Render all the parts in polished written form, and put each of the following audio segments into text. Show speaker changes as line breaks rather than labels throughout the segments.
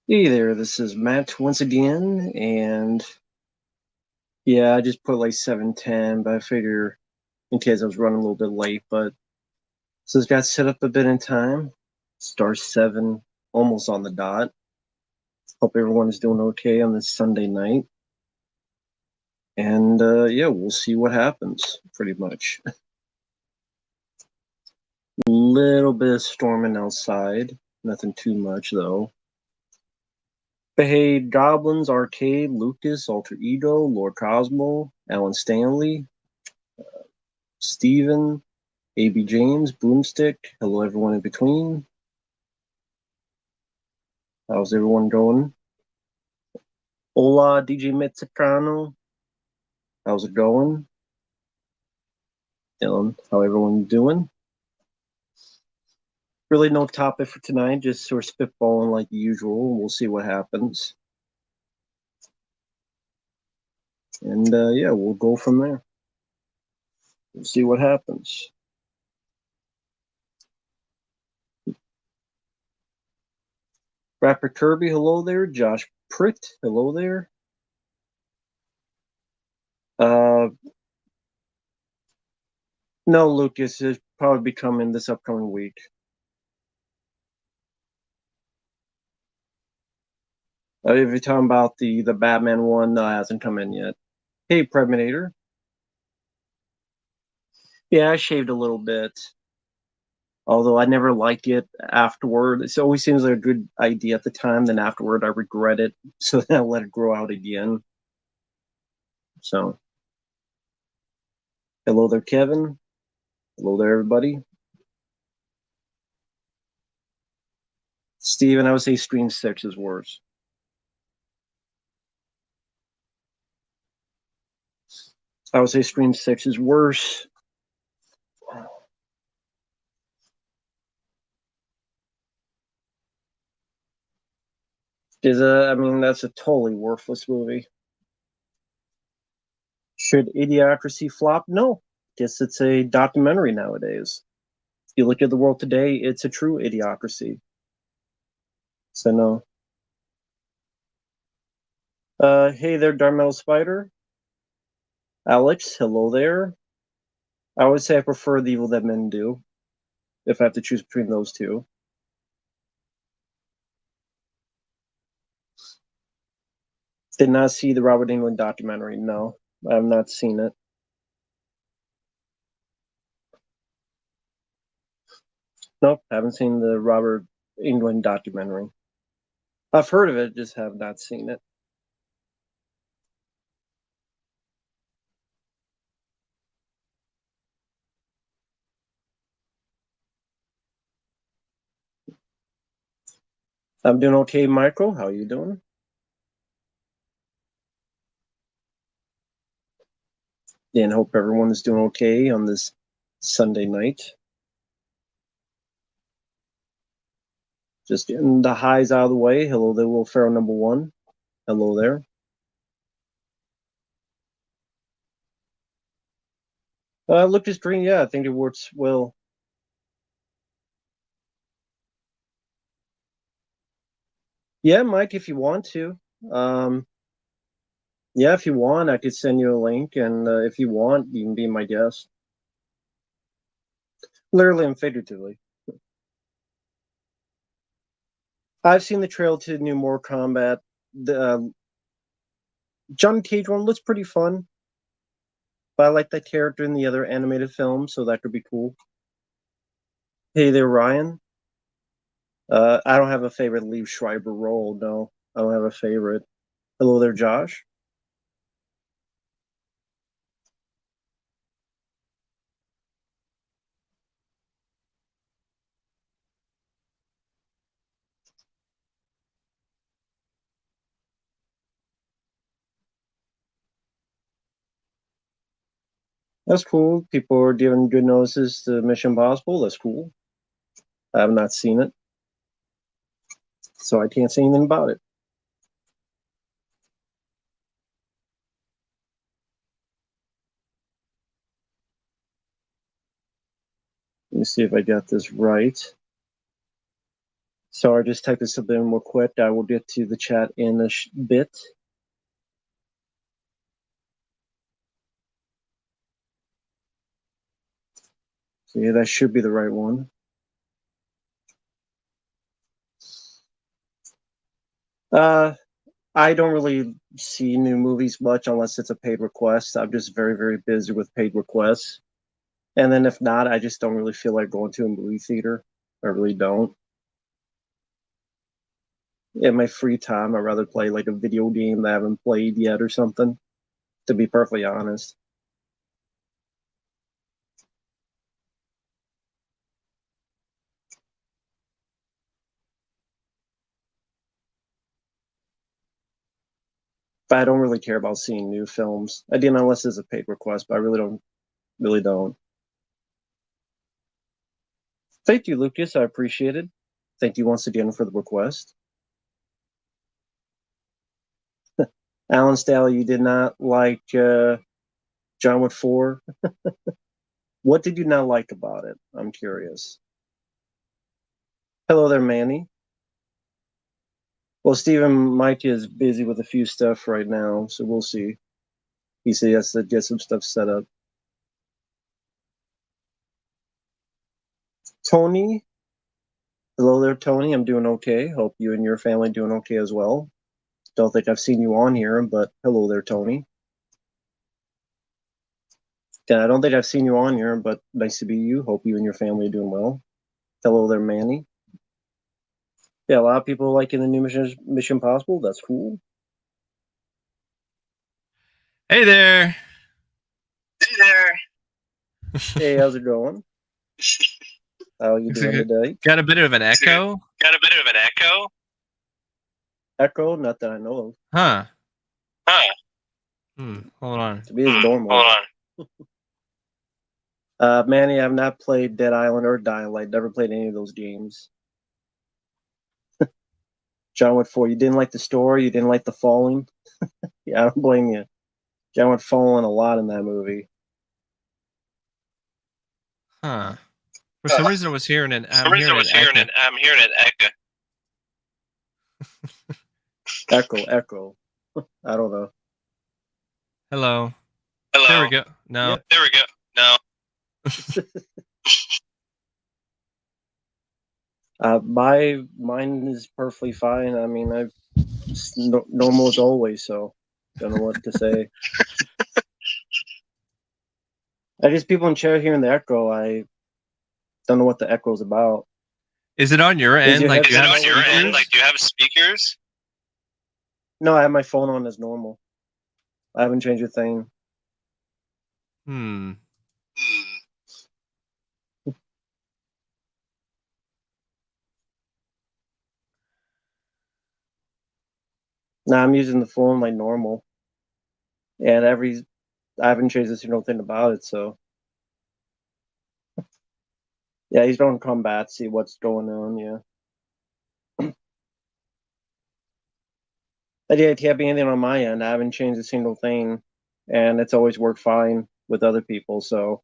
Hey there, this is Matt once again, and yeah, I just put like 7:10, but I figure in case I was running a little bit late, but so it's got set up a bit in time. Star 7, almost on the dot. Hope everyone is doing okay on this Sunday night. And yeah, we'll see what happens, pretty much. Little bit of storming outside, nothing too much though. But hey, Goblins, Arcade, Lucas, Alter Ego, Lord Cosmo, Alan Stanley, Steven, AB James, Boomstick, hello everyone in between. How's everyone going? Hola, DJ Mexicano. How's it going? Dylan, how everyone doing? Really no topic for tonight, just sort of spitballing like usual. We'll see what happens. And yeah, we'll go from there. We'll see what happens. Rapper Kirby, hello there. Josh Pritt, hello there. Uh, no, Lucas is probably be coming this upcoming week. If you're talking about the Batman one, no, it hasn't come in yet. Hey, Preminator. Yeah, I shaved a little bit, although I never like it afterward. It always seems like a good idea at the time, then afterward I regret it, so then I let it grow out again. So, hello there, Kevin. Hello there, everybody. Steven, I would say Stream 6 is worse. I would say Stream 6 is worse. I mean, that's a totally worthless movie. Should Idiocracy flop? No. Guess it's a documentary nowadays. If you look at the world today, it's a true idiocracy. So no. Hey there, Dark Metal Spider. Alex, hello there. I would say I prefer The Evil Dead Men Do, if I have to choose between those two. Did not see the Robert Englund documentary. No, I have not seen it. Nope, haven't seen the Robert Englund documentary. I've heard of it, just have not seen it. I'm doing okay, Michael. How are you doing? And hope everyone is doing okay on this Sunday night. Just getting the highs out of the way. Hello there, Will Ferrell number one. Hello there. Lucas Green, yeah, I think it works well. Yeah, Mike, if you want to. Um, yeah, if you want, I could send you a link, and if you want, you can be my guest. Literally and figuratively. I've seen the trail to New Mortal Kombat. The Johnny Cage one looks pretty fun, but I like that character in the other animated film, so that could be cool. Hey there, Ryan. I don't have a favorite Liev Schreiber role. No, I don't have a favorite. Hello there, Josh. That's cool. People are giving good notices to Mission Impossible. That's cool. I have not seen it, so I can't say anything about it. Let me see if I got this right. So I just type this up in real quick. I will get to the chat in a bit. So yeah, that should be the right one. I don't really see new movies much unless it's a paid request. I'm just very, very busy with paid requests. And then if not, I just don't really feel like going to a movie theater. I really don't. In my free time, I'd rather play like a video game that I haven't played yet or something, to be perfectly honest. But I don't really care about seeing new films. Again, unless it's a paid request, but I really don't. Thank you, Lucas. I appreciate it. Thank you once again for the request. Alan Staley, you did not like John Wick 4. What did you not like about it? I'm curious. Hello there, Manny. Well, Stephen Mike is busy with a few stuff right now, so we'll see. He said he has to get some stuff set up. Tony, hello there, Tony. I'm doing okay. Hope you and your family doing okay as well. Don't think I've seen you on here, but hello there, Tony. Yeah, I don't think I've seen you on here, but nice to be you. Hope you and your family are doing well. Hello there, Manny. Yeah, a lot of people liking the new Mission Impossible. That's cool.
Hey there.
Hey there.
Hey, how's it going? How are you doing today?
Got a bit of an echo?
Got a bit of an echo?
Echo? Not that I know of.
Huh.
Huh.
Hold on.
To me, it's normal.
Hold on.
Manny, I've not played Dead Island or Dying Light. Never played any of those games. John Wick 4, you didn't like the story? You didn't like the falling? Yeah, I don't blame you. John Wick falling a lot in that movie.
Huh. For some reason I was hearing an echo.
I'm hearing an echo.
Echo. I don't know.
Hello.
Hello.
There we go. No.
Yep.
There we go. No.
Mine is perfectly fine. I mean, I've normal as always, so don't know what to say. I guess people in chat hearing the echo. I don't know what the echo is about.
Is it on your end?
Is it on your end? Like, do you have speakers?
No, I have my phone on as normal. I haven't changed a thing. No, I'm using the phone like normal. And I haven't changed a single thing about it, so. Yeah, he's going to combat, see what's going on, yeah. But yeah, it can't be anything on my end. I haven't changed a single thing, and it's always worked fine with other people, so.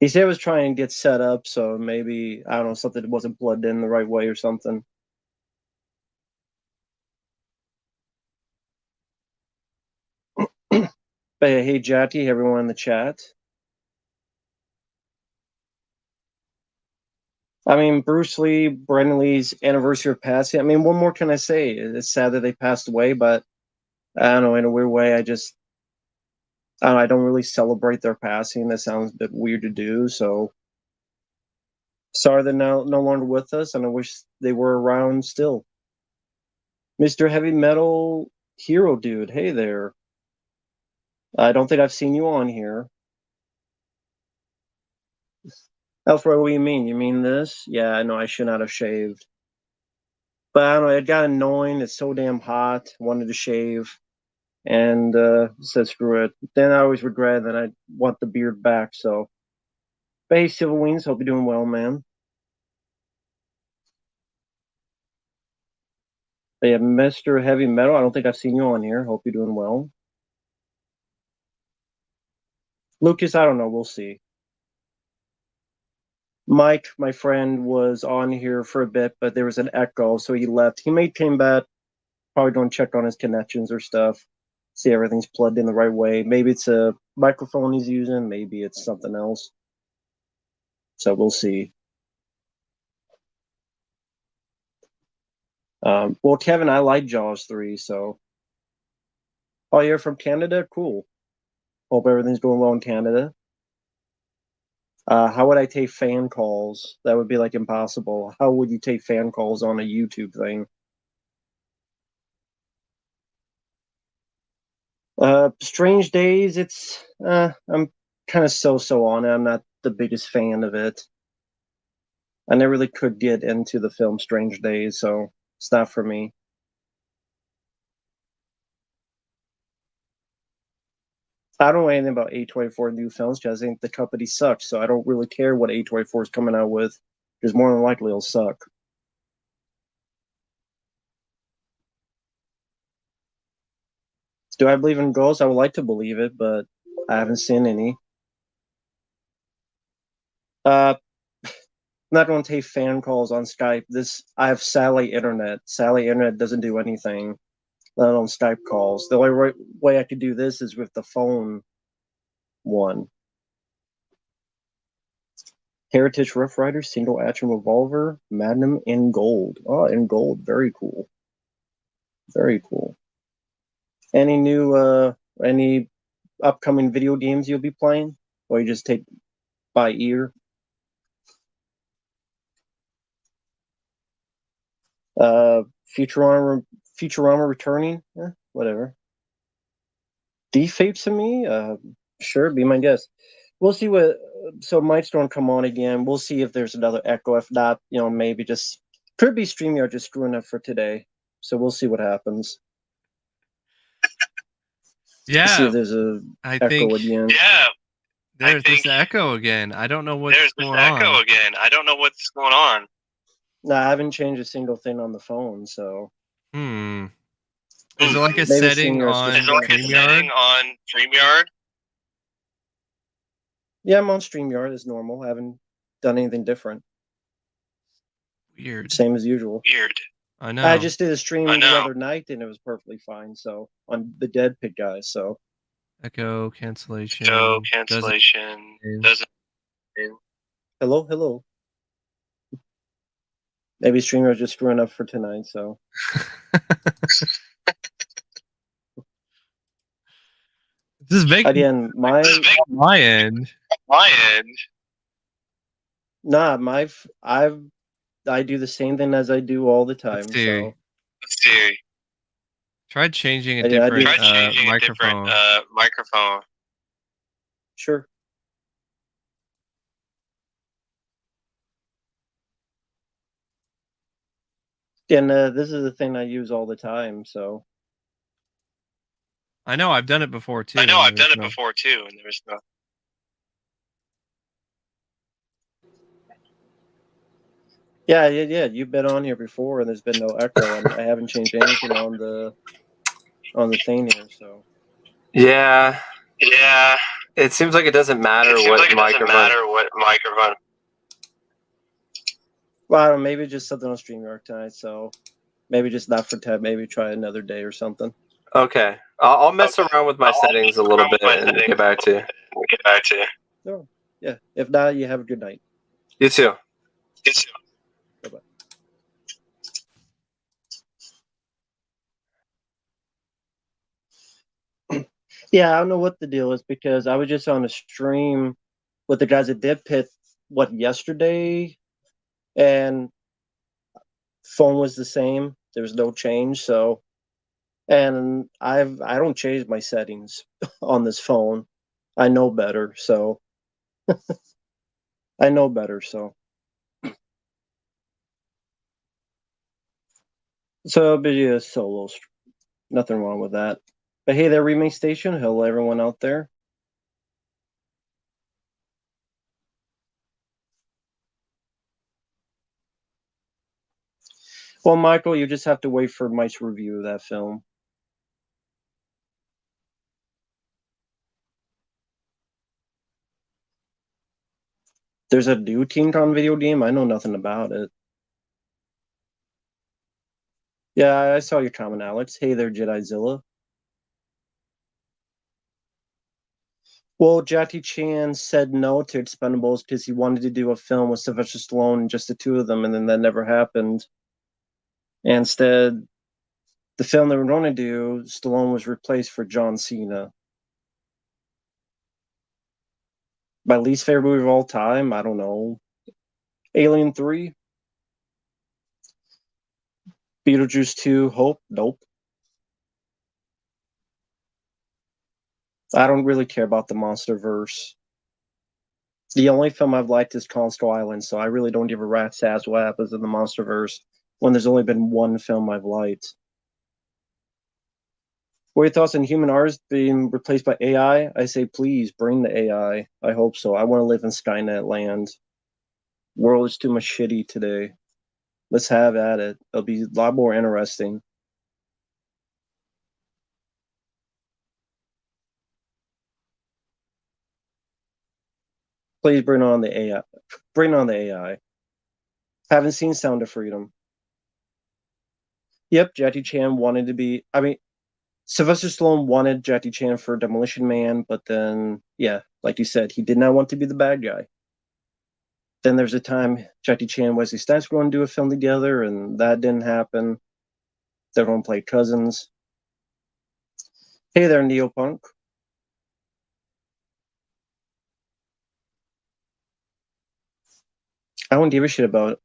He said it was trying to get set up, so maybe, I don't know, something wasn't plugged in the right way or something. But yeah, hey, Jackie, everyone in the chat. I mean, Bruce Lee, Brendan Lee's anniversary of passing. I mean, what more can I say? It's sad that they passed away, but I don't know, in a weird way, I don't really celebrate their passing. That sounds a bit weird to do, so sorry they're no longer with us, and I wish they were around still. Mr. Heavy Metal Hero Dude, hey there. I don't think I've seen you on here. Alfred, what do you mean? You mean this? Yeah, I know I should not have shaved. But I don't know, it got annoying. It's so damn hot. Wanted to shave. And said screw it. Then I always regret that I want the beard back, so. But hey, Civil Wings, hope you're doing well, man. But yeah, Mr. Heavy Metal, I don't think I've seen you on here. Hope you're doing well. Lucas, I don't know. We'll see. Mike, my friend, was on here for a bit, but there was an echo, so he left. He may came back, probably going to check on his connections or stuff, see everything's plugged in the right way. Maybe it's a microphone he's using, maybe it's something else. So we'll see. Well, Kevin, I like Jaws 3, so. Oh, you're from Canada? Cool. Hope everything's going well in Canada. How would I take fan calls? That would be like impossible. How would you take fan calls on a YouTube thing? Strange Days, I'm kind of so on it. I'm not the biggest fan of it. I never really could get into the film Strange Days, so it's not for me. I don't know anything about A24 new films because I think the company sucks, so I don't really care what A24 is coming out with, because more than likely it'll suck. Do I believe in ghosts? I would like to believe it, but I haven't seen any. I'm not going to take fan calls on Skype. I have satellite internet. Satellite internet doesn't do anything, let alone Skype calls. The only way I could do this is with the phone one. Heritage Rough Rider, single action revolver, Magnum in gold. Oh, in gold, very cool. Very cool. Any upcoming video games you'll be playing, or you just take by ear? Futurama returning? Yeah, whatever. Defape to me? Sure, be my guest. We'll see what. So Mike's going to come on again. We'll see if there's another echo. If not, maybe just could be StreamYard just screwing up for today. So we'll see what happens.
Yeah,
See if there's a
I
echo
think
again.
Yeah,
there's this echo again. I don't know what's going on.
Echo again. I don't know what's going on.
No, I haven't changed a single thing on the phone, so.
Is it like a
Maybe
setting
StreamYard's
on
just-
Is it like a setting on StreamYard?
Yeah, I'm on StreamYard as normal. I haven't done anything different.
Weird.
Same as usual.
Weird.
I know.
I just did a stream
I
the
know.
other night and it was perfectly fine. So on the Dead Pit guys. So
Echo cancellation.
So cancellation doesn't.
hello. Maybe StreamYard's just screwing up for tonight. So
This is big.
again,
my end.
My end.
Nah, I do the same thing as I do all the time.
Let's see.
So
Let's see.
Tried changing a
Yeah, I
different
Try changing
microphone.
a different microphone.
sure. And this is the thing I use all the time. So
I know I've done it before too.
I know I've
and there's
done it
no-
before too, and there's no.
yeah. You've been on here before and there's been no echo and I haven't changed anything on the thing here. So
Yeah,
Yeah.
it seems like it doesn't matter
It seems
what
like it doesn't
microphone.
matter what microphone.
well, I don't know, maybe just something on StreamYard tonight. So maybe just not for Ted. Maybe try another day or something.
Okay, I'll mess around with my settings a little bit and get back to you.
Get back to you.
So yeah. If not, you have a good night.
You too.
It's
Bye-bye. Yeah, I don't know what the deal is because I was just on a stream with the guys at Dead Pit, yesterday, and phone was the same. There was no change, so and I don't change my settings on this phone. I know better, so I know better, so it'll be a solo. Nothing wrong with that. But hey there, Remake Station. Hello, everyone out there. Well, Michael, you just have to wait for Mike's review of that film. There's a new Teen Time video game. I know nothing about it. Yeah, I saw your comment, Alex. Hey there, Jedizilla. Well, Jackie Chan said no to Expendables because he wanted to do a film with Sylvester Stallone and just the two of them, and then that never happened. And instead, the film they were going to do, Stallone was replaced for John Cena. My least favorite movie of all time? I don't know. Alien 3? Beetlejuice 2? Hope? Nope. I don't really care about the MonsterVerse. The only film I've liked is Coastal Island, so I really don't give a rat's ass what happens in the MonsterVerse when there's only been one film I've liked. What are your thoughts on human artists being replaced by AI? I say, please bring the AI. I hope so. I want to live in Skynet land. World is too much shitty today. Let's have at it. It'll be a lot more interesting. Please bring on the AI. Bring on the AI. Haven't seen Sound of Freedom. Yep, Jackie Chan wanted to be. I mean, Sylvester Stallone wanted Jackie Chan for Demolition Man, but then, yeah, like you said, he did not want to be the bad guy. Then there's a time Jackie Chan and Wesley Snipes were going to do a film together, and that didn't happen. They're going to play cousins. Hey there, Neopunk. I don't give a shit about it.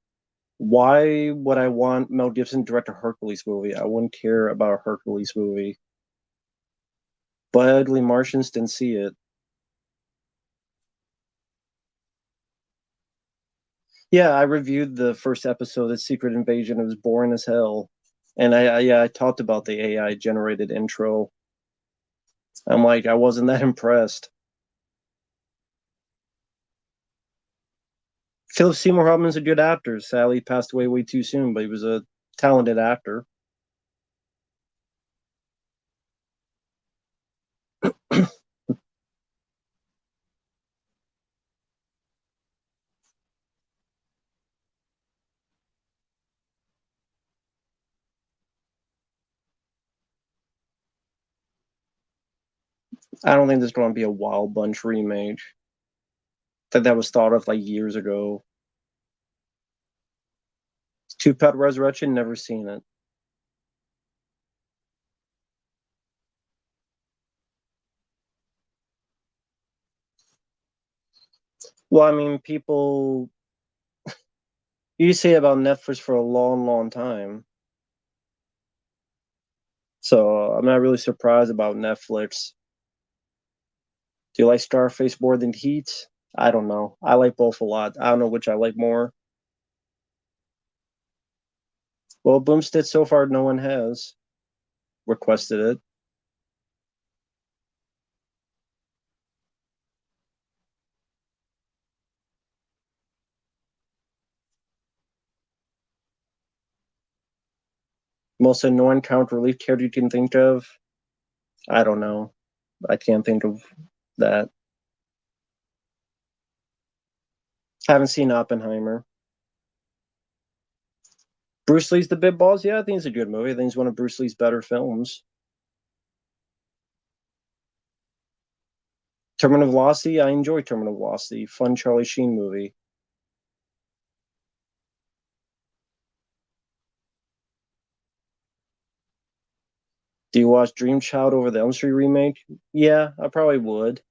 Why would I want Mel Gibson to direct a Hercules movie? I wouldn't care about a Hercules movie. But Ugly Martians didn't see it. Yeah, I reviewed the first episode of Secret Invasion. It was boring as hell. And I talked about the AI generated intro. I'm like, I wasn't that impressed. Philip Seymour Hoffman's a good actor. Sadly, he passed away way too soon, but he was a talented actor. I don't think there's going to be a Wild Bunch remake. That was thought of like years ago. Two Pet Resurrection, never seen it. Well, I mean, people. You say about Netflix for a long, long time. So I'm not really surprised about Netflix. Do you like Scarface more than Heat? I don't know. I like both a lot. I don't know which I like more. Well, Boomstick so far no one has requested it. Most annoying comic relief character you can think of? I don't know. I can't think of that. Haven't seen Oppenheimer. Bruce Lee's The Big Balls? Yeah, I think it's a good movie. I think it's one of Bruce Lee's better films. Terminal Velocity? I enjoy Terminal Velocity. Fun Charlie Sheen movie. Do you watch Dream Child over the Elm Street remake? Yeah, I probably would. At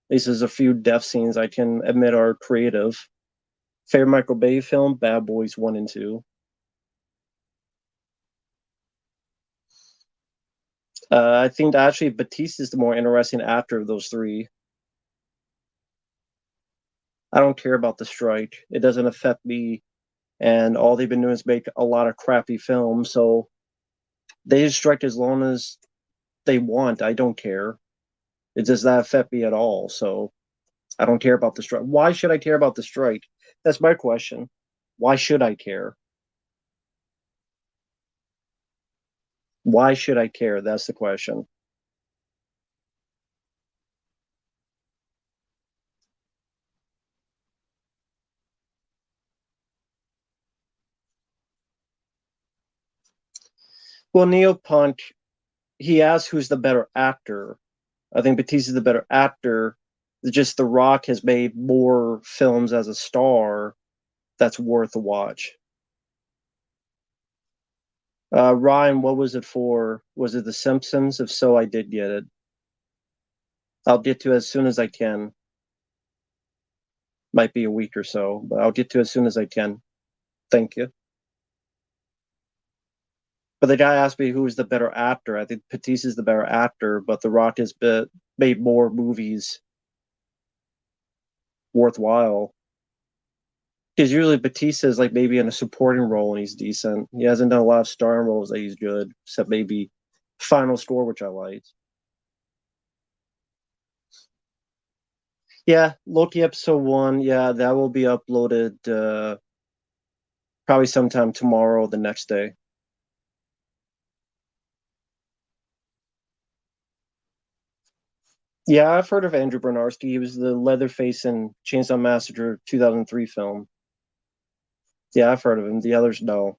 least there's a few death scenes I can admit are creative. Favorite Michael Bay film? Bad Boys 1 and 2. I think actually Batiste is the more interesting actor of those three. I don't care about the strike. It doesn't affect me. And all they've been doing is make a lot of crappy films. So they just strike as long as they want. I don't care. It does not affect me at all. So I don't care about the strike. Why should I care about the strike? That's my question. Why should I care? Why should I care? That's the question. Well, Neopunk, he asked who's the better actor. I think Batista's the better actor. Just The Rock has made more films as a star that's worth a watch. Ryan, what was it for? Was it The Simpsons? If so, I did get it. I'll get to it as soon as I can. Might be a week or so, but I'll get to it as soon as I can. Thank you. But the guy asked me who was the better actor. I think Batista's the better actor, but The Rock has made more movies worthwhile. Because usually Batista is like maybe in a supporting role and he's decent. He hasn't done a lot of starring roles that he's good, except maybe Final Score, which I liked. Yeah, Loki episode 1. Yeah, that will be uploaded probably sometime tomorrow or the next day. Yeah, I've heard of Andrew Bernarski. He was the Leatherface in Chainsaw Massacre 2003 film. Yeah, I've heard of him. The others, no.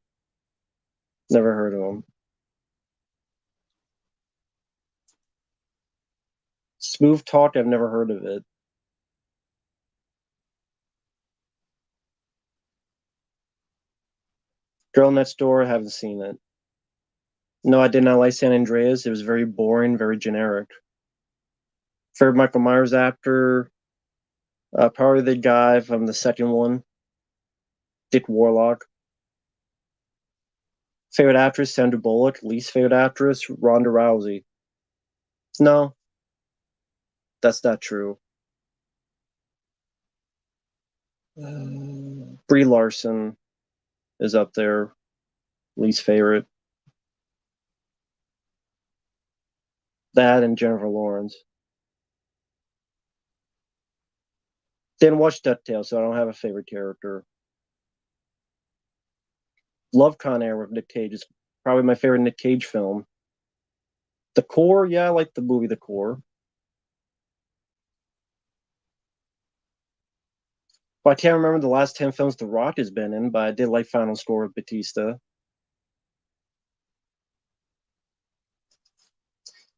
Never heard of him. Smooth Talk, I've never heard of it. Girl Next Door, I haven't seen it. No, I did not like San Andreas. It was very boring, very generic. Favorite Michael Myers actor, probably the guy from the second one, Dick Warlock. Favorite actress, Sandra Bullock. Least favorite actress, Ronda Rousey. No, that's not true. Brie Larson is up there, least favorite. That and Jennifer Lawrence. Didn't watch DuckTales, so I don't have a favorite character. Love Con Air with Nick Cage is probably my favorite Nick Cage film. The Core, yeah, I like the movie The Core. Well, I can't remember the last 10 films The Rock has been in, but I did like Final Score with Batista.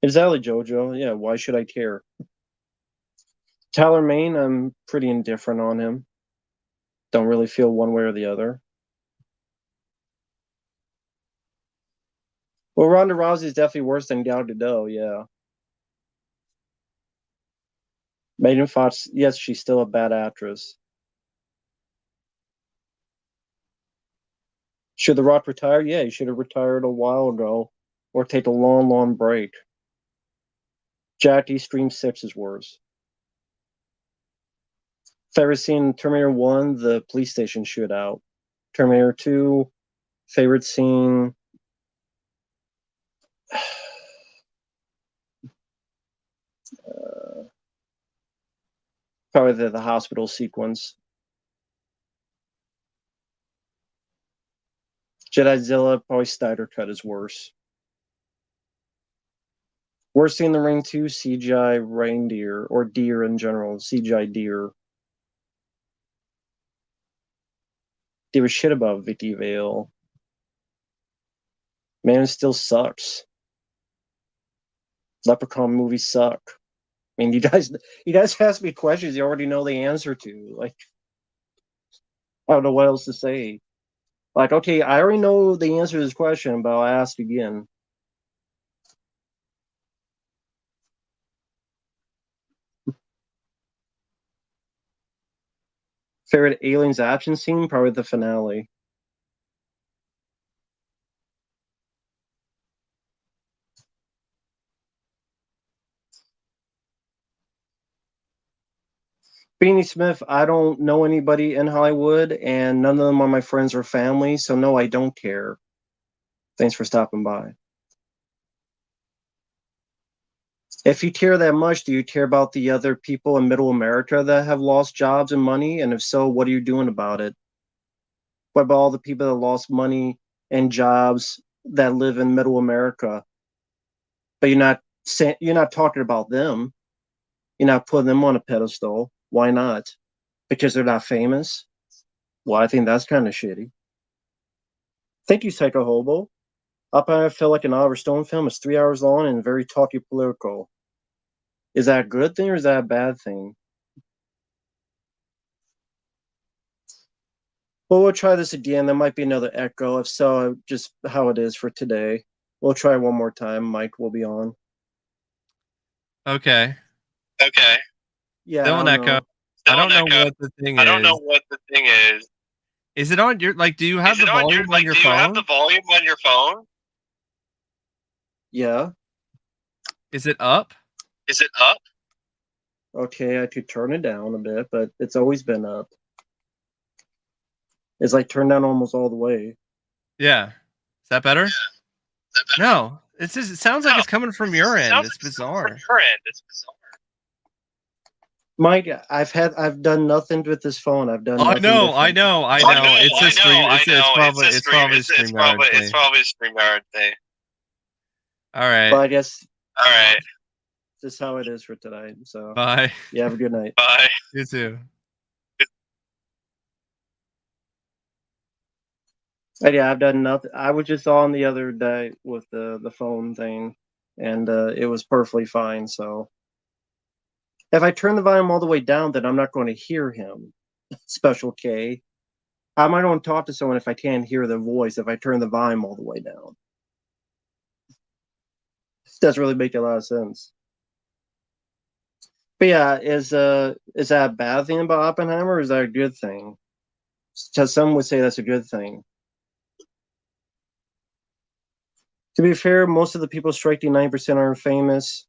Exactly, JoJo. Yeah, why should I care? Tyler Mane, I'm pretty indifferent on him. Don't really feel one way or the other. Well, Ronda Rousey is definitely worse than Gal Gadot, yeah. Megan Fox, yes, she's still a bad actress. Should The Rock retire? Yeah, he should have retired a while ago, or take a long, long break. Jackie, Stream 6 is worse. Favorite scene, Terminator 1, the police station shootout. Terminator 2, favorite scene, probably the hospital sequence. Jedidzilla, probably Snyder Cut is worse. Worst scene in The Ring 2, CGI reindeer, or deer in general, CGI deer. Give a shit about Vicky Vale. Man, it still sucks. Leprechaun movies suck. I mean, you guys ask me questions you already know the answer to. Like, I don't know what else to say. Like, okay, I already know the answer to this question, but I'll ask again. Favorite Aliens action scene? Probably the finale. Beanie Smith, I don't know anybody in Hollywood, and none of them are my friends or family, so no, I don't care. Thanks for stopping by. If you care that much, do you care about the other people in Middle America that have lost jobs and money? And if so, what are you doing about it? What about all the people that lost money and jobs that live in Middle America? But you're not talking about them. You're not putting them on a pedestal. Why not? Because they're not famous? Well, I think that's kind of shitty. Thank you, Psycho Hobo. Oppenheimer felt like an Oliver Stone film. It's 3 hours long and very talky political. Is that a good thing or is that a bad thing? Well, we'll try this again. There might be another echo. If so, just how it is for today. We'll try one more time. Mike will be on.
Okay.
Okay.
Yeah,
Still
I
an
don't
echo.
know.
I don't know what the thing is.
I don't know what the thing is.
Is it on your do you have
Is
the
it on
volume
your
on your
do you have
phone?
the volume on your phone?
Yeah.
Is it up?
Is it up?
Okay, I could turn it down a bit, but it's always been up. It's like turned down almost all the way.
Yeah. Is that better?
Is that better?
No. It sounds like it's coming from your end. It's bizarre.
From your end. It's bizarre.
Mike, I've done nothing with this phone. I've done nothing.
I know. It's a stream. It's probably a StreamYard thing.
It's probably a StreamYard thing.
All right.
But I guess
All right.
this is how it is for tonight. So
Bye.
yeah, have a good night.
Bye.
You too.
And yeah, I've done nothing. I was just on the other day with the phone thing, and it was perfectly fine. So if I turn the volume all the way down, then I'm not going to hear him. Special K. How am I going to talk to someone if I can't hear their voice if I turn the volume all the way down? It doesn't really make a lot of sense. But yeah, is that a bad thing about Oppenheimer, or is that a good thing? Because some would say that's a good thing. To be fair, most of the people striking 9% are famous.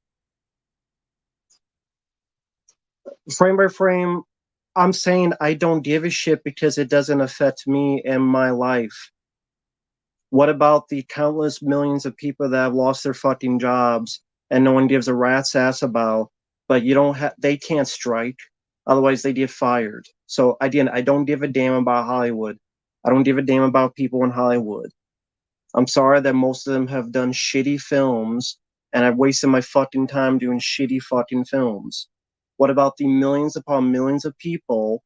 Frame by frame, I'm saying I don't give a shit because it doesn't affect me and my life. What about the countless millions of people that have lost their fucking jobs and no one gives a rat's ass about? But they can't strike, otherwise they get fired. So again, I don't give a damn about Hollywood. I don't give a damn about people in Hollywood. I'm sorry that most of them have done shitty films, and I've wasted my fucking time doing shitty fucking films. What about the millions upon millions of people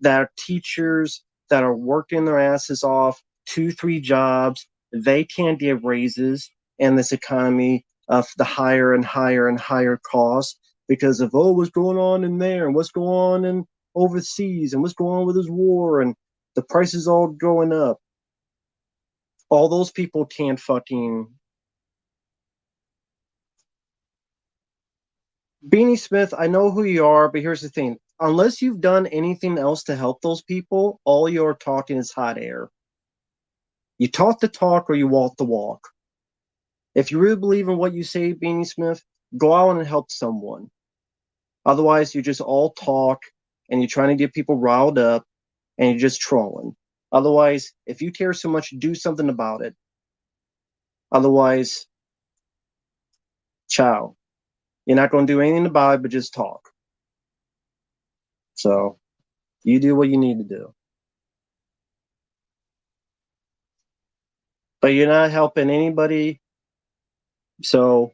that are teachers that are working their asses off, 2-3 jobs? They can't get raises in this economy of the higher and higher and higher costs because of what's going on in there and what's going on in overseas and what's going on with this war and the prices all going up. All those people can't fucking. Beanie Smith, I know who you are, but here's the thing. Unless you've done anything else to help those people, all you're talking is hot air. You talk the talk or you walk the walk. If you really believe in what you say, Beanie Smith, go out and help someone. Otherwise, you just all talk and you're trying to get people riled up and you're just trolling. Otherwise, if you care so much, do something about it. Otherwise, ciao. You're not going to do anything about it, but just talk. So, you do what you need to do. But you're not helping anybody, so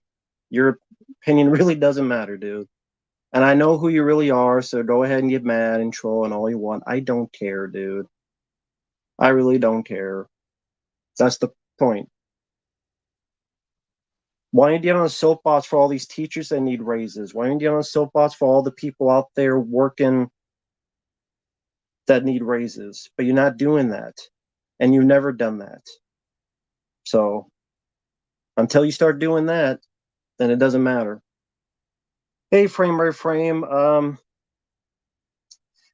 your opinion really doesn't matter, dude. And I know who you really are, so go ahead and get mad and troll and all you want. I don't care, dude. I really don't care. That's the point. Why don't you get on a soapbox for all these teachers that need raises? Why don't you get on a soapbox for all the people out there working that need raises? But you're not doing that. And you've never done that. So until you start doing that, then it doesn't matter. Hey, frame by frame.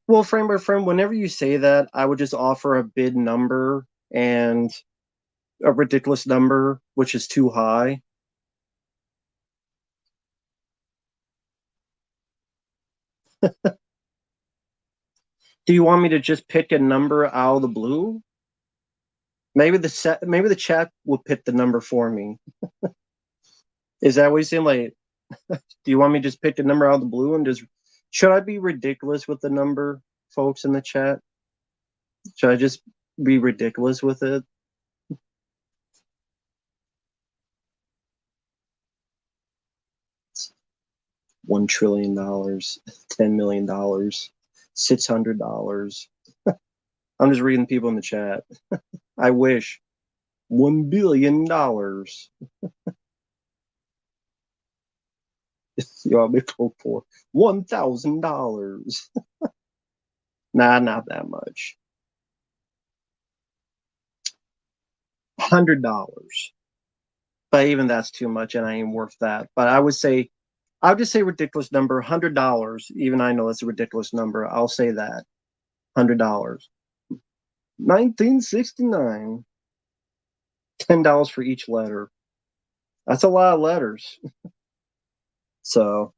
Well, frame by frame, whenever you say that, I would just offer a bid number and a ridiculous number, which is too high. Do you want me to just pick a number out of the blue? Maybe the chat will pick the number for me. Is that what you're saying? Like, do you want me to just pick a number out of the blue and just? Should I be ridiculous with the number, folks in the chat? Should I just be ridiculous with it? $1 trillion, $10 million, $600. I'm just reading people in the chat. I wish. $1 billion. You want me to go for $1,000? Nah, not that much. $100. But even that's too much, and I ain't worth that. But I would just say ridiculous number, $100. Even I know that's a ridiculous number. I'll say that. $100. 1969. $10 for each letter. That's a lot of letters. So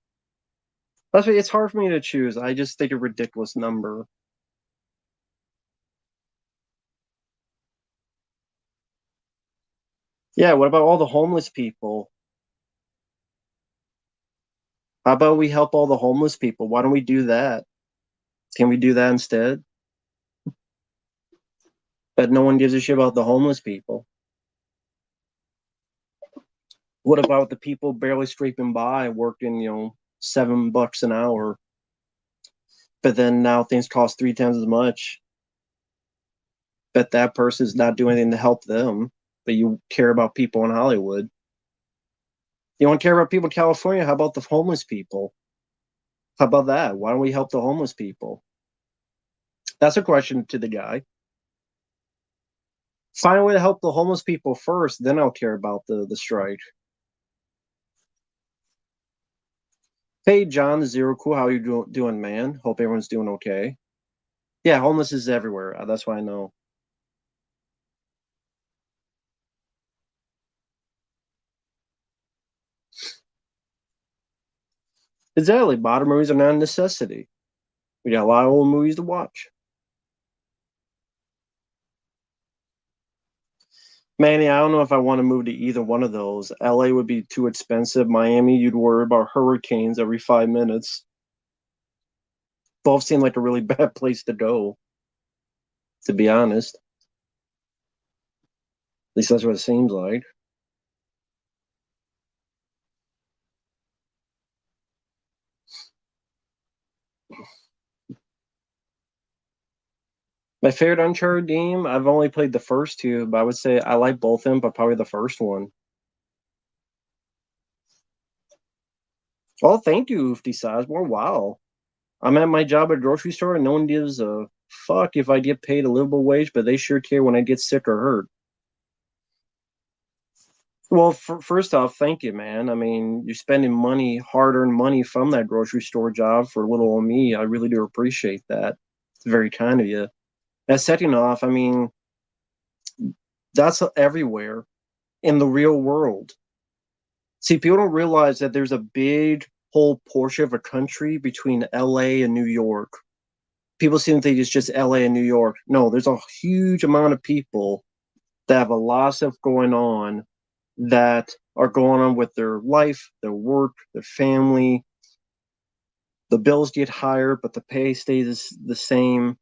that's why it's hard for me to choose. I just think a ridiculous number. Yeah, what about all the homeless people? How about we help all the homeless people? Why don't we do that? Can we do that instead? But no one gives a shit about the homeless people. What about the people barely scraping by, working, $7 an hour? But then now things cost 3 times as much. Bet that person's not doing anything to help them, but you care about people in Hollywood. You don't care about people in California. How about the homeless people? How about that? Why don't we help the homeless people? That's a question to the guy. Find a way to help the homeless people first, then I'll care about the strike. Hey, John, Zero Cool, how you doing, man? Hope everyone's doing okay. Yeah, homeless is everywhere. That's why I know. Exactly. Modern movies are not a necessity. We got a lot of old movies to watch. Manny, I don't know if I want to move to either one of those. LA would be too expensive. Miami, you'd worry about hurricanes every 5 minutes. Both seem like a really bad place to go, to be honest. At least that's what it seems like. My favorite Uncharted game, I've only played the first two, but I would say I like both of them, but probably the first one. Oh, thank you, Oofty Sizemore. Wow. I'm at my job at a grocery store and no one gives a fuck if I get paid a livable wage, but they sure care when I get sick or hurt. Well, first off, thank you, man. I mean, you're spending money, hard-earned money from that grocery store job for little old me. I really do appreciate that. It's very kind of you. And second off, I mean, that's everywhere in the real world. See, people don't realize that there's a big whole portion of a country between LA and New York. People seem to think it's just LA and New York. No, there's a huge amount of people that have a lot of stuff going on that are going on with their life, their work, their family. The bills get higher, but the pay stays the same.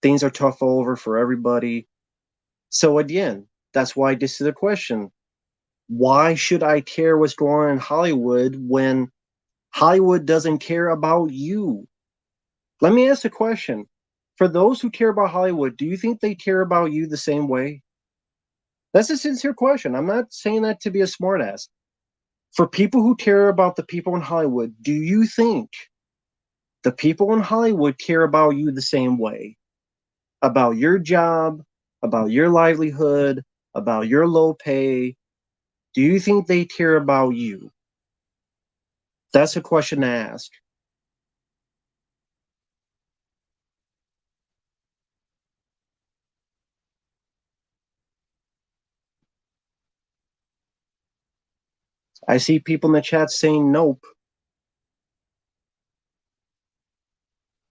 Things are tough all over for everybody. So again, that's why this is a question. Why should I care what's going on in Hollywood when Hollywood doesn't care about you? Let me ask a question. For those who care about Hollywood, do you think they care about you the same way? That's a sincere question. I'm not saying that to be a smartass. For people who care about the people in Hollywood, do you think the people in Hollywood care about you the same way? About your job, about your livelihood, about your low pay? Do you think they care about you? That's a question to ask. I see people in the chat saying nope.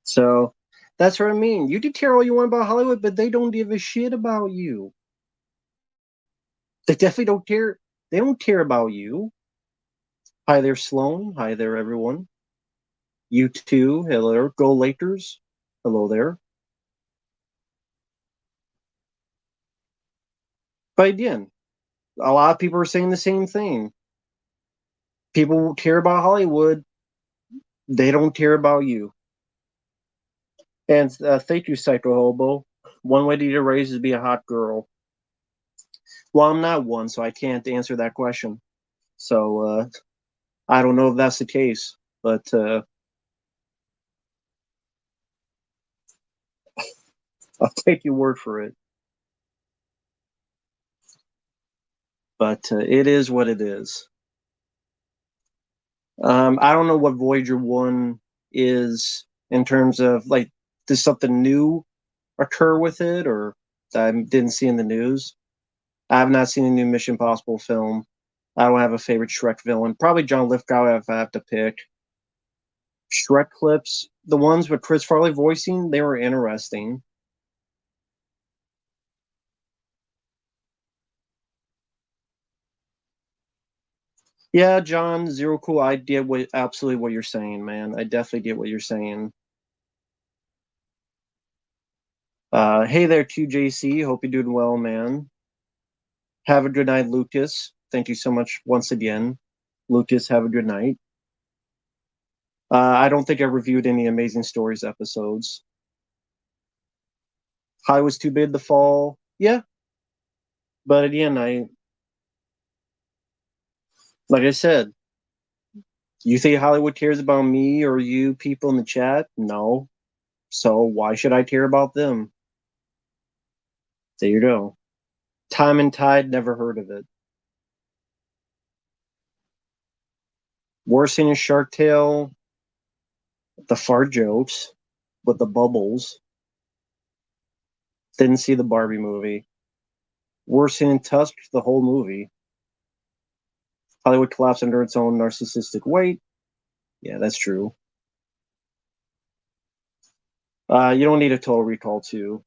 So that's what I mean. You can care all you want about Hollywood, but they don't give a shit about you. They definitely don't care. They don't care about you. Hi there, Sloan. Hi there, everyone. You too. Hello, go Lakers. Hello there. But again, a lot of people are saying the same thing. People care about Hollywood. They don't care about you. And thank you, Psycho Hobo. One way to get a raise is to be a hot girl. Well, I'm not one, so I can't answer that question. So I don't know if that's the case, but I'll take your word for it. But it is what it is. I don't know what Voyager 1 is in terms of, like, does something new occur with it, or that I didn't see in the news? I have not seen a new Mission Impossible film. I don't have a favorite Shrek villain. Probably John Lithgow if I have to pick. Shrek clips, the ones with Chris Farley voicing, they were interesting. Yeah, John, Zero Cool, I get absolutely what you're saying, man. I definitely get what you're saying. Hey there, QJC. Hope you're doing well, man. Have a good night, Lucas. Thank you so much once again. Lucas, have a good night. I don't think I reviewed any Amazing Stories episodes. Hollywood's Too Big to Fall. Yeah. But again, like I said, you think Hollywood cares about me or you people in the chat? No. So why should I care about them? There you go. Time and Tide, never heard of it. Worst thing is Shark Tale, the fart jokes with the bubbles. Didn't see the Barbie movie. Worst thing in Tusk, the whole movie. Hollywood collapsed under its own narcissistic weight. Yeah, that's true. You don't need a Total Recall 2.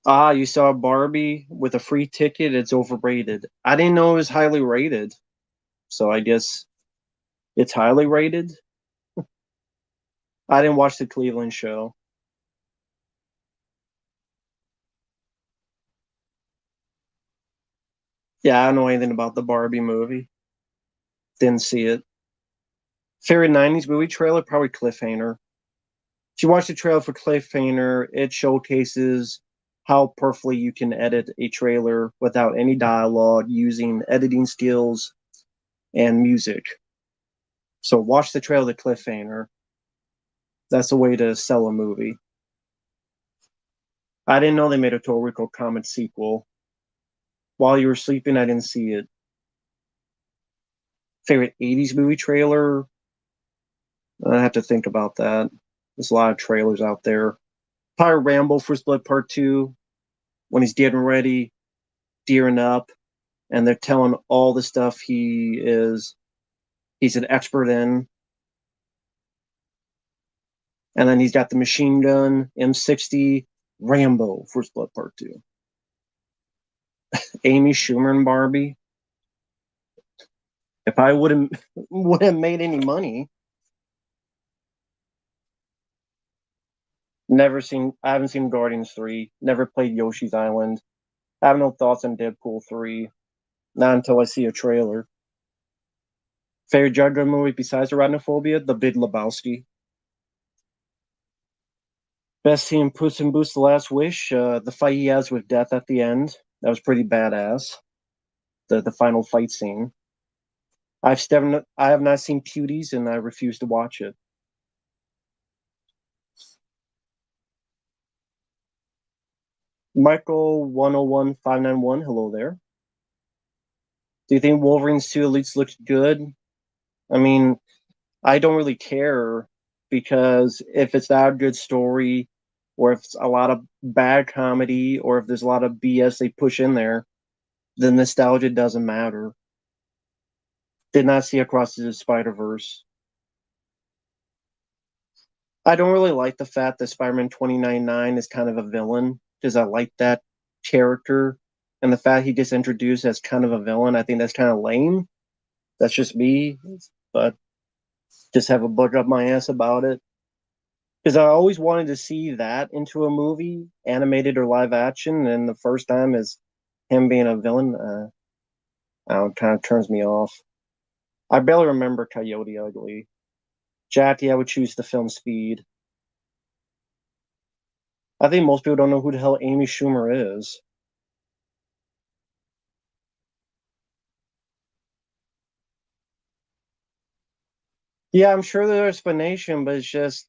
You saw Barbie with a free ticket. It's overrated. I didn't know it was highly rated. So I guess it's highly rated. I didn't watch the Cleveland show. Yeah, I don't know anything about the Barbie movie. Didn't see it. Favorite 90s movie trailer? Probably Cliffhanger. If you watch the trailer for Cliffhanger, it showcases how perfectly you can edit a trailer without any dialogue using editing skills and music. So watch the trailer to Cliffhanger. That's a way to sell a movie. I didn't know they made a Total Recall Comet sequel. While you were sleeping, I didn't see it. Favorite 80s movie trailer? I have to think about that. There's a lot of trailers out there. Probably Rambo First Blood Part 2, when he's getting ready, gearing up, and they're telling all the stuff he's an expert in. And then he's got the machine gun, M60, Rambo First Blood Part 2. Amy Schumer and Barbie. If I wouldn't made any money. I haven't seen Guardians 3. Never played Yoshi's Island. I have no thoughts on Deadpool 3. Not until I see a trailer. Favorite Jar Jar movie besides Arachnophobia? The Big Lebowski. Best scene in Puss in Boots: The Last Wish. The fight he has with Death at the end. That was pretty badass. The final fight scene. I have not seen Cuties, and I refuse to watch it. Michael 101591, hello there. Do you think Wolverine's 2 Elites looks good? I mean, I don't really care, because if it's not a good story, or if it's a lot of bad comedy, or if there's a lot of BS they push in there, the nostalgia doesn't matter. Did not see Across the Spider-Verse. I don't really like the fact that Spider-Man 2099 is kind of a villain, because I like that character, and the fact he gets introduced as kind of a villain, I think that's kind of lame. That's just me, but just have a bug up my ass about it. Because I always wanted to see that into a movie, animated or live action, and the first time is him being a villain. It kind of turns me off. I barely remember Coyote Ugly. Jackie, I would choose the film Speed. I think most people don't know who the hell Amy Schumer is. Yeah, I'm sure there's explanation, but it's just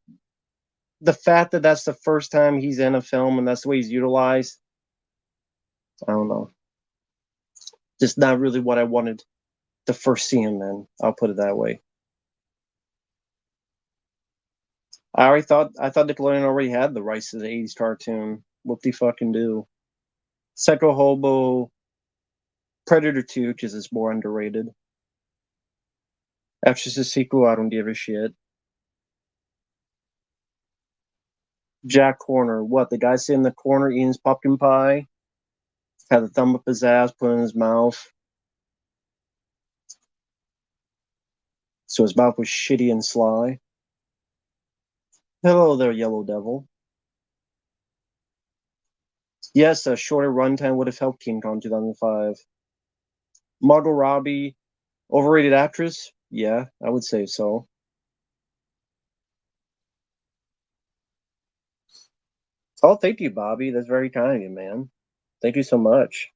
the fact that that's the first time he's in a film and that's the way he's utilized. I don't know. Just not really what I wanted to first see him in. I'll put it that way. I thought Nickelodeon already had the rights to the '80s cartoon. What they fucking do? Psycho Hobo, Predator 2, because it's more underrated. After the sequel, I don't give a shit. Jack Horner, what? The guy sitting in the corner eating his pumpkin pie? Had a thumb up his ass, put it in his mouth. So his mouth was shitty and sly. Hello there, Yellow Devil. Yes, a shorter runtime would have helped King Kong 2005. Margot Robbie, overrated actress? Yeah, I would say so. Oh, thank you, Bobby. That's very kind of you, man. Thank you so much.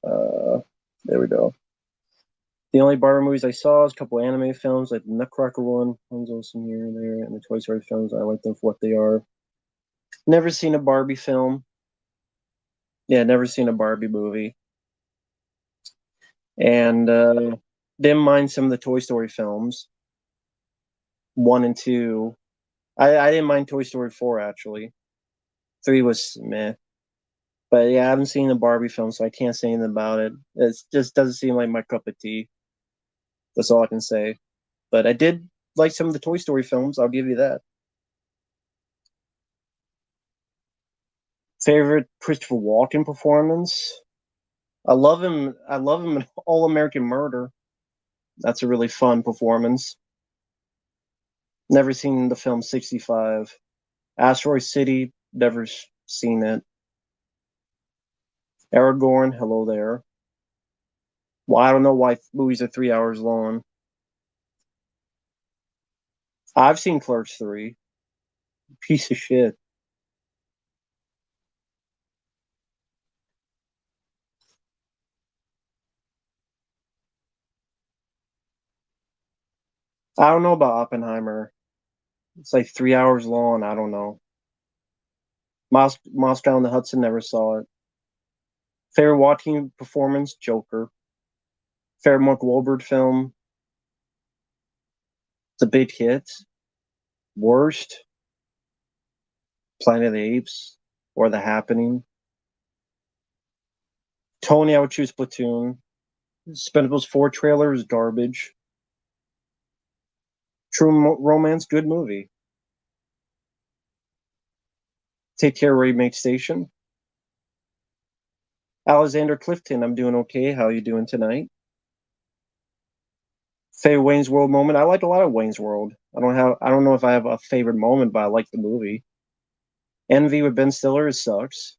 There we go. The only Barbie movies I saw is a couple anime films, like the Nutcracker one. One's also here and there, and the Toy Story films. I like them for what they are. Never seen a Barbie film. Yeah, never seen a Barbie movie. And didn't mind some of the Toy Story films. 1 and 2. I didn't mind Toy Story 4, actually. 3 was meh. But yeah, I haven't seen the Barbie film, so I can't say anything about it. It just doesn't seem like my cup of tea. That's all I can say. But I did like some of the Toy Story films. I'll give you that. Favorite Christopher Walken performance? I love him. I love him in All American Murder. That's a really fun performance. Never seen the film 65. Asteroid City. Never seen it. Aragorn. Hello there. Well, I don't know why movies are 3 hours long. I've seen Clerks 3. Piece of shit. I don't know about Oppenheimer. It's like 3 hours long. I don't know. Moscow and the Hudson, never saw it. Favorite Joaquin performance, Joker. Favorite Mark Wahlberg film, The Big Hit. Worst, Planet of the Apes or The Happening. Tony, I would choose Platoon. Expendables 4 trailer is garbage. True Romance, good movie. Take Care, Remake Station. Alexander Clifton, I'm doing okay. How are you doing tonight? Favorite Wayne's World moment. I like a lot of Wayne's World. I don't know if I have a favorite moment, but I like the movie. Envy with Ben Stiller, it sucks.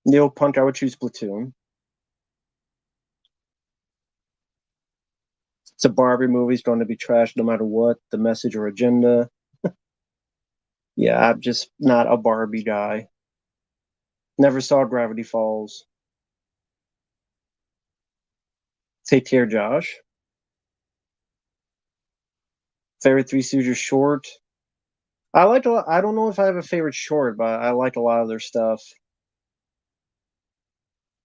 Neil Punk, I would choose Platoon. It's a Barbie movie. It's going to be trash no matter what, the message or agenda. Yeah, I'm just not a Barbie guy. Never saw Gravity Falls. Take care, Josh. Favorite Three Stooges short. I like a lot. I don't know if I have a favorite short, but I like a lot of their stuff.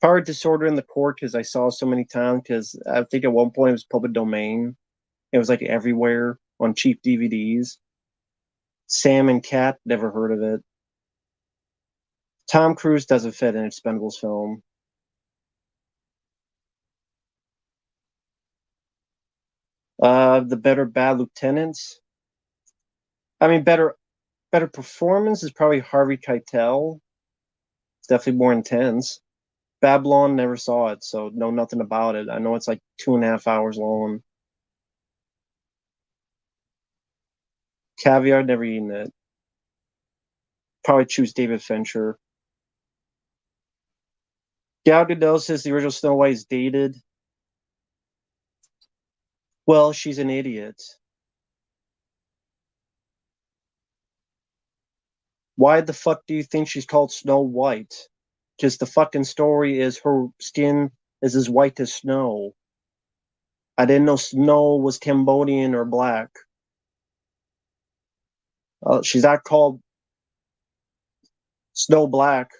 Power Disorder in the Court because I saw so many times. Because I think at one point it was public domain. It was like everywhere on cheap DVDs. Sam and Cat, never heard of it. Tom Cruise doesn't fit in Expendables film. The Better Bad Lieutenants. I mean, better performance is probably Harvey Keitel. It's definitely more intense. Babylon, never saw it, so know nothing about it. I know it's like 2.5 hours long. Caviar, never eaten it. Probably choose David Fincher. Gal Gadot says the original Snow White is dated. Well, she's an idiot. Why the fuck do you think she's called Snow White? Because the fucking story is her skin is as white as snow. I didn't know snow was Cambodian or black. She's not called Snow Black.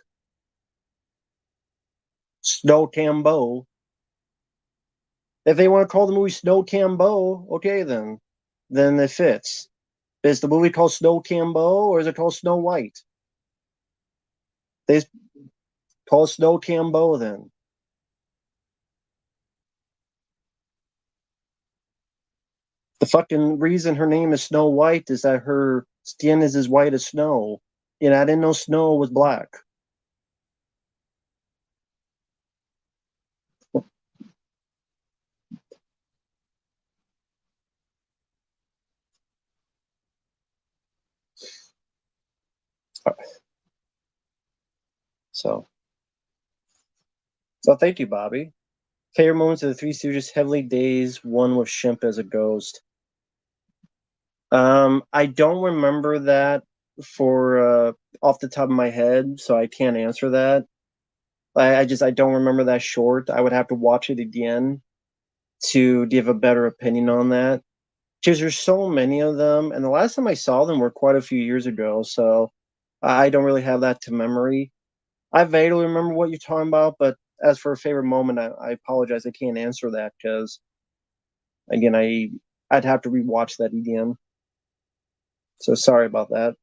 Snow Cambo. If they want to call the movie Snow Cambo, okay then. Then it fits. Is the movie called Snow Cambo or is it called Snow White? They call it Snow Cambo then. The fucking reason her name is Snow White is that her skin is as white as snow. And I didn't know snow was black. So thank you, Bobby. Favorite moments of the Three Stooges, Heavenly Days, one with Shemp as a ghost. I don't remember that for off the top of my head, so I can't answer that. I don't remember that short. I would have to watch it again to give a better opinion on that. Because there's so many of them, and the last time I saw them were quite a few years ago, so I don't really have that to memory. I vaguely remember what you're talking about, but as for a favorite moment, I apologize. I can't answer that because, again, I'd have to rewatch that again. So sorry about that.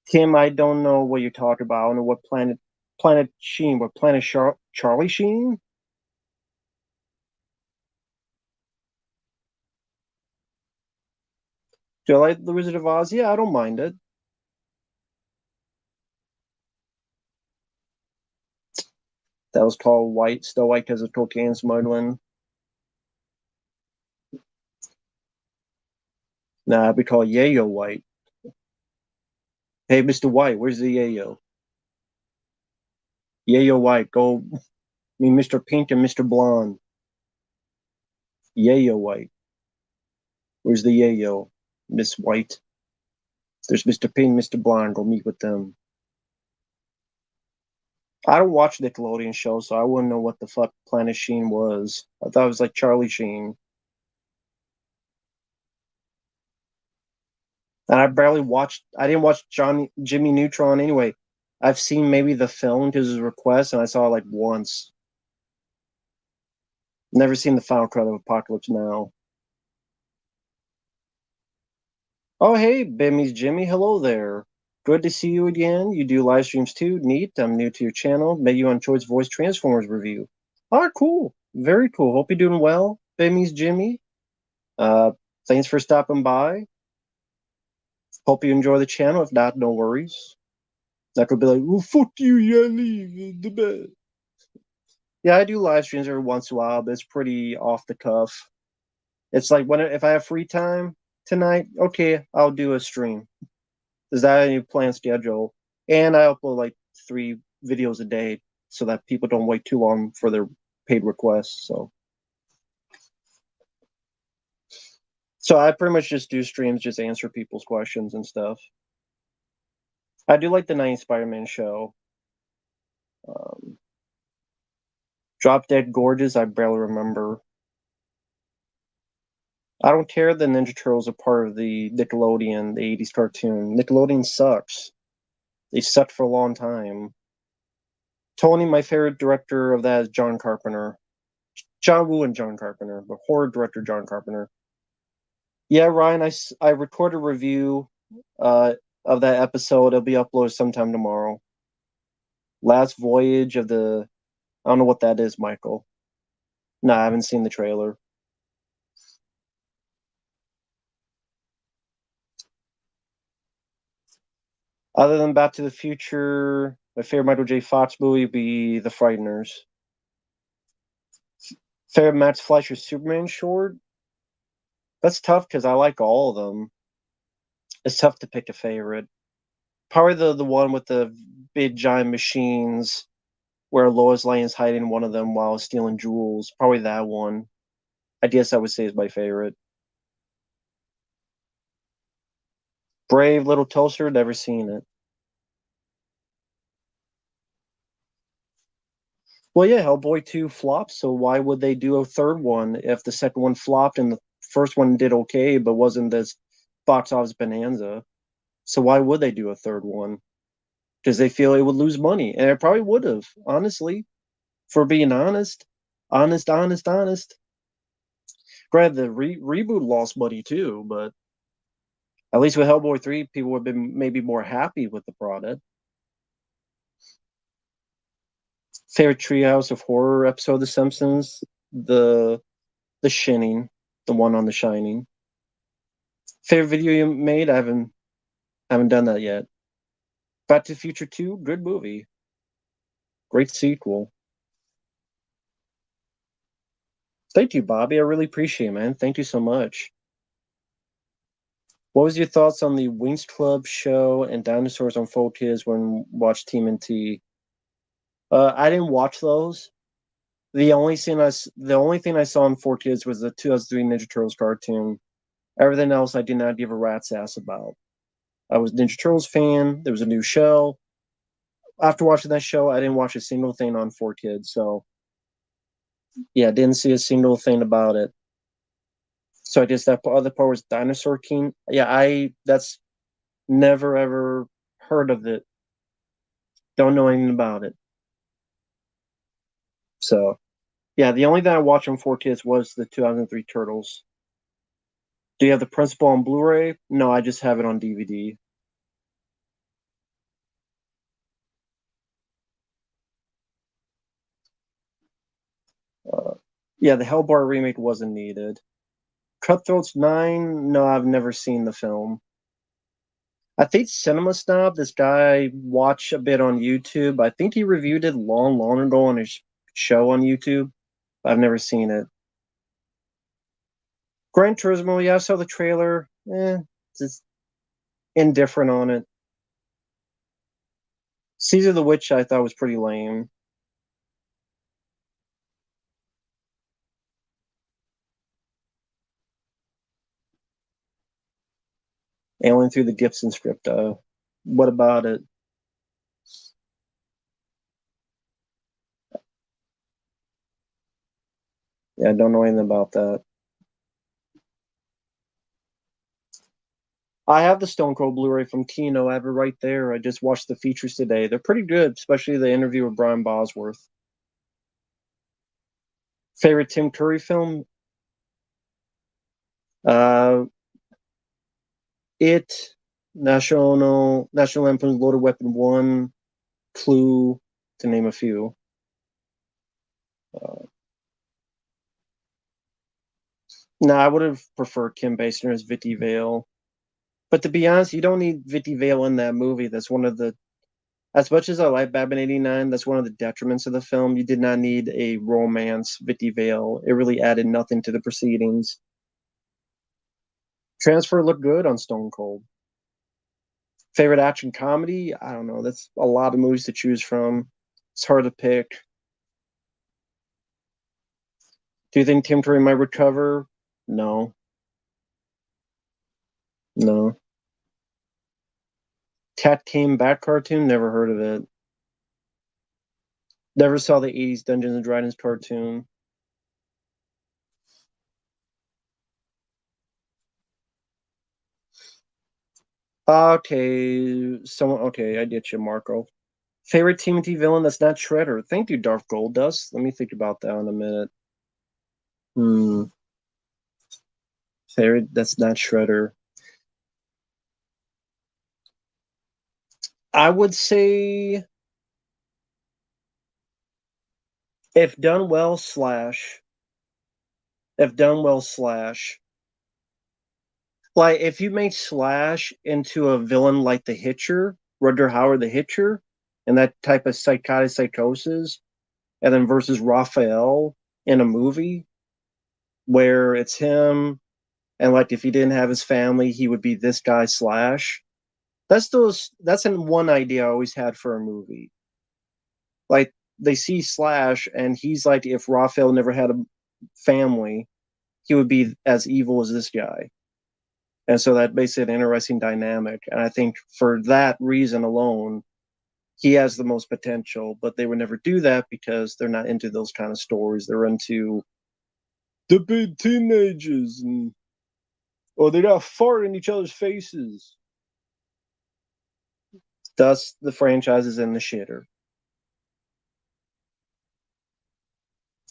Tim, I don't know what you're talking about. I don't know what Planet Sheen, what Planet Charlie Sheen? Do I like The Wizard of Oz? Yeah, I don't mind it. That was called White, Still White because of cocaine smuggling. Nah, it'd be called Yayo White. Hey, Mr. White, where's the Yayo? Yayo White, go. I mean, Mr. Pink and Mr. Blonde. Yayo White. Where's the Yayo? Miss White. There's Mr. Pink, Mr. Blonde. Go meet with them. I don't watch Nickelodeon shows, so I wouldn't know what the fuck Planet Sheen was. I thought it was like Charlie Sheen. And I didn't watch Jimmy Neutron anyway. I've seen maybe the film because his request, and I saw it like once. Never seen the final cut of Apocalypse Now. Oh, hey, Bimmy's Jimmy. Hello there. Good to see you again. You do live streams too. Neat. I'm new to your channel. Met you on Choice Voice Transformers review. Oh, cool. Very cool. Hope you're doing well, Bimmy's Jimmy. Thanks for stopping by. Hope you enjoy the channel. If not, no worries. That could be like, oh, fuck you, Yanni, the best. Yeah, I do live streams every once in a while, but it's pretty off the cuff. It's like if I have free time tonight, okay, I'll do a stream. Is that any planned schedule? And I upload like 3 videos a day so that people don't wait too long for their paid requests. So I pretty much just do streams, just answer people's questions and stuff. I do like the 90s Spider-Man show. Drop Dead Gorgeous, I barely remember. I don't care the Ninja Turtles are part of the Nickelodeon, the 80s cartoon. Nickelodeon sucks. They sucked for a long time. Tony, my favorite director of that is John Carpenter. John Woo and John Carpenter, but horror director John Carpenter. Yeah, Ryan, I recorded a review of that episode. It'll be uploaded sometime tomorrow. Last Voyage of the... I don't know what that is, Michael. No, I haven't seen the trailer. Other than Back to the Future, my favorite Michael J. Fox movie would be The Frighteners. Favorite Max Fleischer Superman short? That's tough because I like all of them. It's tough to pick a favorite. Probably the one with the big giant machines where Lois Lane is hiding one of them while stealing jewels. Probably that one. I guess I would say is my favorite. Brave Little Toaster, never seen it. Well, yeah, Hellboy 2 flopped, so why would they do a third one if the second one flopped and the first one did okay but wasn't this box office bonanza? So why would they do a third one? Because they feel it would lose money, and it probably would have, honestly, for being honest. Honest. Granted, the reboot lost money too, but at least with Hellboy 3, people would have been maybe more happy with the product. Favorite Treehouse of Horror episode of The Simpsons? The Shining, the one on The Shining. Favorite video you made? I haven't done that yet. Back to the Future 2, good movie. Great sequel. Thank you, Bobby. I really appreciate it, man. Thank you so much. What was your thoughts on the Wings Club show and Dinosaurs on 4Kids when watched TMNT? I didn't watch those. The only thing I saw on 4Kids was the 2003 Ninja Turtles cartoon. Everything else I did not give a rat's ass about. I was a Ninja Turtles fan. There was a new show. After watching that show, I didn't watch a single thing on 4Kids. So, yeah, didn't see a single thing about it. So I guess that other part was Dinosaur King. Yeah, that's never ever heard of it. Don't know anything about it. So, yeah, the only thing I watched on 4Kids was the 2003 Turtles. Do you have the principal on Blu-ray? No, I just have it on DVD. Yeah, the Hellbar remake wasn't needed. Cutthroats 9? No, I've never seen the film. I think Cinema Snob, this guy, watched a bit on YouTube. I think he reviewed it long ago on his show on YouTube. I've never seen it. Gran Turismo, yeah, I saw the trailer. Just indifferent on it. Caesar the Witch, I thought was pretty lame. Alien through the Gibson script, what about it? Yeah, I don't know anything about that. I have the Stone Cold Blu-ray from Kino. I have it right there. I just watched the features today. They're pretty good, especially the interview with Brian Bosworth. Favorite Tim Curry film? Uh, It, National Lampoon's Loaded Weapon 1, Clue, to name a few. No, I would have preferred Kim Basinger as Vicky Vale. But to be honest, you don't need Vicky Vale in that movie. That's one of the, as much as I like Batman 89, that's one of the detriments of the film. You did not need a romance Vicky Vale. It really added nothing to the proceedings. Transfer looked good on Stone Cold. Favorite action comedy? I don't know. That's a lot of movies to choose from. It's hard to pick. Do you think Tim Curry might recover? No. No. Cat Came Back cartoon? Never heard of it. Never saw the 80s Dungeons and Dragons cartoon. Okay, I get you, Marco. Favorite TMT villain that's not Shredder? Thank you, Darth Goldust. Let me think about that in a minute. Favorite that's not Shredder. I would say if done well slash like if you make Slash into a villain like the Hitcher, Rutger Hauer the Hitcher, and that type of psychotic psychosis, and then versus Raphael in a movie where it's him, and like if he didn't have his family, he would be this guy Slash. That's an one idea I always had for a movie. Like they see Slash, and he's like, if Raphael never had a family, he would be as evil as this guy. And so that makes it an interesting dynamic. And I think for that reason alone, he has the most potential. But they would never do that because they're not into those kind of stories. They're into the big teenagers, and or they got fart in each other's faces. Thus, the franchise is in the shitter.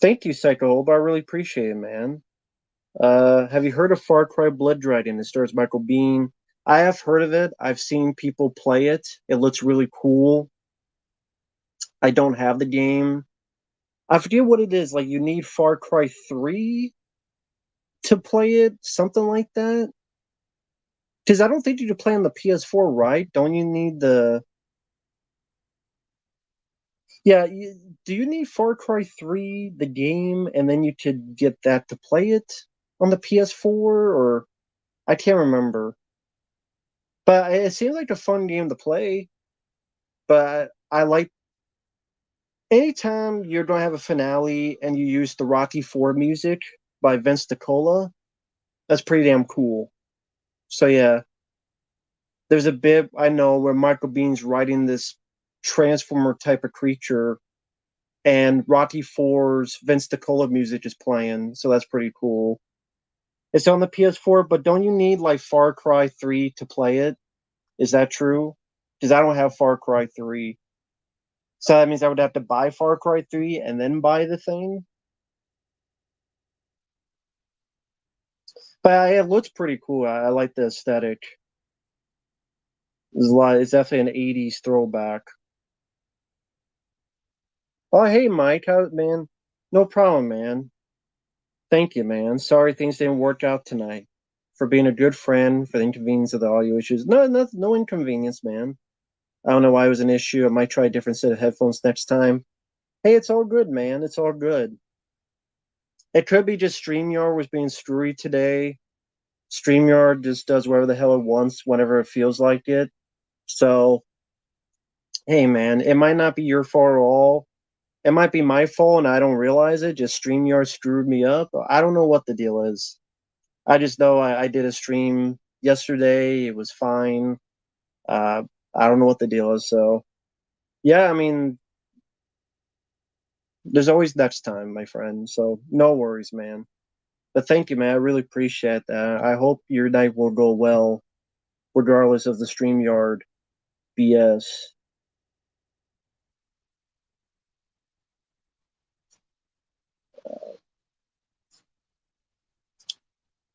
Thank you, Psycho Hope. I really appreciate it, man. Have you heard of Far Cry Blood Dragon? It stars Michael Biehn. I have heard of it. I've seen people play it. It looks really cool. I don't have the game. I forget what it is. Like you need Far Cry 3 to play it, something like that. Because I don't think you can play on the PS4, right? Don't you need the? Yeah, do you need Far Cry 3, the game, and then you could get that to play it on the PS4, or I can't remember. But it seems like a fun game to play. But I like anytime you're going to have a finale and you use the Rocky 4 music by Vince DiCola, that's pretty damn cool. So yeah, there's a bit I know where Michael Bihn's writing this transformer type of creature, and Rocky 4's Vince DiCola music is playing, so that's pretty cool. It's on the PS4, but don't you need like Far Cry 3 to play it? Is that true? Because I don't have Far Cry 3. So that means I would have to buy Far Cry 3 and then buy the thing? But it looks pretty cool. I like the aesthetic. It's definitely an 80s throwback. Oh, hey, Mike. Man? No problem, man. Thank you, man. Sorry things didn't work out tonight. For being a good friend, for the inconvenience of the audio issues. No inconvenience, man. I don't know why it was an issue. I might try a different set of headphones next time. Hey, it's all good, man. It's all good. It could be just StreamYard was being screwy today. StreamYard just does whatever the hell it wants whenever it feels like it. So, hey, man, it might not be your fault at all. It might be my fault and I don't realize it. Just StreamYard screwed me up. I don't know what the deal is. I just know I did a stream yesterday. It was fine. Uh, I don't know what the deal is. So, yeah, I mean, there's always next time, my friend. So, no worries, man. But thank you, man. I really appreciate that. I hope your night will go well, regardless of the StreamYard BS.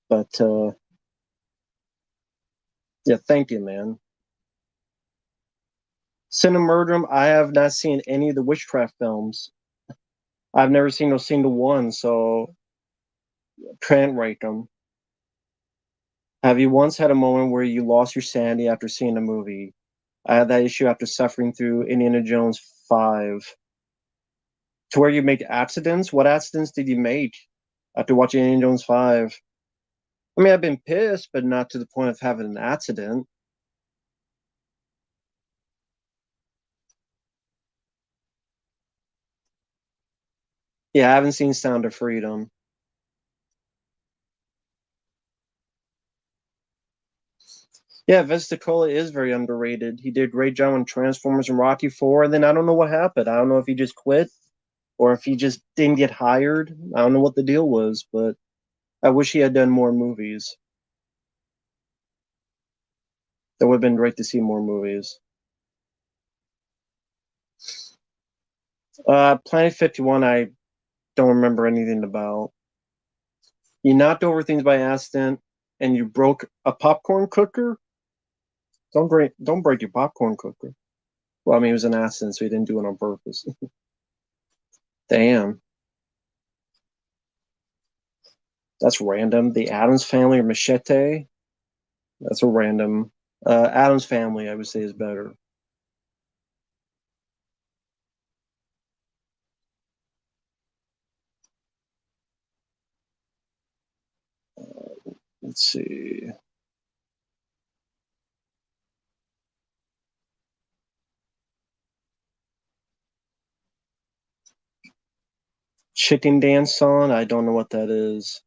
But yeah, thank you, man. Cinemurdrum, I have not seen any of the witchcraft films. I've never seen a single one, so can't rate them. Have you once had a moment where you lost your sanity after seeing a movie? I had that issue after suffering through Indiana Jones 5. To where you make accidents? What accidents did you make after watching Indiana Jones 5? I mean, I've been pissed, but not to the point of having an accident. Yeah, I haven't seen Sound of Freedom. Yeah, Vince DiCola is very underrated. He did a great job on Transformers and Rocky 4, and then I don't know what happened. I don't know if he just quit or if he just didn't get hired. I don't know what the deal was, but I wish he had done more movies. That would have been great to see more movies. Planet 51, I don't remember anything about. You knocked over things by accident and you broke a popcorn cooker? Don't break your popcorn cooker. Well, I mean, it was an accident, so he didn't do it on purpose. Damn. That's random. The Adams Family or Machete? That's a random. Adams Family, I would say, is better. Let's see. Chicken Dance Song? I don't know what that is.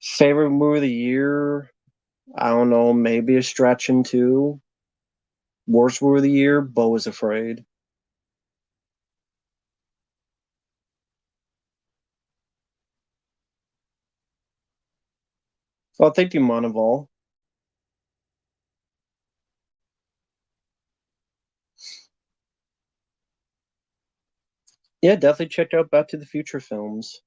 Favorite movie of the year? I don't know, maybe a stretching too. Worst movie of the year? Beau is Afraid. Well, thank you, Monoval. Yeah, definitely check out Back to the Future films.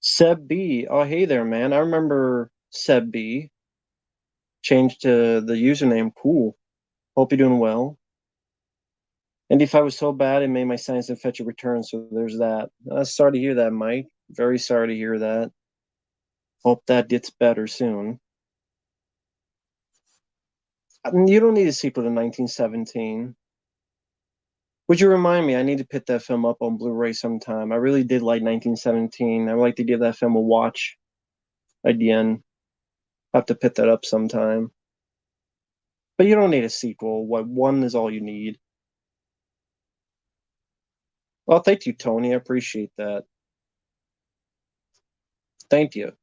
Seb B. Oh, hey there, man. I remember Seb B. Changed to the username. Cool. Hope you're doing well. And if I was so bad, it made my science infection return, so there's that. Sorry to hear that, Mike. Very sorry to hear that. Hope that gets better soon. I mean, you don't need a sequel to 1917. Would you remind me? I need to put that film up on Blu-ray sometime. I really did like 1917. I would like to give that film a watch again. Have to put that up sometime. But you don't need a sequel. One is all you need. Well, thank you, Tony. I appreciate that. Thank you.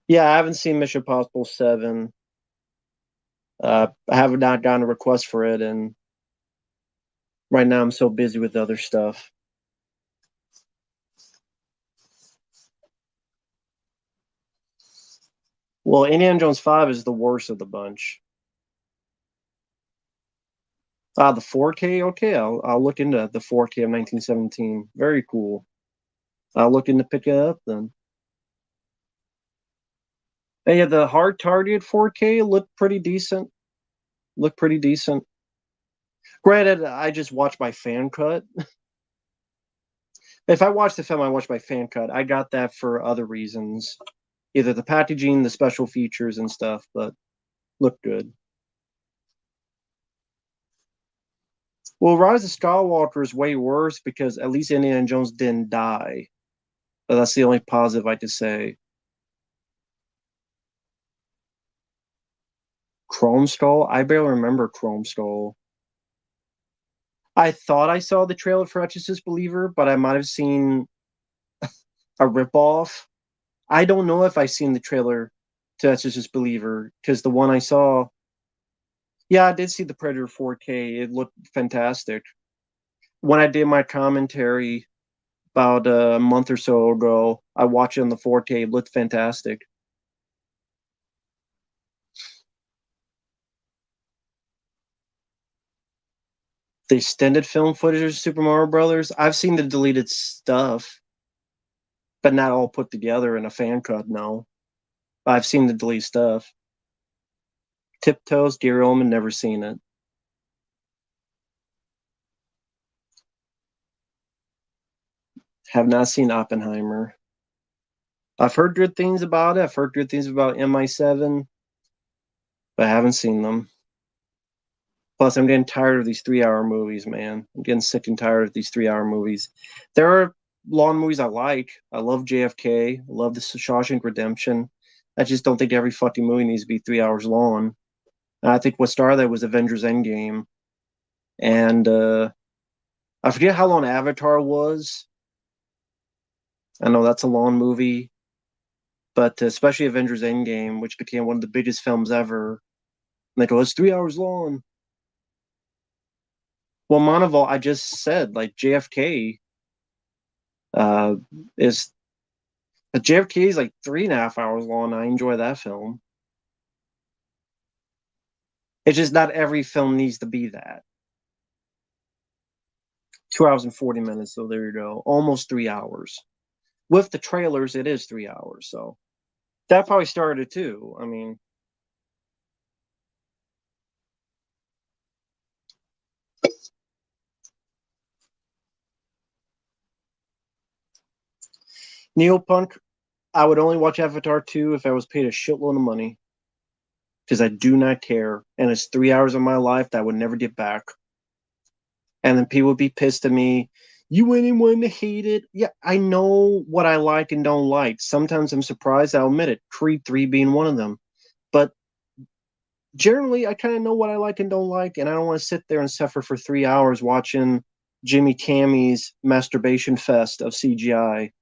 Yeah, I haven't seen Mission Impossible 7. I have not gotten a request for it, and right now I'm so busy with other stuff. Well, Indiana Jones 5 is the worst of the bunch. The 4K? Okay, I'll look into the 4K of 1917. Very cool. I'll look into picking it up then. And yeah, the hard target 4K looked pretty decent. Looked pretty decent. Granted, I just watched my fan cut. If I watched the film, I watched my fan cut. I got that for other reasons. Either the packaging, the special features and stuff, but looked good. Well, Rise of Skywalker is way worse because at least Indiana Jones didn't die. But that's the only positive I could say. Chrome Skull? I barely remember Chrome Skull. I thought I saw the trailer for Exorcist Believer, but I might have seen a ripoff. I don't know if I've seen the trailer to Exorcist Believer because the one I saw, yeah, I did see the Predator 4K. It looked fantastic. When I did my commentary about a month or so ago, I watched it on the 4K. It looked fantastic. The extended film footage of Super Mario Brothers, I've seen the deleted stuff, but not all put together in a fan cut. No, I've seen the deleted stuff. Tiptoes, Dear Omen, never seen it. Have not seen Oppenheimer. I've heard good things about it. I've heard good things about MI7, but I haven't seen them. Plus, I'm getting tired of these 3-hour movies, man. I'm getting sick and tired of these 3-hour movies. There are long movies I like. I love JFK. I love the Shawshank Redemption. I just don't think every fucking movie needs to be 3 hours long. And I think what started that was Avengers Endgame. And I forget how long Avatar was. I know that's a long movie. But especially Avengers Endgame, which became one of the biggest films ever. And they go, it's 3 hours long. Well, Monteval, I just said, like, JFK is JFK is like 3.5 hours long. I enjoy that film. It's just not every film needs to be that. 2 hours and 40 minutes. So there you go. Almost 3 hours. With the trailers, it is 3 hours. So that probably started too. I mean, Neopunk, I would only watch Avatar 2 if I was paid a shitload of money. Because I do not care. And it's 3 hours of my life that I would never get back. And then people would be pissed at me. You anyone to hate it? Yeah, I know what I like and don't like. Sometimes I'm surprised. I'll admit it. Creed 3 being one of them. But generally, I kind of know what I like and don't like, and I don't want to sit there and suffer for 3 hours watching Jimmy Tammy's masturbation fest of CGI.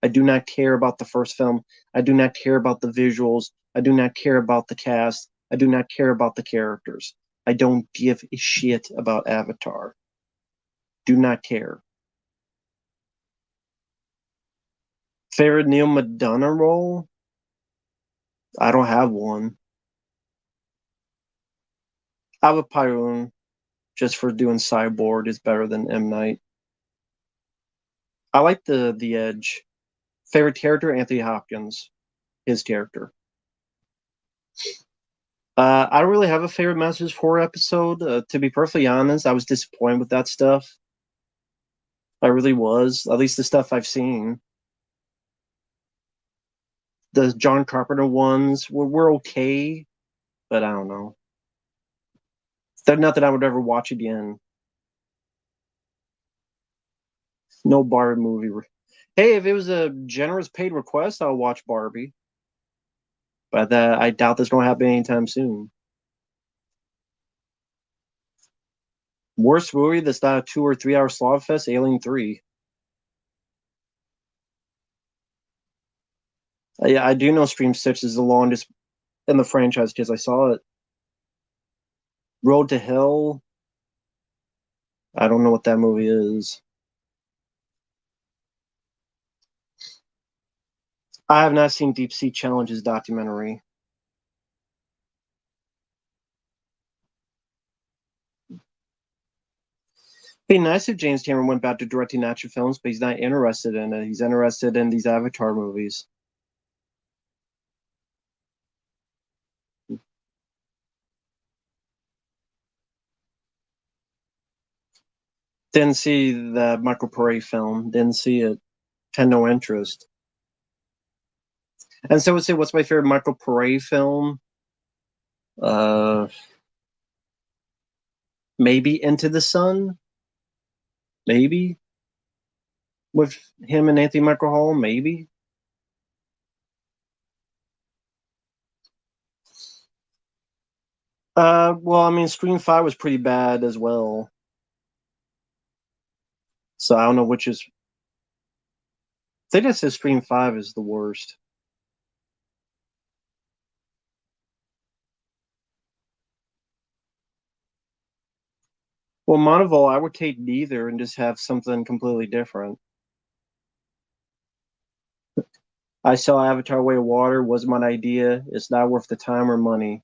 I do not care about the first film. I do not care about the visuals. I do not care about the cast. I do not care about the characters. I don't give a shit about Avatar. Do not care. Favorite Neil Madonna role? I don't have one. Ava Pyroon, just for doing Cyborg, is better than M. Night. I like the Edge. Favorite character? Anthony Hopkins. His character. I don't really have a favorite Masters 4 episode. To be perfectly honest, I was disappointed with that stuff. I really was. At least the stuff I've seen. The John Carpenter ones were okay, but I don't know. They're nothing I would ever watch again. No Barbie movie. Hey, if it was a generous paid request, I'll watch Barbie. But I doubt that's going to happen anytime soon. Worst movie that's not a 2 or 3 hour slogfest? Alien 3. Yeah, I do know Stream 6 is the longest in the franchise because I saw it. Road to Hell. I don't know what that movie is. I have not seen Deep Sea Challenges documentary. It'd be nice if James Cameron went back to directing action films, but he's not interested in it. He's interested in these Avatar movies. Didn't see the Michael Pare film. Didn't see it. Had no interest. And so I would say, what's my favorite Michael Pare film? Maybe Into the Sun. Maybe with him and Anthony Michael Hall. Maybe. Well, I mean, Scream 5 was pretty bad as well. So I don't know which is. I think it says Scream 5 is the worst. Well, Monteval, I would take neither and just have something completely different. I saw Avatar Way of Water, was my idea. It's not worth the time or money.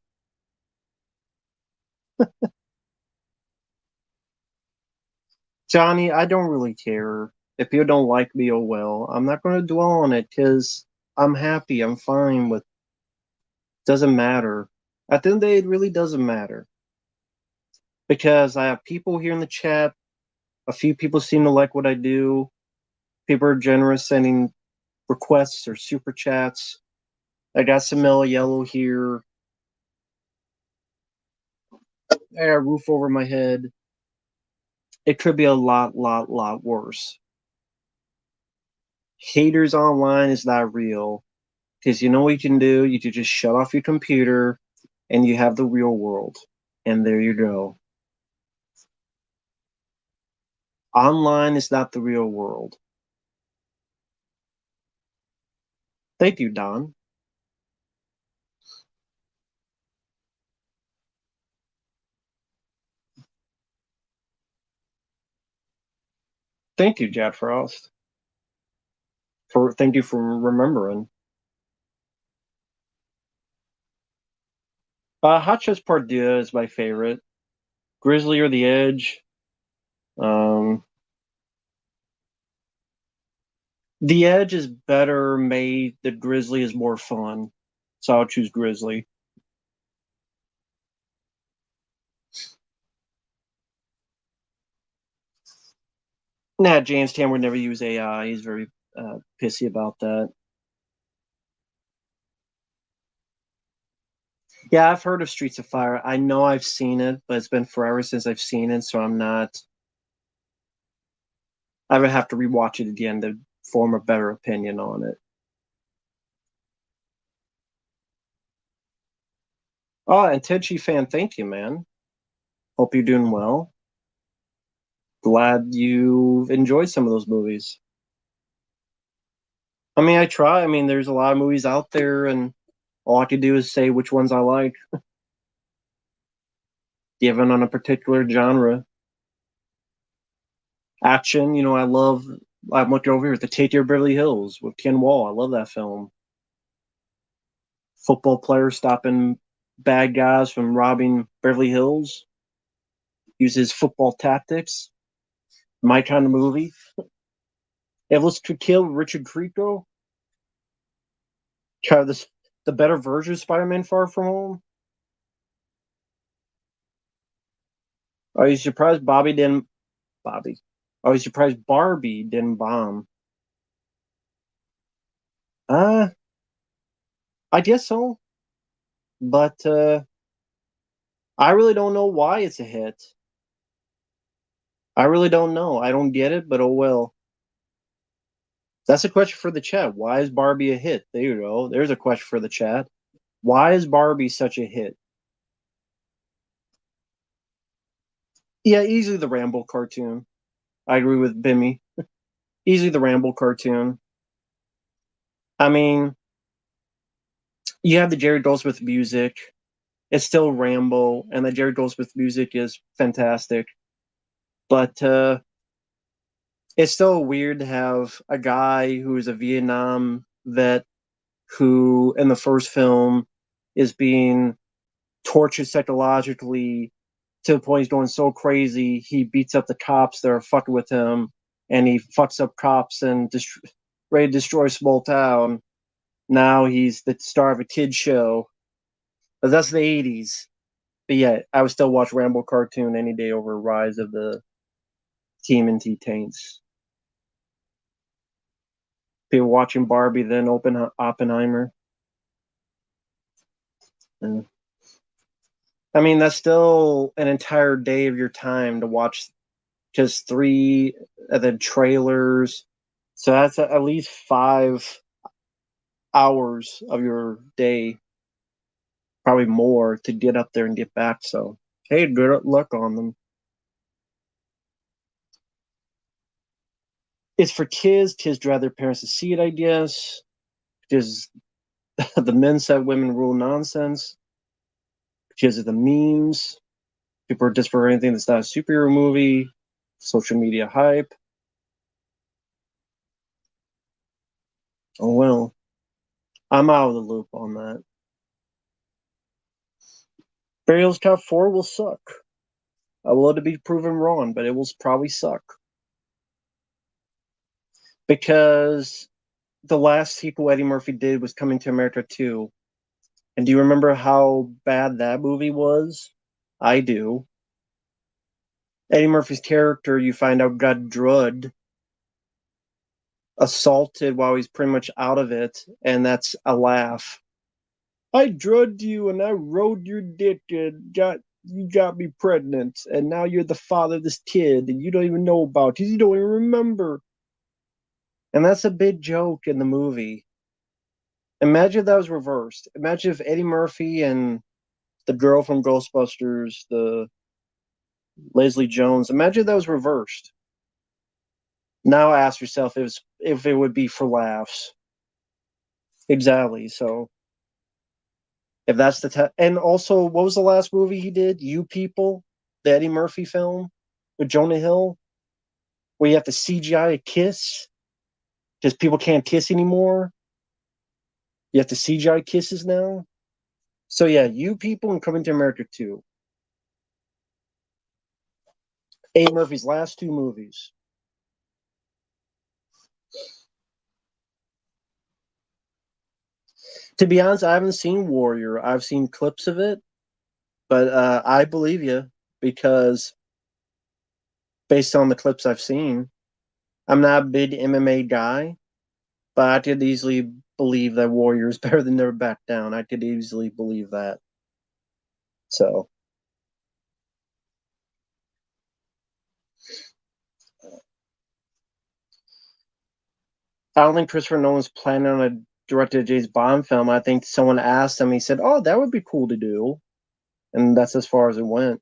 Johnny, I don't really care. If people don't like me, oh well. I'm not going to dwell on it because I'm happy. I'm fine with. Doesn't matter. At the end of the day, it really doesn't matter because I have people here in the chat. A few people seem to like what I do. People are generous, sending requests or super chats. I got some mellow yellow here. I got a roof over my head. It could be a lot worse. Haters online is not real. Because you know what you can do? You can just shut off your computer and you have the real world. And there you go. Online is not the real world. Thank you, Don. Thank you, Jack Frost. Thank you for remembering. Hot Shots Part 2 is my favorite. Grizzly or The Edge. The Edge is better made. The Grizzly is more fun. So I'll choose Grizzly. Nah, James Tam would never use AI. He's very pissy about that. Yeah, I've heard of Streets of Fire. I know I've seen it, but it's been forever since I've seen it, so I'm not. I would have to rewatch it again to form a better opinion on it. Oh, and Tenchi fan, thank you, man. Hope you're doing well. Glad you enjoyed some of those movies. I mean, I try. I mean, there's a lot of movies out there, and all I can do is say which ones I like, given on a particular genre. Action, I love. I'm looking over here at the Taker Beverly Hills with Ken Wall. I love that film. Football players stopping bad guys from robbing Beverly Hills. Uses football tactics. My kind of movie. Elvis could kill Richard Grieco. Try this the better version of Spider-Man Far From Home. Are you surprised Bobby? Are you surprised Barbie didn't bomb? Uh, I guess so. But I really don't know why it's a hit. I really don't know. I don't get it, but oh well. That's a question for the chat. Why is Barbie a hit? There you go. There's a question for the chat. Why is Barbie such a hit? Yeah, easily the Rambo cartoon. I agree with Bimmy. Easily the Rambo cartoon. I mean, you have the Jerry Goldsmith music. It's still Rambo, and the Jerry Goldsmith music is fantastic. But it's still weird to have a guy who is a Vietnam vet who, in the first film, is being tortured psychologically to the point he's going so crazy he beats up the cops that are fucking with him, and he fucks up cops and ready to destroy a small town. Now he's the star of a kid show. But that's the 80s. But yeah, I would still watch Rambo cartoon any day over Rise of the TMNT Taints. People watching Barbie, then open Oppenheimer. Yeah. I mean, that's still an entire day of your time to watch just 3 of the trailers. So that's at least 5 hours of your day, probably more, to get up there and get back. So, hey, good luck on them. It's for kids. Kids drive their parents to see it, I guess. Because the men said women rule nonsense. Because of the memes. People are desperate for anything that's not a superhero movie. Social media hype. Oh well. I'm out of the loop on that. Burial's Cop 4 will suck. I will let it be proven wrong, but it will probably suck. Because the last sequel Eddie Murphy did was Coming to America 2. And do you remember how bad that movie was? I do. Eddie Murphy's character, you find out, got drugged, assaulted while he's pretty much out of it, and that's a laugh. I drugged you and I rode your dick and you got me pregnant, and now you're the father of this kid and you don't even know about it. You don't even remember. And that's a big joke in the movie. Imagine if that was reversed. Imagine if Eddie Murphy and the girl from Ghostbusters, the Leslie Jones, imagine if that was reversed. Now ask yourself if it would be for laughs. Exactly. So if that's and also, what was the last movie he did? You People, the Eddie Murphy film with Jonah Hill, where you have to CGI a kiss because people can't kiss anymore. You have to CGI kisses now. So yeah, You People and Coming to America 2. Eddie Murphy's last 2 movies. To be honest, I haven't seen Warrior. I've seen clips of it, but I believe you because based on the clips I've seen, I'm not a big MMA guy, but I could easily believe that Warrior is better than Never Back Down. I could easily believe that. So, I don't think Christopher Nolan's planning on a directed James Bond film. I think someone asked him. He said, "Oh, that would be cool to do." and that's as far as it went.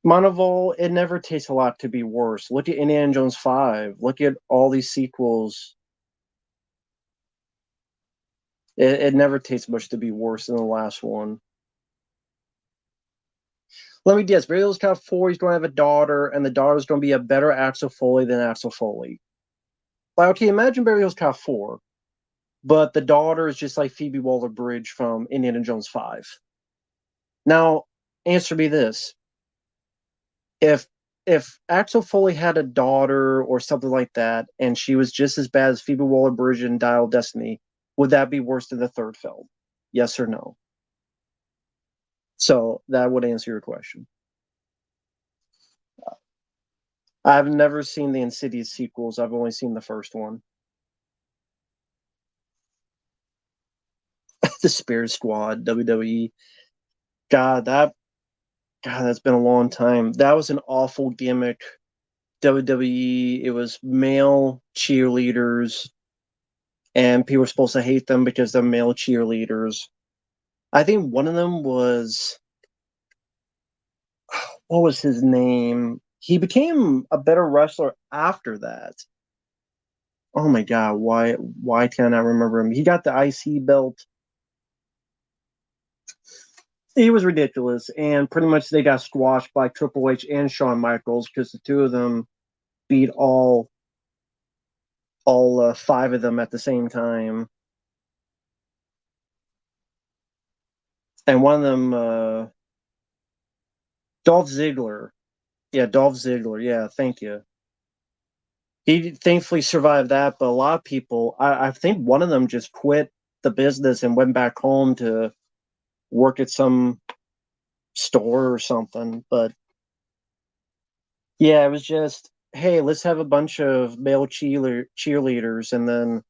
Monteval, it never takes a lot to be worse. Look at Indiana Jones 5. Look at all these sequels. It never takes much to be worse than the last one. Let me guess, Beverly Hills Cop 4, he's going to have a daughter, and the daughter's going to be a better Axel Foley than Axel Foley. Like, okay, imagine Beverly Hills Cop 4, but the daughter is just like Phoebe Waller-Bridge from Indiana Jones 5. Now, answer me this. If Axel Foley had a daughter or something like that, and she was just as bad as Phoebe Waller-Bridge in Dial of Destiny, would that be worse than the third film? Yes or no? So that would answer your question. I've never seen the Insidious sequels. I've only seen the first one. The Spear Squad, WWE. That's been a long time. That was an awful gimmick. WWE, it was male cheerleaders, and people were supposed to hate them because they're male cheerleaders. I think one of them was, what was his name? He became a better wrestler after that. Oh my god, why can't I remember him? He got the IC belt. He was ridiculous, and pretty much they got squashed by Triple H and Shawn Michaels because the two of them beat all five of them at the same time. And one of them, Dolph Ziggler. Yeah, Dolph Ziggler. Yeah, thank you. He thankfully survived that, but a lot of people, I think one of them just quit the business and went back home to work at some store or something. But yeah, it was just, hey, let's have a bunch of male cheerleaders, and then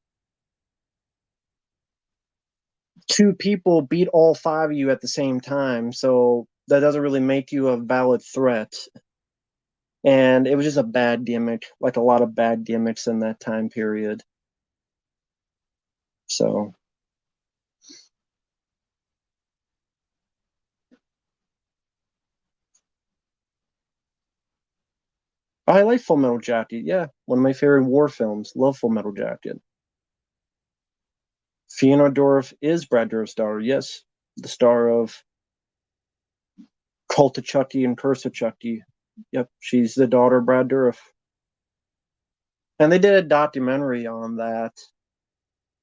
two people beat all five of you at the same time. So that doesn't really make you a valid threat. And it was just a bad gimmick, like a lot of bad gimmicks in that time period. So I like Full Metal Jacket. Yeah, one of my favorite war films. Love Full Metal Jacket. Fiona Dorff is Brad Dourif's daughter. Yes, the star of Cult of Chucky and Curse of Chucky. Yep, she's the daughter of Brad Dourif. And they did a documentary on that,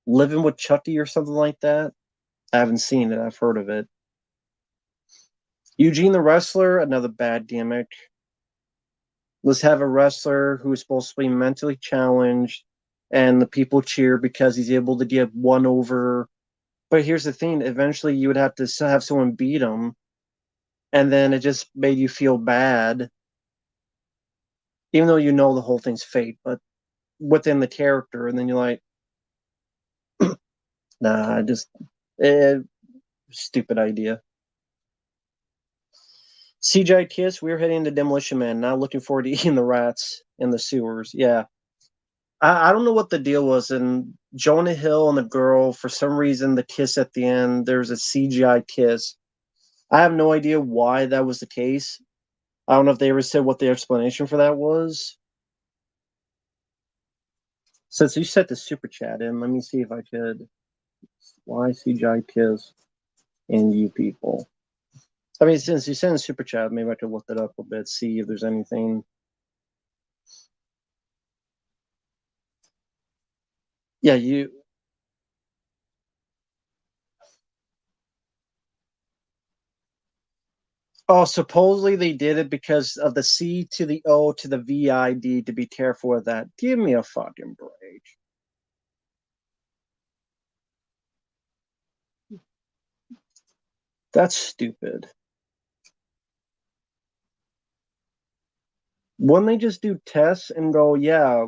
Living with Chucky or something like that. I haven't seen it. I've heard of it. Eugene the Wrestler, another bad gimmick. Let's have a wrestler who is supposed to be mentally challenged, and the people cheer because he's able to get one over. But here's the thing: eventually, you would have to have someone beat him, and then it just made you feel bad, even though you know the whole thing's fake. But within the character, and then you're like, nah, just eh, stupid idea. CGI Kiss, we're heading to Demolition Man. Not looking forward to eating the rats in the sewers. Yeah. I don't know what the deal was. And Jonah Hill and the girl, for some reason, the kiss at the end, there's a CGI kiss. I have no idea why that was the case. I don't know if they ever said what the explanation for that was. Since you set the super chat in, let me see if I could. Why CGI kiss in you people? I mean, since you sent a super chat, maybe I could look that up a bit, see if there's anything. Yeah, you. Oh, supposedly they did it because of the C to the O to the VID, to be careful with that. Give me a fucking break. That's stupid. Wouldn't they just do tests and go, yeah,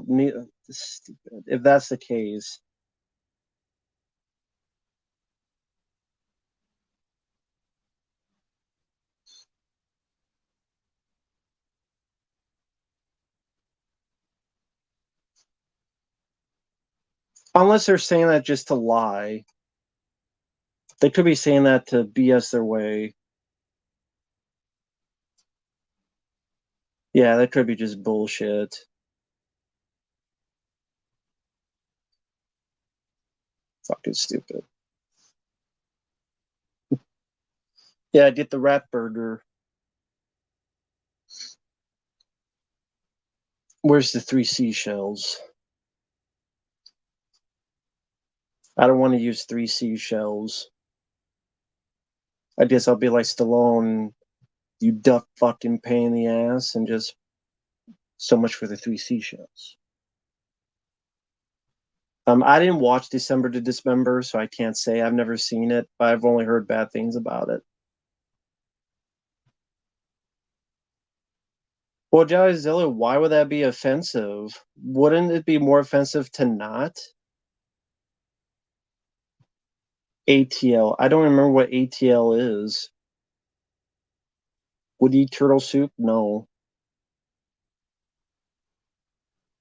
stupid, if that's the case? Unless they're saying that just to lie. They could be saying that to BS their way. Yeah, that could be just bullshit. Fucking stupid. Yeah, get the rat burger. Where's the 3 seashells? I don't want to use 3 seashells. I guess I'll be like Stallone, you duck fucking pain in the ass, and just so much for the 3 seashells. I didn't watch December to Dismember, so I can't say. I've never seen it, but I've only heard bad things about it. Well, Godzilla, why would that be offensive? Wouldn't it be more offensive to not? ATL. I don't remember what ATL is. Would eat turtle soup? No.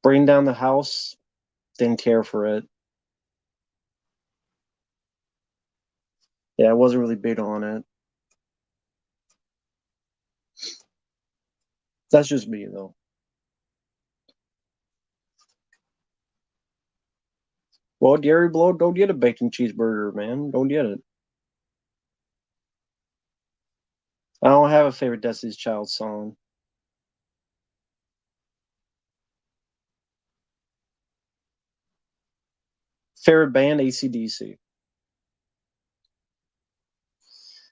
Bring down the house? Didn't care for it. Yeah, I wasn't really big on it. That's just me, though. Well, Gary Blow, don't get a bacon cheeseburger, man. Don't get it. I don't have a favorite Destiny's Child song. Favorite band, AC/DC.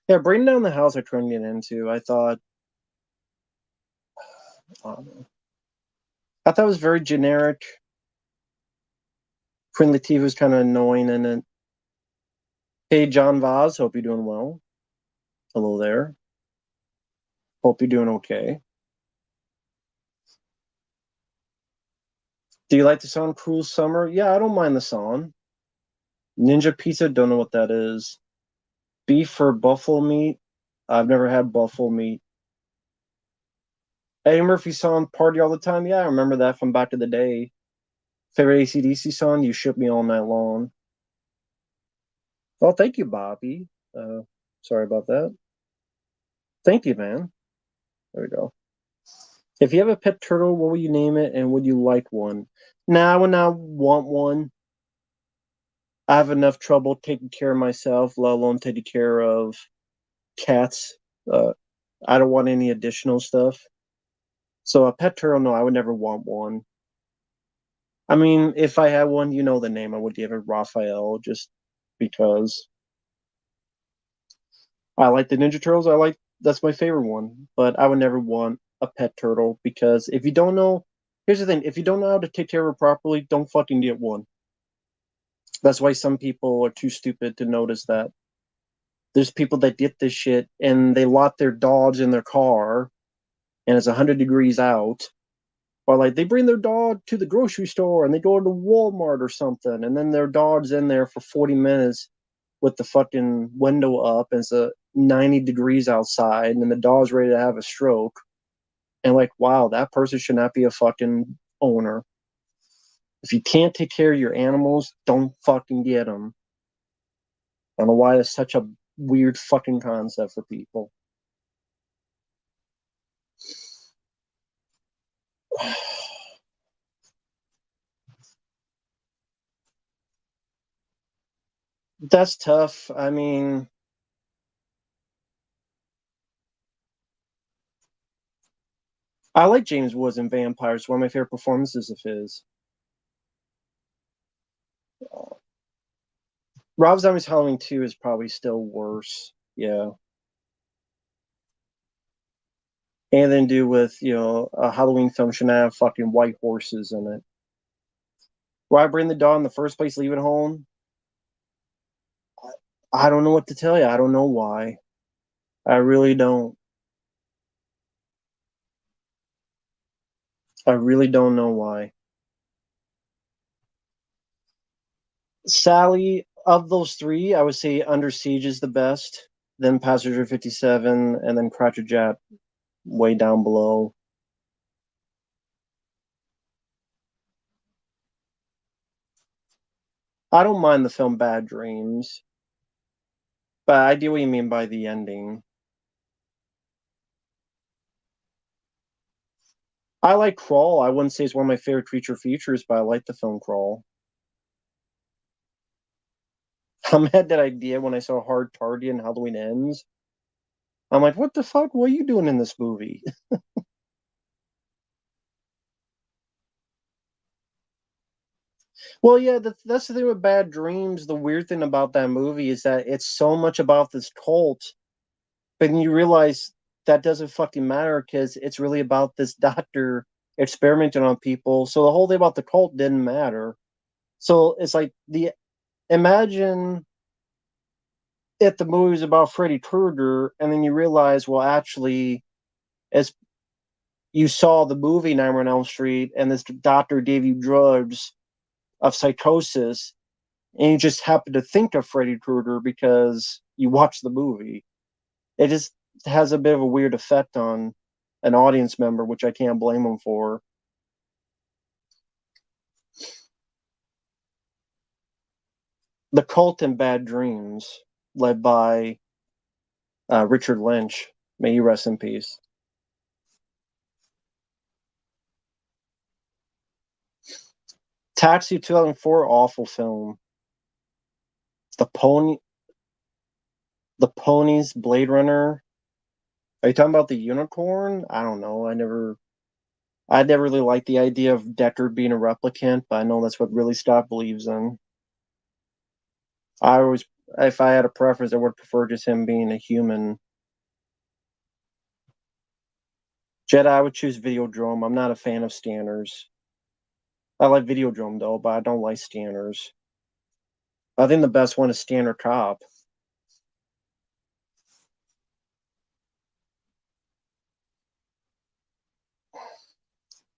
Yeah, Bring Down the House I couldn't get into. I thought it was very generic. Queen Latifah was kind of annoying in it. Hey, John Vaz, hope you're doing well. Hello there. Hope you're doing okay. Do you like the song Cruel Summer? Yeah, I don't mind the song. Ninja Pizza, don't know what that is. Beef or buffalo meat? I've never had buffalo meat. Eddie Murphy song Party All the Time? Yeah, I remember that from back in the day. Favorite AC/DC song? You Shook Me All Night Long. Oh, thank you, Bobby. Sorry about that. Thank you, man. There we go. If you have a pet turtle, what would you name it, and would you like one? Nah, I would not want one. I have enough trouble taking care of myself, let alone taking care of cats. Uh, I don't want any additional stuff. So a pet turtle, no, I would never want one. I mean, if I had one, you know the name, I would give it Raphael, just because I like the Ninja Turtles. That's my favorite one, but I would never want a pet turtle because if you don't know, here's the thing: if you don't know how to take care of it properly, don't fucking get one. That's why some people are too stupid to notice that. There's people that get this shit and they lock their dogs in their car, and it's 100 degrees out. Or like they bring their dog to the grocery store and they go to Walmart or something, and then their dog's in there for 40 minutes with the fucking window up, and it's 90 degrees outside, and the dog's ready to have a stroke. And like, wow, that person should not be a fucking owner. If you can't take care of your animals, don't fucking get them. I don't know why it's such a weird fucking concept for people. That's tough. I mean, I like James Woods in Vampires. One of my favorite performances of his. Rob Zombie's Halloween 2 is probably still worse. Yeah. Anything to do with, a Halloween film should not have fucking white horses in it. Why bring the dog in the first place, leave it home? I don't know what to tell you. I don't know why. I really don't. I really don't know why. Sally, of those three, I would say Under Siege is the best, then Passenger 57, and then Croucher Jap way down below. I don't mind the film Bad Dreams. But I do what you mean by the ending. I like Crawl. I wouldn't say it's one of my favorite creature features, but I like the film Crawl. How mad that idea when I saw Hard Target and Halloween Ends. I'm like, what the fuck? What are you doing in this movie? Well, yeah, that's the thing with Bad Dreams. The weird thing about that movie is that it's so much about this cult, but then you realize that doesn't fucking matter because it's really about this doctor experimenting on people. So the whole thing about the cult didn't matter. So it's like imagine if the movie was about Freddy Krueger, and then you realize, well, actually, as you saw the movie Nightmare on Elm Street, and this doctor gave you drugs of psychosis, and you just happen to think of Freddy Krueger because you watched the movie. It just has a bit of a weird effect on an audience member, which I can't blame them for. The Cult and Bad Dreams, led by Richard Lynch. May he rest in peace. Taxi 2004, awful film. The Ponies, Blade Runner. Are you talking about the unicorn? I don't know. I never really liked the idea of Deckard being a replicant, but I know that's what really Scott believes in. I always, if I had a preference, I would prefer just him being a human. Jedi, I would choose Videodrome. I'm not a fan of Scanners. I like Videodrome though, but I don't like Scanners. I think the best one is Scanner Cop.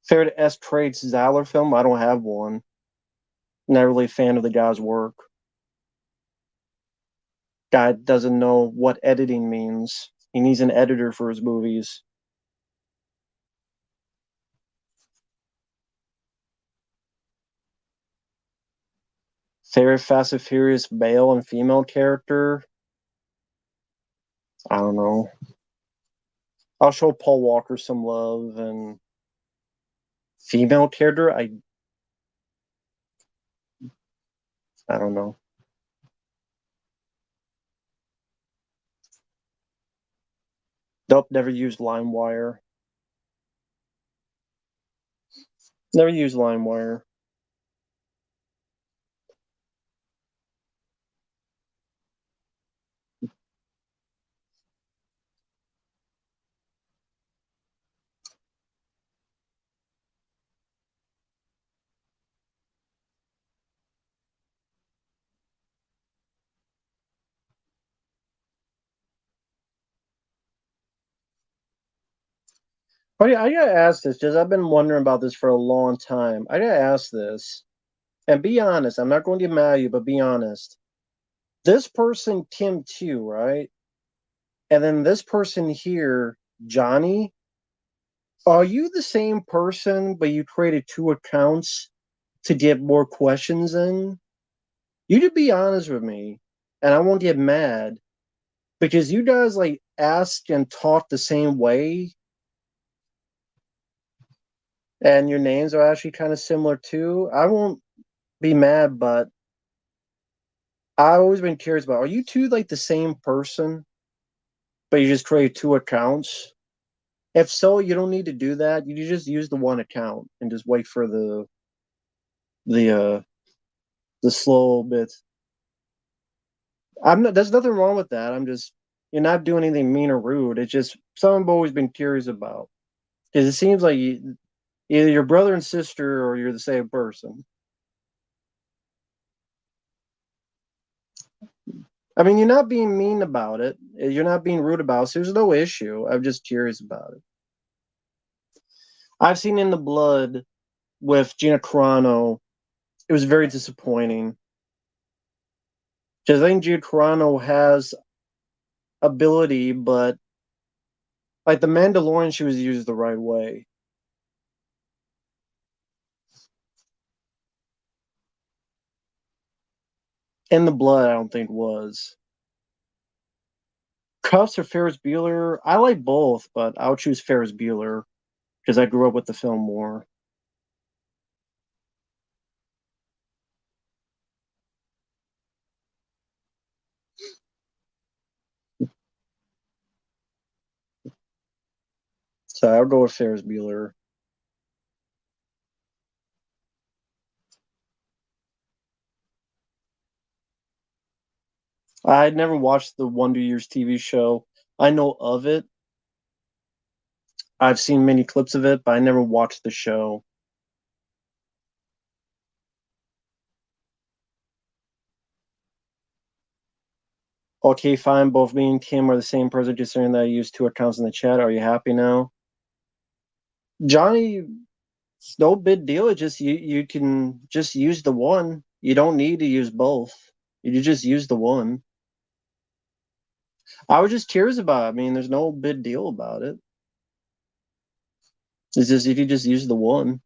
Favorite S. Trades Zahler film? I don't have one. Not really a fan of the guy's work. Guy doesn't know what editing means. He needs an editor for his movies. Favorite Fast and Furious male and female character? I don't know. I'll show Paul Walker some love. And female character? I don't know. Nope, never used LimeWire. Never used LimeWire. Oh yeah, I gotta ask this because I've been wondering about this for a long time. I gotta ask this, and be honest. I'm not going to get mad at you, but be honest. This person, Kim Q, right? And then this person here, Johnny. Are you the same person, but you created two accounts to get more questions in? You should be honest with me, and I won't get mad because you guys like ask and talk the same way, and your names are actually kind of similar too. I won't be mad, but I've always been curious about, are you two like the same person, but you just create two accounts? If so, you don't need to do that. You just use the one account and just wait for the uh the slow bits. I'm not. There's nothing wrong with that. I'm just, you're not doing anything mean or rude. It's just something I've always been curious about because it seems like either your brother and sister or you're the same person. I mean, you're not being mean about it. You're not being rude about it. So there's no issue. I'm just curious about it. I've seen In the Blood with Gina Carano. It was very disappointing because I think Gina Carano has ability, but like the Mandalorian, she was used the right way. In the Blood, I don't think was. Cuffs or Ferris Bueller? I like both, but I'll choose Ferris Bueller because I grew up with the film more. So I'll go with Ferris Bueller. I never watched the Wonder Years TV show. I know of it. I've seen many clips of it, but I never watched the show. Okay, fine. Both me and Kim are the same person, just saying that I used 2 accounts in the chat. Are you happy now? Johnny, it's no big deal. It just you can just use the one. You don't need to use both. You just use the one. I was just curious about it. I mean, there's no big deal about it. It's just if you just use the one.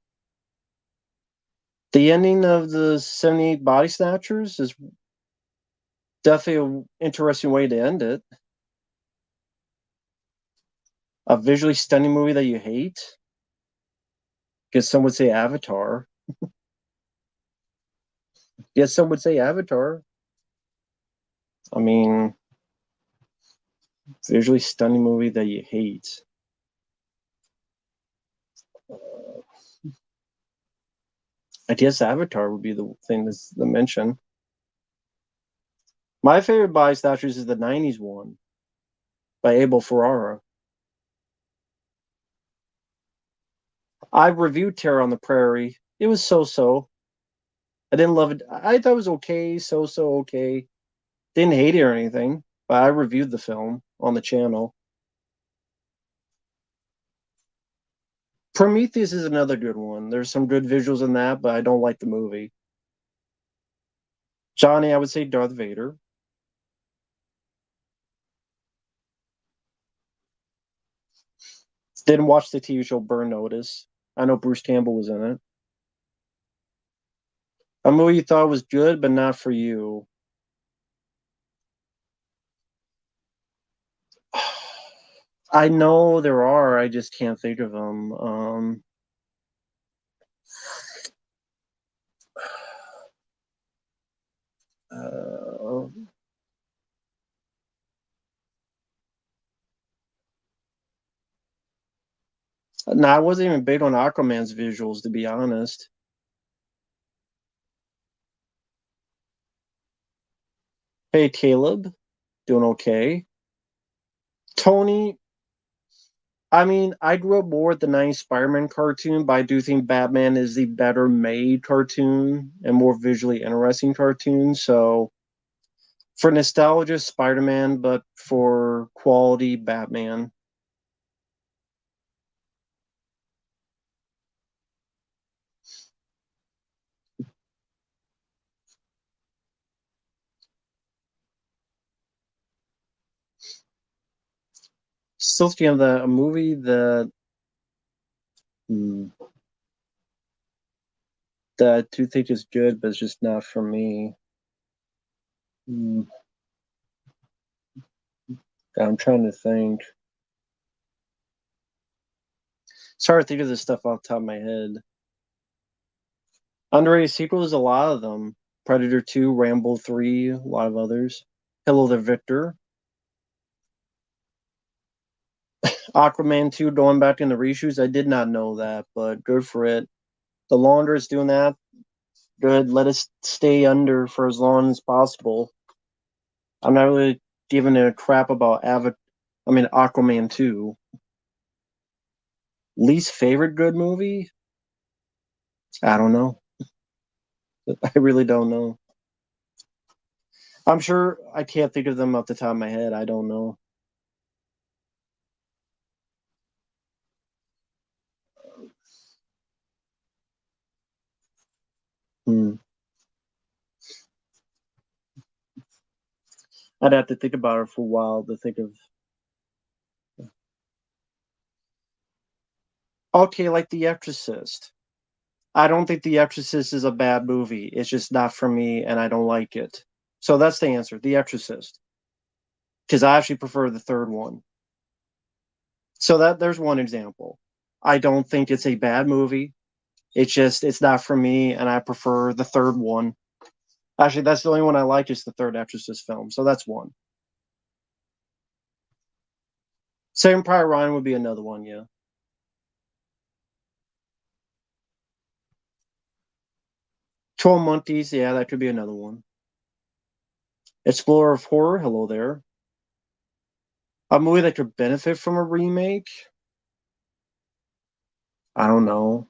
The ending of the 78 Body Snatchers is definitely an interesting way to end it. A visually stunning movie that you hate? Guess some would say Avatar. Guess some would say Avatar. I mean, visually stunning movie that you hate. I guess Avatar would be the thing that's the mention. My favorite Body Snatchers is the 90s one by Abel Ferrara. I reviewed Terror on the Prairie. It was so-so. I didn't love it. I thought it was okay, so-so okay. Didn't hate it or anything, but I reviewed the film on the channel. Prometheus is another good one. There's some good visuals in that, but I don't like the movie. Johnny, I would say Darth Vader. Didn't watch the TV show Burn Notice. I know Bruce Campbell was in it. A movie you thought was good, but not for you. I know there are. I just can't think of them. No, I wasn't even big on Aquaman's visuals, to be honest. Hey, Caleb, doing okay? Tony, I mean, I grew up more with the 90s Spider-Man cartoon, but I do think Batman is the better made cartoon and more visually interesting cartoon. So for nostalgia, Spider-Man, but for quality, Batman. Still thinking of a movie that that I do think is good, but it's just not for me. I'm trying to think. It's hard to think of this stuff off the top of my head. Underrated sequels, a lot of them. Predator 2, Rambo 3, a lot of others. Hello There, Victor. Aquaman 2 going back in the reshoots. I did not know that, but good for it. The longer it's doing that, good. Let us stay under for as long as possible. I'm not really giving a crap about Aquaman 2. Least favorite good movie? I don't know. I really don't know. I'm sure I can't think of them off the top of my head. I don't know. I'd have to think about it for a while to think of. Okay, like The Exorcist. I don't think The Exorcist is a bad movie. It's just not for me, and I don't like it. So that's the answer. The Exorcist. because I actually prefer the third one. So there's one example. I don't think it's a bad movie. It's not for me, and I prefer the third one. Actually, that's the only one I like is the third Exorcist film. So that's one. Saving Private Ryan would be another one, yeah. 12 Monkeys, yeah, that could be another one. Explorer of Horror, hello there. A movie that could benefit from a remake? I don't know.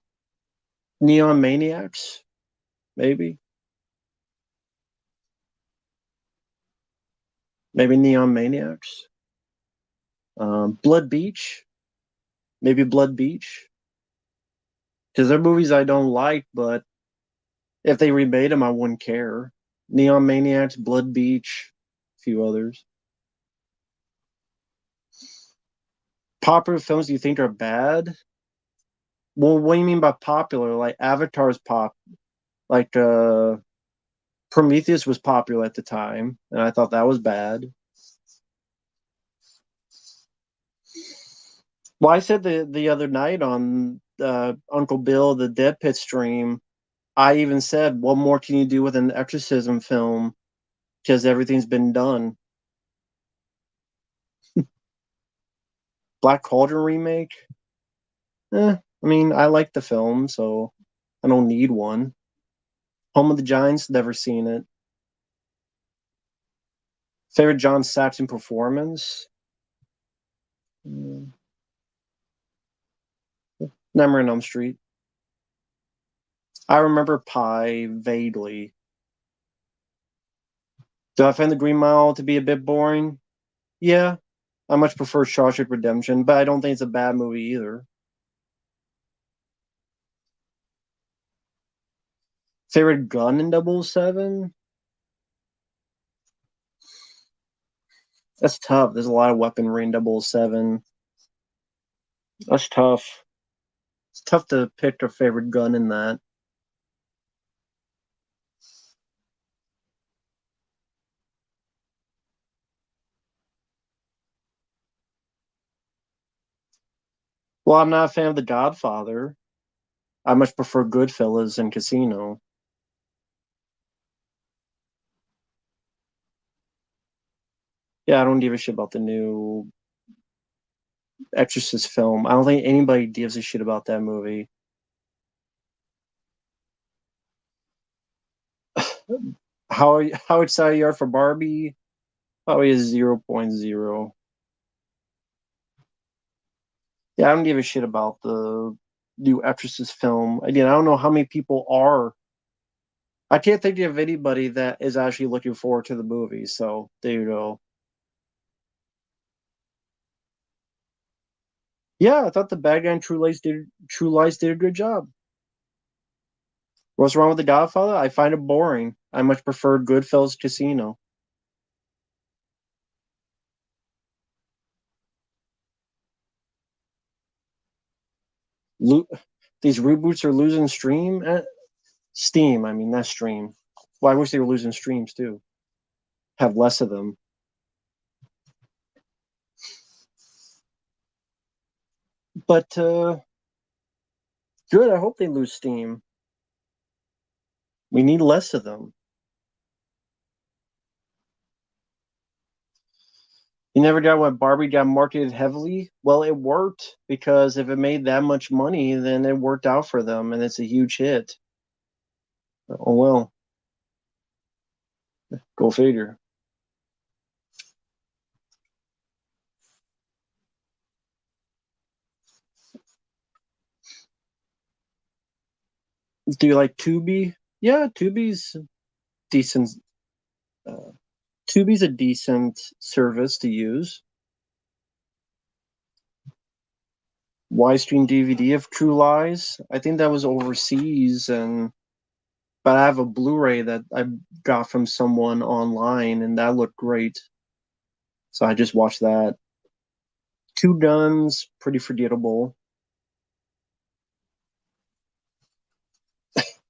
Neon Maniacs? Maybe. Maybe Neon Maniacs. Blood Beach? Maybe Blood Beach? Because they're movies I don't like, but if they remade them, I wouldn't care. Neon Maniacs, Blood Beach, a few others. Popular films do you think are bad? Well, what do you mean by popular? Like Avatar's pop, like Prometheus was popular at the time, and I thought that was bad. Well, I said the other night on Uncle Bill the Dead Pit stream, I even said, what more can you do with an exorcism film? Because everything's been done. Black Cauldron remake? I mean, I like the film, so I don't need one. Home of the Giants, never seen it. Favorite John Saxon performance? Nightmare on Elm Street. I remember Pie vaguely. Do I find The Green Mile to be a bit boring? Yeah, I much prefer Shawshank Redemption, but I don't think it's a bad movie either. Favorite gun in 007? That's tough. There's a lot of weaponry in 007. That's tough. It's tough to pick a favorite gun in that. Well, I'm not a fan of The Godfather. I much prefer Goodfellas and Casino. Yeah, I don't give a shit about the new Exorcist film. I don't think anybody gives a shit about that movie. How excited you are for Barbie? Probably a 0.0. Yeah, I don't give a shit about the new Exorcist film. Again, I don't know how many people are. I can't think of anybody that is actually looking forward to the movie. So there you go. Yeah, I thought the bad guy in True Lies did a good job. What's wrong with The Godfather? I find it boring. I much prefer Goodfellas Casino. Lo- these reboots are losing Steam. I mean, that's stream. Well, I wish they were losing streams too. Have less of them. But good. I hope they lose Steam. We need less of them. You never got what Barbie got marketed heavily? Well, it worked because if it made that much money, then it worked out for them and it's a huge hit. Oh well. Go figure. Do you like Tubi? Yeah, decent. Uh, Tubi's a decent service to use. Widescreen DVD of True Lies. I think that was overseas, but I have a Blu-ray that I got from someone online, and that looked great. So I just watched that. Two Guns, pretty forgettable.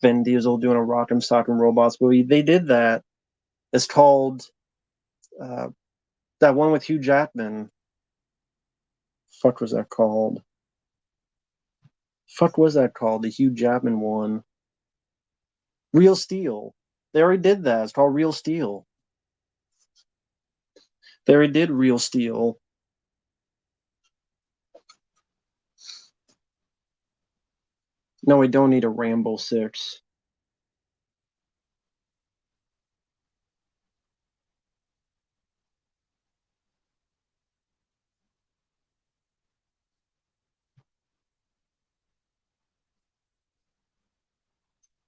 Vin Diesel doing a Rock'em Sock'em Robots movie. They did that. It's called That one with Hugh Jackman. Fuck was that called? Fuck was that called? The Hugh Jackman one. Real Steel. They already did that. It's called Real Steel. They already did Real Steel. No, we don't need a Rambo 6.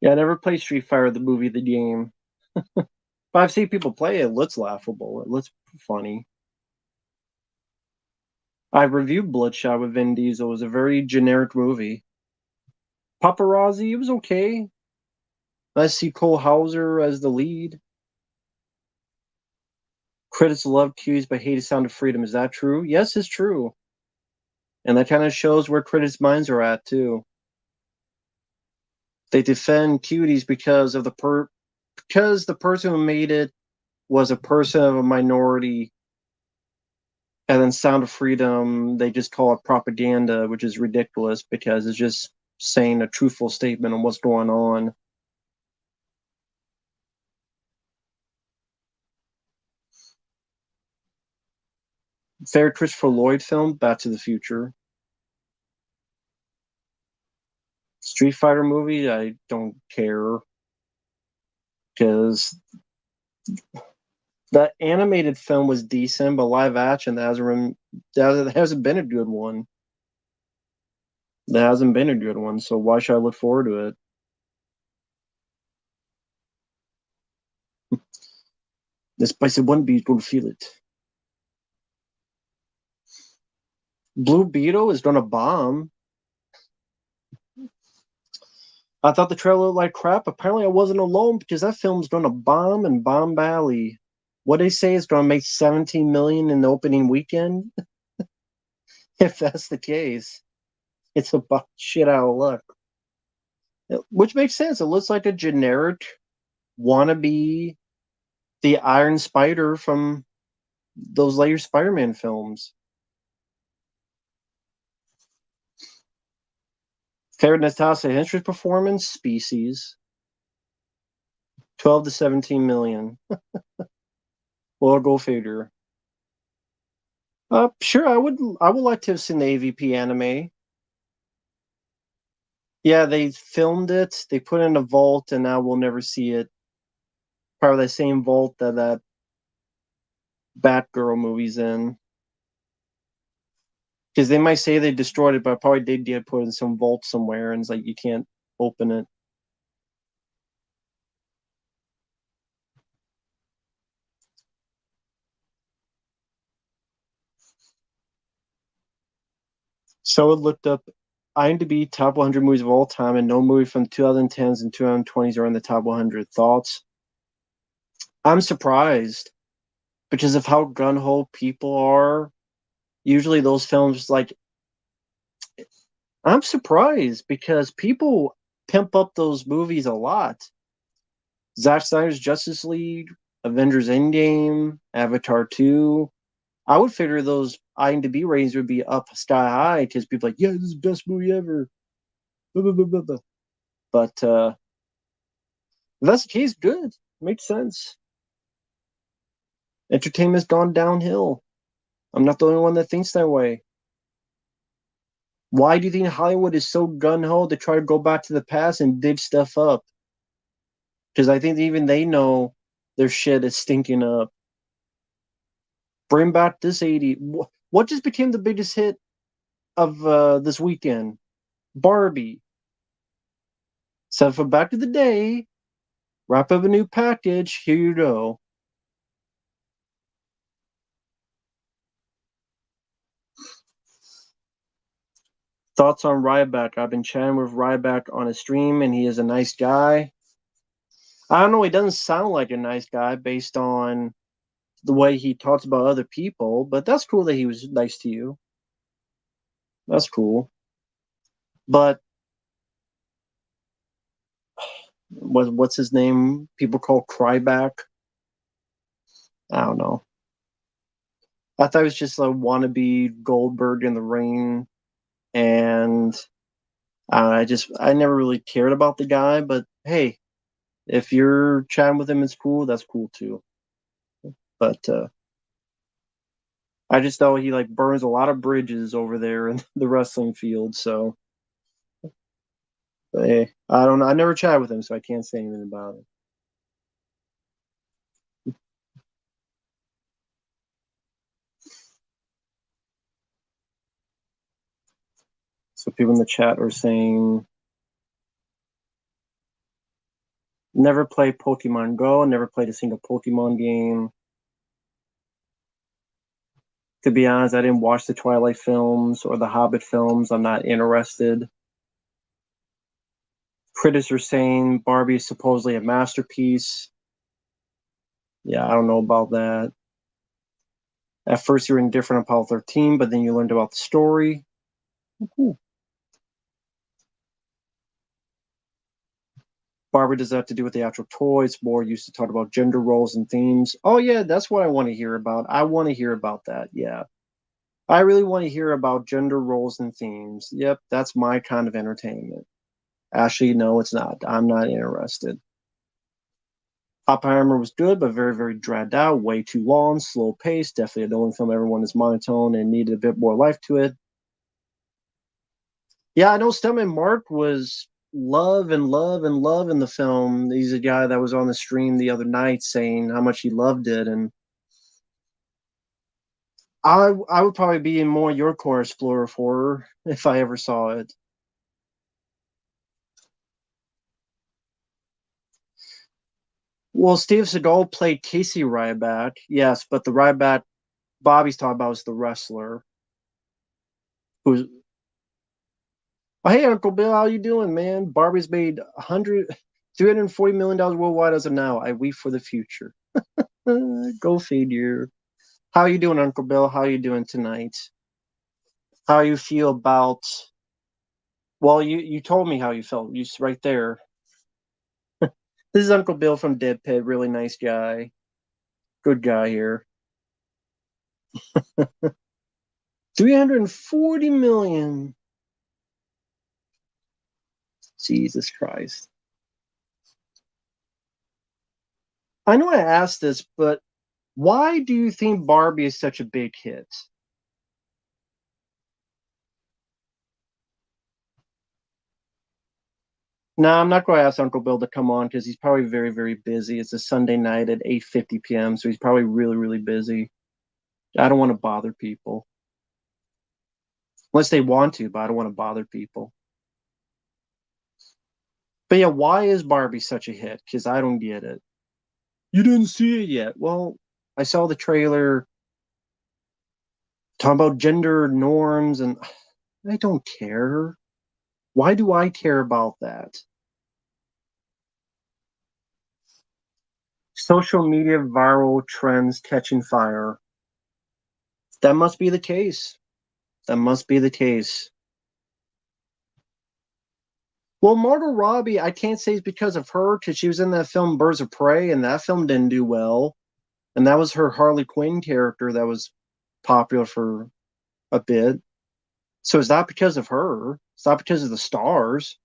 Yeah, I never played Street Fighter, the movie, the game. But I've seen people play it. It looks laughable. It looks funny. I reviewed Bloodshot with Vin Diesel. It was a very generic movie. Paparazzi, it was okay. I see Cole Hauser as the lead. Critics love Cues but hated Sound of Freedom. Is that true? Yes, it's true. And that kind of shows where critics' minds are at, too. They defend Cuties because of because the person who made it was a person of a minority. And then Sound of Freedom, they just call it propaganda, which is ridiculous because it's just saying a truthful statement on what's going on. Favorite Christopher Lloyd film, Back to the Future. Street Fighter movie, I don't care. Because the animated film was decent, but live action, that hasn't been a good one. That hasn't been a good one, so why should I look forward to it? The spicy one beat will feel it. Blue Beetle is gonna bomb. I thought the trailer looked like crap. Apparently, I wasn't alone because that film's gonna bomb and bomb badly. What they say is gonna make 17 million in the opening weekend. If that's the case, it's about shit out of luck. Which makes sense. It looks like a generic wannabe the Iron Spider from those later Spider-Man films. Favorite Natasha Henstridge performance? Species. 12 to 17 million. Well, go figure. Sure, I would like to have seen the AVP anime. Yeah, they filmed it, they put it in a vault, and now we'll never see it. Probably the same vault that Batgirl movie's in. Because they might say they destroyed it, but probably they did put it in some vault somewhere, and it's like you can't open it. So it looked up IMDb top 100 movies of all time, and no movie from the 2010s and 2020s are in the top 100. Thoughts? I'm surprised because of how gun-ho people are. Usually those films, like, I'm surprised because people pimp up those movies a lot. Zack Snyder's Justice League, Avengers Endgame, Avatar 2. I would figure those IMDb ratings would be up sky high because people are like, yeah, this is the best movie ever. Blah, blah, blah, blah, blah. But if that's the case, good. Makes sense. Entertainment's gone downhill. I'm not the only one that thinks that way. Why do you think Hollywood is so gun-ho to try to go back to the past and dig stuff up? Because I think even they know their shit is stinking up. Bring back this 80. What just became the biggest hit of this weekend? Barbie. So for Back to the Day, wrap up a new package. Here you go. Thoughts on Ryback? I've been chatting with Ryback on a stream, and he is a nice guy. I don't know. He doesn't sound like a nice guy based on the way he talks about other people, but that's cool that he was nice to you. That's cool. But what's his name? People call Cryback. I don't know. I thought it was just a wannabe Goldberg in the ring, and I never really cared about the guy. But hey, if you're chatting with him, it's cool. That's cool too. But I just know he like burns a lot of bridges over there in the wrestling field. So hey, I don't know. I never chatted with him, so I can't say anything about it. So people in the chat are saying, never play Pokemon Go, never played a single Pokemon game. To be honest, I didn't watch the Twilight films or the Hobbit films. I'm not interested. Critics are saying Barbie is supposedly a masterpiece. Yeah, I don't know about that. At first, you were indifferent about 13, but then you learned about the story. Ooh. Barbie does that have to do with the actual toy. It's more used to talk about gender roles and themes. Oh, yeah, that's what I want to hear about. I want to hear about that. Yeah. I really want to hear about gender roles and themes. Yep, that's my kind of entertainment. Actually, no, it's not. I'm not interested. Oppenheimer was good, but very, very dragged out, way too long, slow pace. Definitely a Nolan film. Everyone is monotone and needed a bit more life to it. Yeah, I know Stelman Mark was love and love and love in the film. He's a guy that was on the stream the other night saying how much he loved it, and I would probably be in more your corner, Explorer of Horror, if I ever saw it. Well, Steve Seagal played Casey Ryback, yes, but the Ryback Bobby's talking about was the wrestler. Who's Oh, hey, Uncle Bill, how you doing, man? Barbie's made $340 million worldwide as of now. I weep for the future. Go figure. How you doing, Uncle Bill? How you doing tonight? How you feel about? Well, you told me how you felt. You right there. This is Uncle Bill from Dead Pit. Really nice guy. Good guy here. 340 million. Jesus Christ. I know I asked this, but why do you think Barbie is such a big hit? No, I'm not going to ask Uncle Bill to come on because he's probably very, very busy. It's a Sunday night at 8:50 p.m., so he's probably really, really busy. I don't want to bother people. Unless they want to, but I don't want to bother people. But yeah, why is Barbie such a hit? Because I don't get it. You didn't see it yet. Well, I saw the trailer talking about gender norms, and I don't care. Why do I care about that? Social media viral trends catching fire. That must be the case. That must be the case. Well, Margot Robbie, I can't say it's because of her, because she was in that film Birds of Prey, and that film didn't do well. And that was her Harley Quinn character that was popular for a bit. So it's not because of her. It's not because of the stars.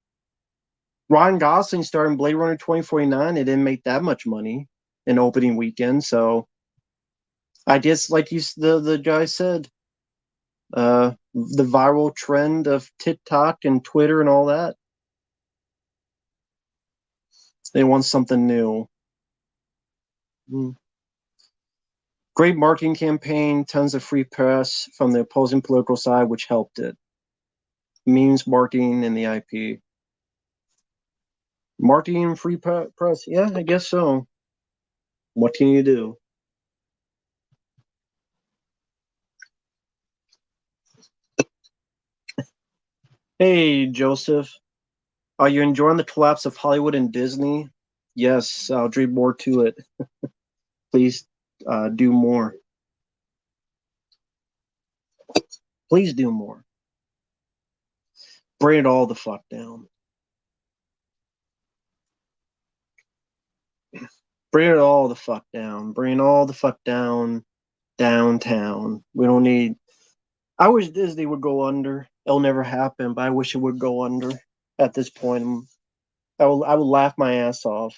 Ryan Gosling starred in Blade Runner 2049. It didn't make that much money in opening weekend. So I guess, like the guy said, the viral trend of TikTok and Twitter and all that. They want something new. Great marketing campaign, tons of free press from the opposing political side, which helped it. Memes, marketing, and the IP. Marketing and free press? Yeah, I guess so. What can you do? Hey, Joseph. Are you enjoying the collapse of Hollywood and Disney? Yes, I'll dream more to it. Please do more. Please do more. Bring it all the fuck down. Bring it all the fuck down. Bring it all the fuck down. downtown. We don't need. I wish Disney would go under. It'll never happen, but I wish it would go under. At this point, I would laugh my ass off.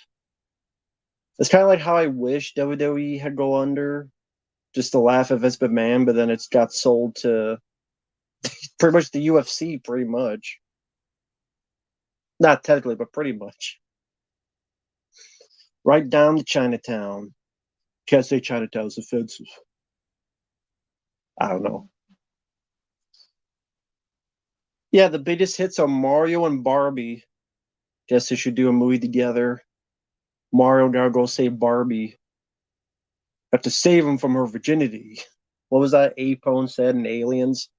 It's kind of like how I wish WWE had go under, just to laugh at Vince McMahon, but then it's got sold to pretty much the UFC, pretty much. Not technically, but pretty much. Right down to Chinatown. Can't say Chinatown's offensive. I don't know. Yeah, the biggest hits are Mario and Barbie. Guess they should do a movie together. Mario gotta go save Barbie. Have to save him from her virginity. What was that Apone said in Aliens?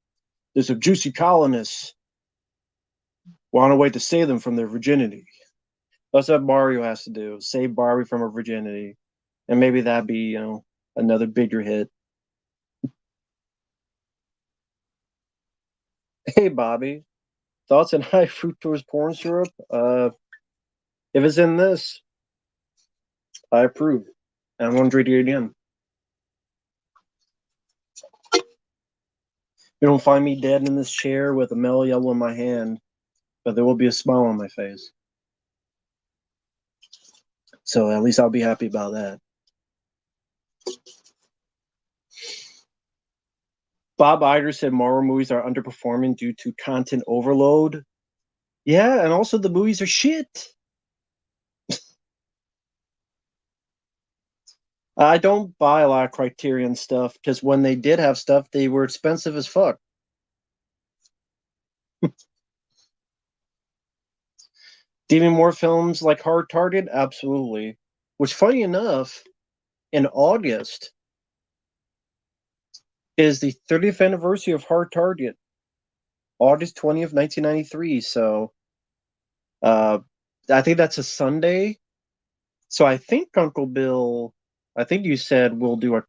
There's some juicy colonists. Want a way to save them from their virginity. That's what Mario has to do. Save Barbie from her virginity. And maybe that'd be, another bigger hit. Hey Bobby. Thoughts on high fructose corn syrup? If it's in this, I approve. And I'm gonna drink it again. You don't find me dead in this chair with a mellow yellow in my hand, but there will be a smile on my face. So at least I'll be happy about that. Bob Iger said Marvel movies are underperforming due to content overload. Yeah, and also the movies are shit. I don't buy a lot of Criterion stuff because when they did have stuff, they were expensive as fuck. Even more films like Hard Target? Absolutely. Which, funny enough, in August is the 30th anniversary of Hard Target. August 20th, 1993. So I think that's a Sunday. So I think Uncle Bill, I think you said we'll do a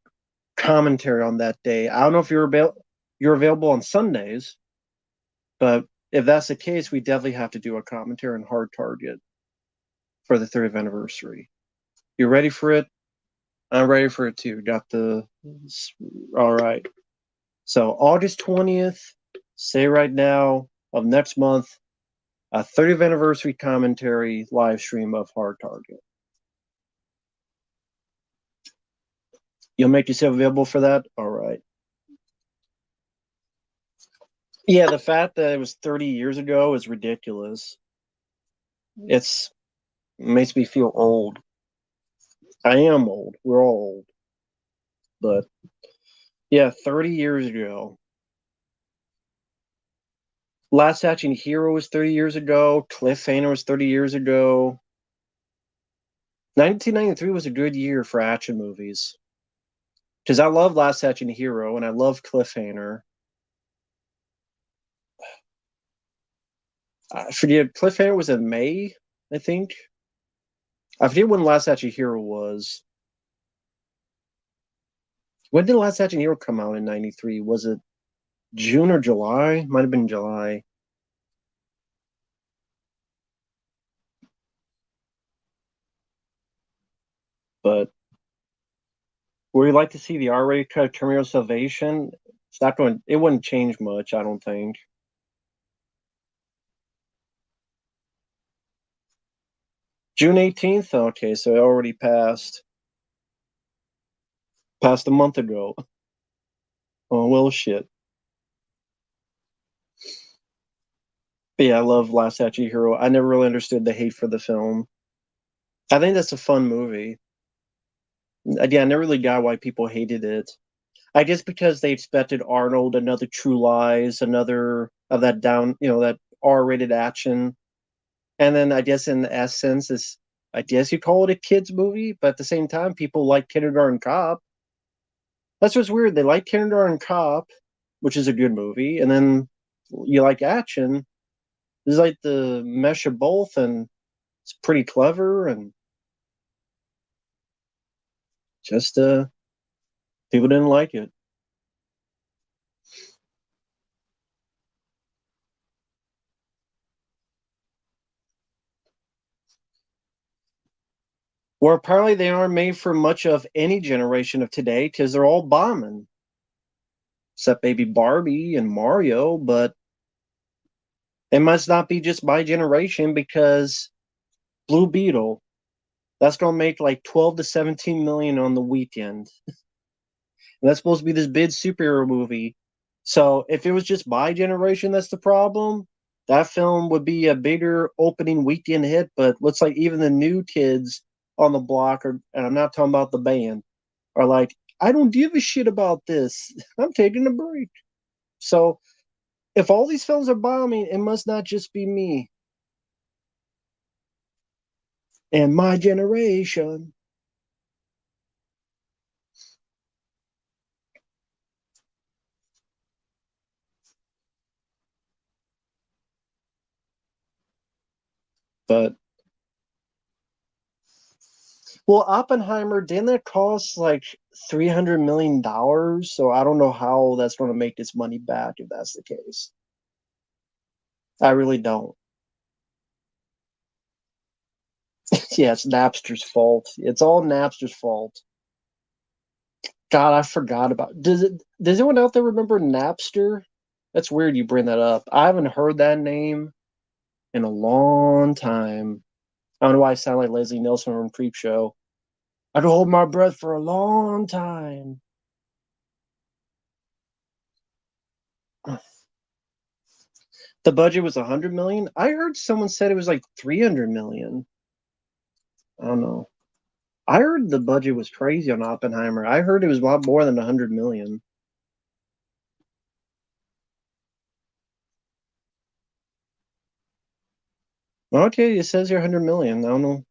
commentary on that day. I don't know if you're available on Sundays, but if that's the case, we definitely have to do a commentary on Hard Target for the 30th anniversary. You ready for it? I'm ready for it too. All right. So August 20th, say right now of next month, a 30th anniversary commentary live stream of Hard Target. You'll make yourself available for that? All right. Yeah, the fact that it was 30 years ago is ridiculous. It makes me feel old. I am old. We're all old. But yeah, 30 years ago. Last Action Hero was 30 years ago. Cliffhanger was 30 years ago. 1993 was a good year for action movies. Because I love Last Action Hero and I love Cliffhanger. I forget, Cliffhanger was in May, I think. I forget when Last Action Hero was. When did Last Action Hero come out in 93? Was it June or July? Might have been July. But would you like to see the R-rated cut of Terminator Salvation? It wouldn't change much, I don't think. June 18th? Okay, so it already passed. Passed a month ago. Oh, well, shit. But yeah, I love Last Action Hero. I never really understood the hate for the film. I think that's a fun movie. Yeah, I never really got why people hated it. I guess because they expected Arnold, another True Lies, another of that that R-rated action. And then I guess in essence, I guess you call it a kids movie, but at the same time, people like Kindergarten Cop. That's what's weird. They like Kindergarten Cop, which is a good movie, and then you like action. This is like the mesh of both, and it's pretty clever, and just people didn't like it. Well, apparently they aren't made for much of any generation of today because they're all bombing. Except maybe Barbie and Mario, but it must not be just my generation because Blue Beetle, that's gonna make like 12 to 17 million on the weekend. And that's supposed to be this big superhero movie. So if it was just my generation that's the problem, that film would be a bigger opening weekend hit. But looks like even the new kids on the block are, and I'm not talking about the band, are like, I don't give a shit about this. I'm taking a break. So if all these films are bombing, it must not just be me and my generation. But well, Oppenheimer didn't that cost like $300 million? So I don't know how that's going to make its money back if that's the case. I really don't. Yeah, it's Napster's fault. It's all Napster's fault. God, I forgot about. Does anyone out there remember Napster? That's weird you bring that up. I haven't heard that name in a long time. I don't know why I sound like Leslie Nielsen from Creep Show. I could hold my breath for a long time. The budget was 100 million. I heard someone said it was like 300 million. I don't know. I heard the budget was crazy on Oppenheimer. I heard it was a lot more than 100 million. Okay, it says here 100 million. I don't know.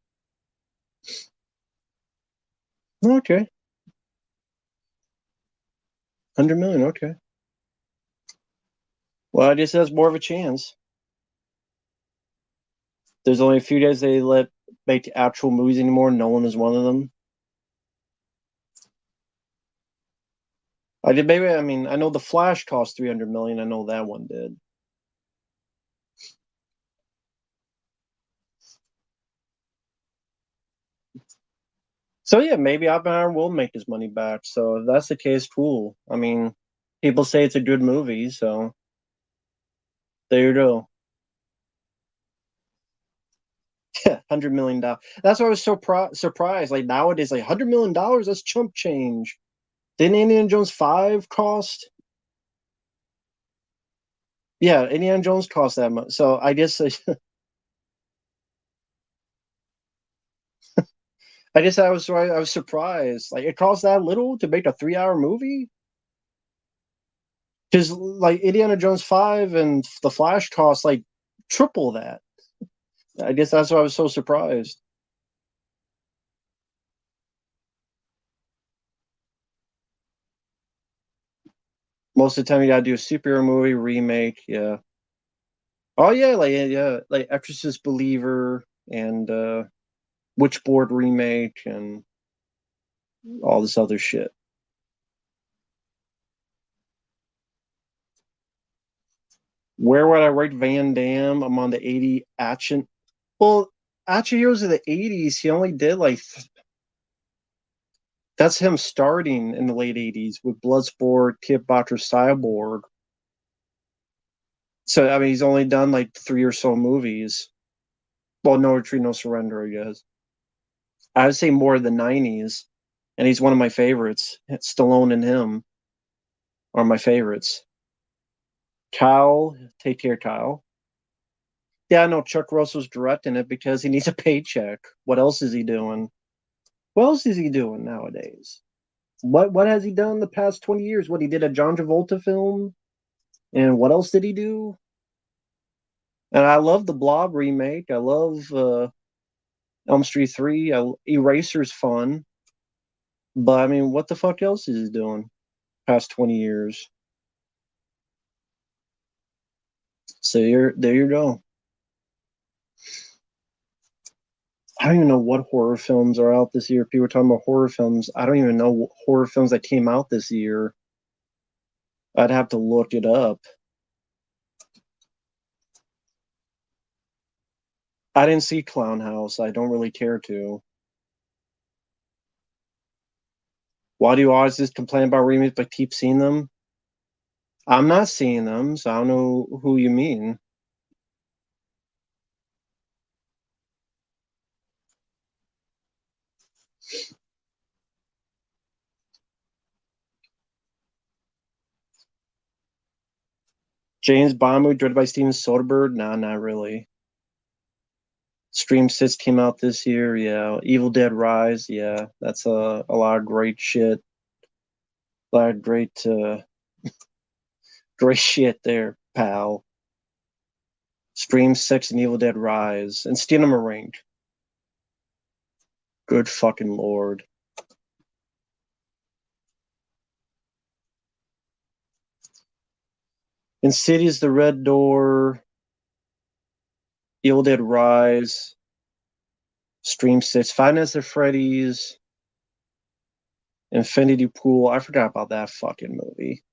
Okay, 100 million. Okay. Well, I guess that's more of a chance. There's only a few days they let make actual movies anymore. No one is one of them. I did maybe. I mean, I know the Flash cost 300 million. I know that one did. So yeah, maybe Oppenheimer will make his money back. So if that's the case, cool. I mean, people say it's a good movie, so there you go. $100 million. That's why I was so surprised. Like nowadays, like $100 million, that's chump change. Didn't Indiana Jones 5 cost? Yeah, Indiana Jones cost that much. So I guess I guess I was surprised. Like it cost that little to make a 3 hour movie? Because like Indiana Jones 5 and The Flash cost like triple that. I guess that's why I was so surprised. Most of the time you gotta do a superhero movie remake, yeah. Oh yeah, like Exorcist Believer and Witchboard remake and all this other shit. Where would I rate Van Damme? I'm on the 80 action. Well, Action Heroes of the 80s, he only did like that's him starting in the late 80s with Bloodsport, Kickboxer, Cyborg. So I mean he's only done like 3 or so movies. Well, No Retreat, No Surrender, I guess. I would say more of the 90s, and he's one of my favorites. Stallone and him are my favorites. Kyle, take care, Kyle. Yeah, I know Chuck Russell's directing it because he needs a paycheck. What else is he doing? What else is he doing nowadays? What has he done the past 20 years? What he did a John Travolta film? And what else did he do? And I love the Blob remake. I love Elm Street 3. Eraser's fun. But I mean, what the fuck else is he doing past 20 years? So there you go. I don't even know what horror films are out this year. People are talking about horror films. I don't even know what horror films that came out this year. I'd have to look it up. I didn't see Clown House. I don't really care to. Why do audiences complain about remakes but keep seeing them? I'm not seeing them, so I don't know who you mean. James Bond movie directed by Steven Soderbergh? Nah, not really. Stream 6 came out this year, yeah. Evil Dead Rise, yeah. That's a lot of great shit. A lot of great great shit there, pal. Stream 6 and Evil Dead Rise. And Skinnamarink. Good fucking lord. Insidious, The Red Door, Evil Dead Rise, Stream 6, Five Nights at Freddy's, Infinity Pool. I forgot about that fucking movie.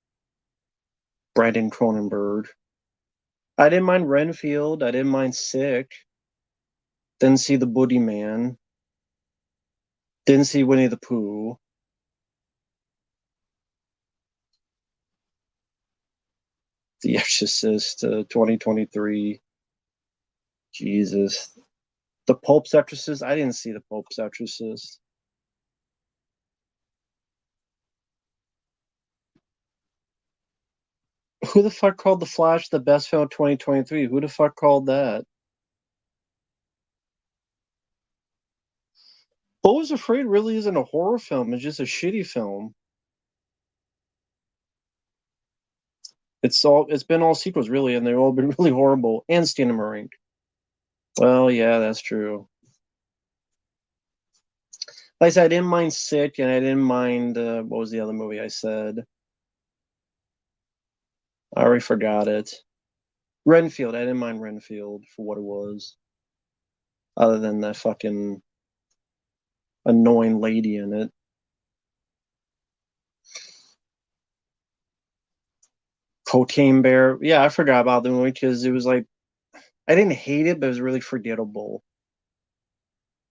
Brandon Cronenberg. I didn't mind Renfield. I didn't mind Sick. Didn't see The Boogeyman. Didn't see Winnie the Pooh. The Exorcist 2023. Jesus. The Pope's Exorcist. I didn't see The Pope's Exorcist. Who the fuck called The Flash the best film of 2023? Who the fuck called that? Bo Was Afraid really isn't a horror film. It's just a shitty film. It's been all sequels really, and they've all been really horrible. And Skinnamarink. Well, yeah, that's true. Like I said, I didn't mind Sick, and I didn't mind what was the other movie I said? I already forgot it. Renfield. I didn't mind Renfield for what it was. Other than that fucking annoying lady in it. Cocaine Bear. Yeah, I forgot about the movie because it was like I didn't hate it, but it was really forgettable.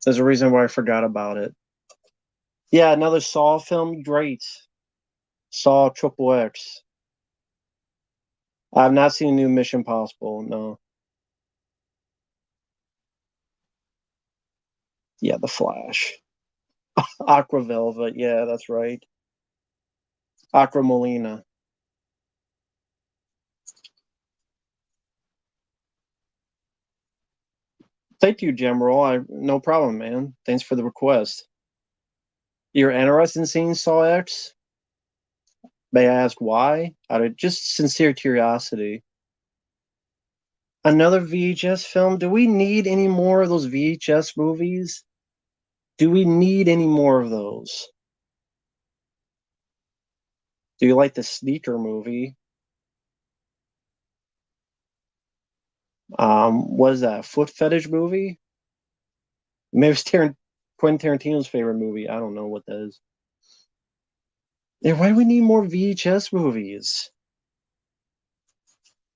There's a reason why I forgot about it. Yeah, another Saw film. Great. Saw Triple X. I've not seen a new Mission Possible. No. Yeah, The Flash. Aqua Velvet. Yeah, that's right. Aqua Molina. Thank you, Gemroll. No problem, man. Thanks for the request. You're interested in seeing Saw X? May I ask why? Out of just sincere curiosity. Another VHS film? Do we need any more of those VHS movies? Do we need any more of those? Do you like the Sneaker movie? What is that? Foot fetish movie? Maybe it's Quentin Tarantino's favorite movie. I don't know what that is. Yeah, why do we need more VHS movies?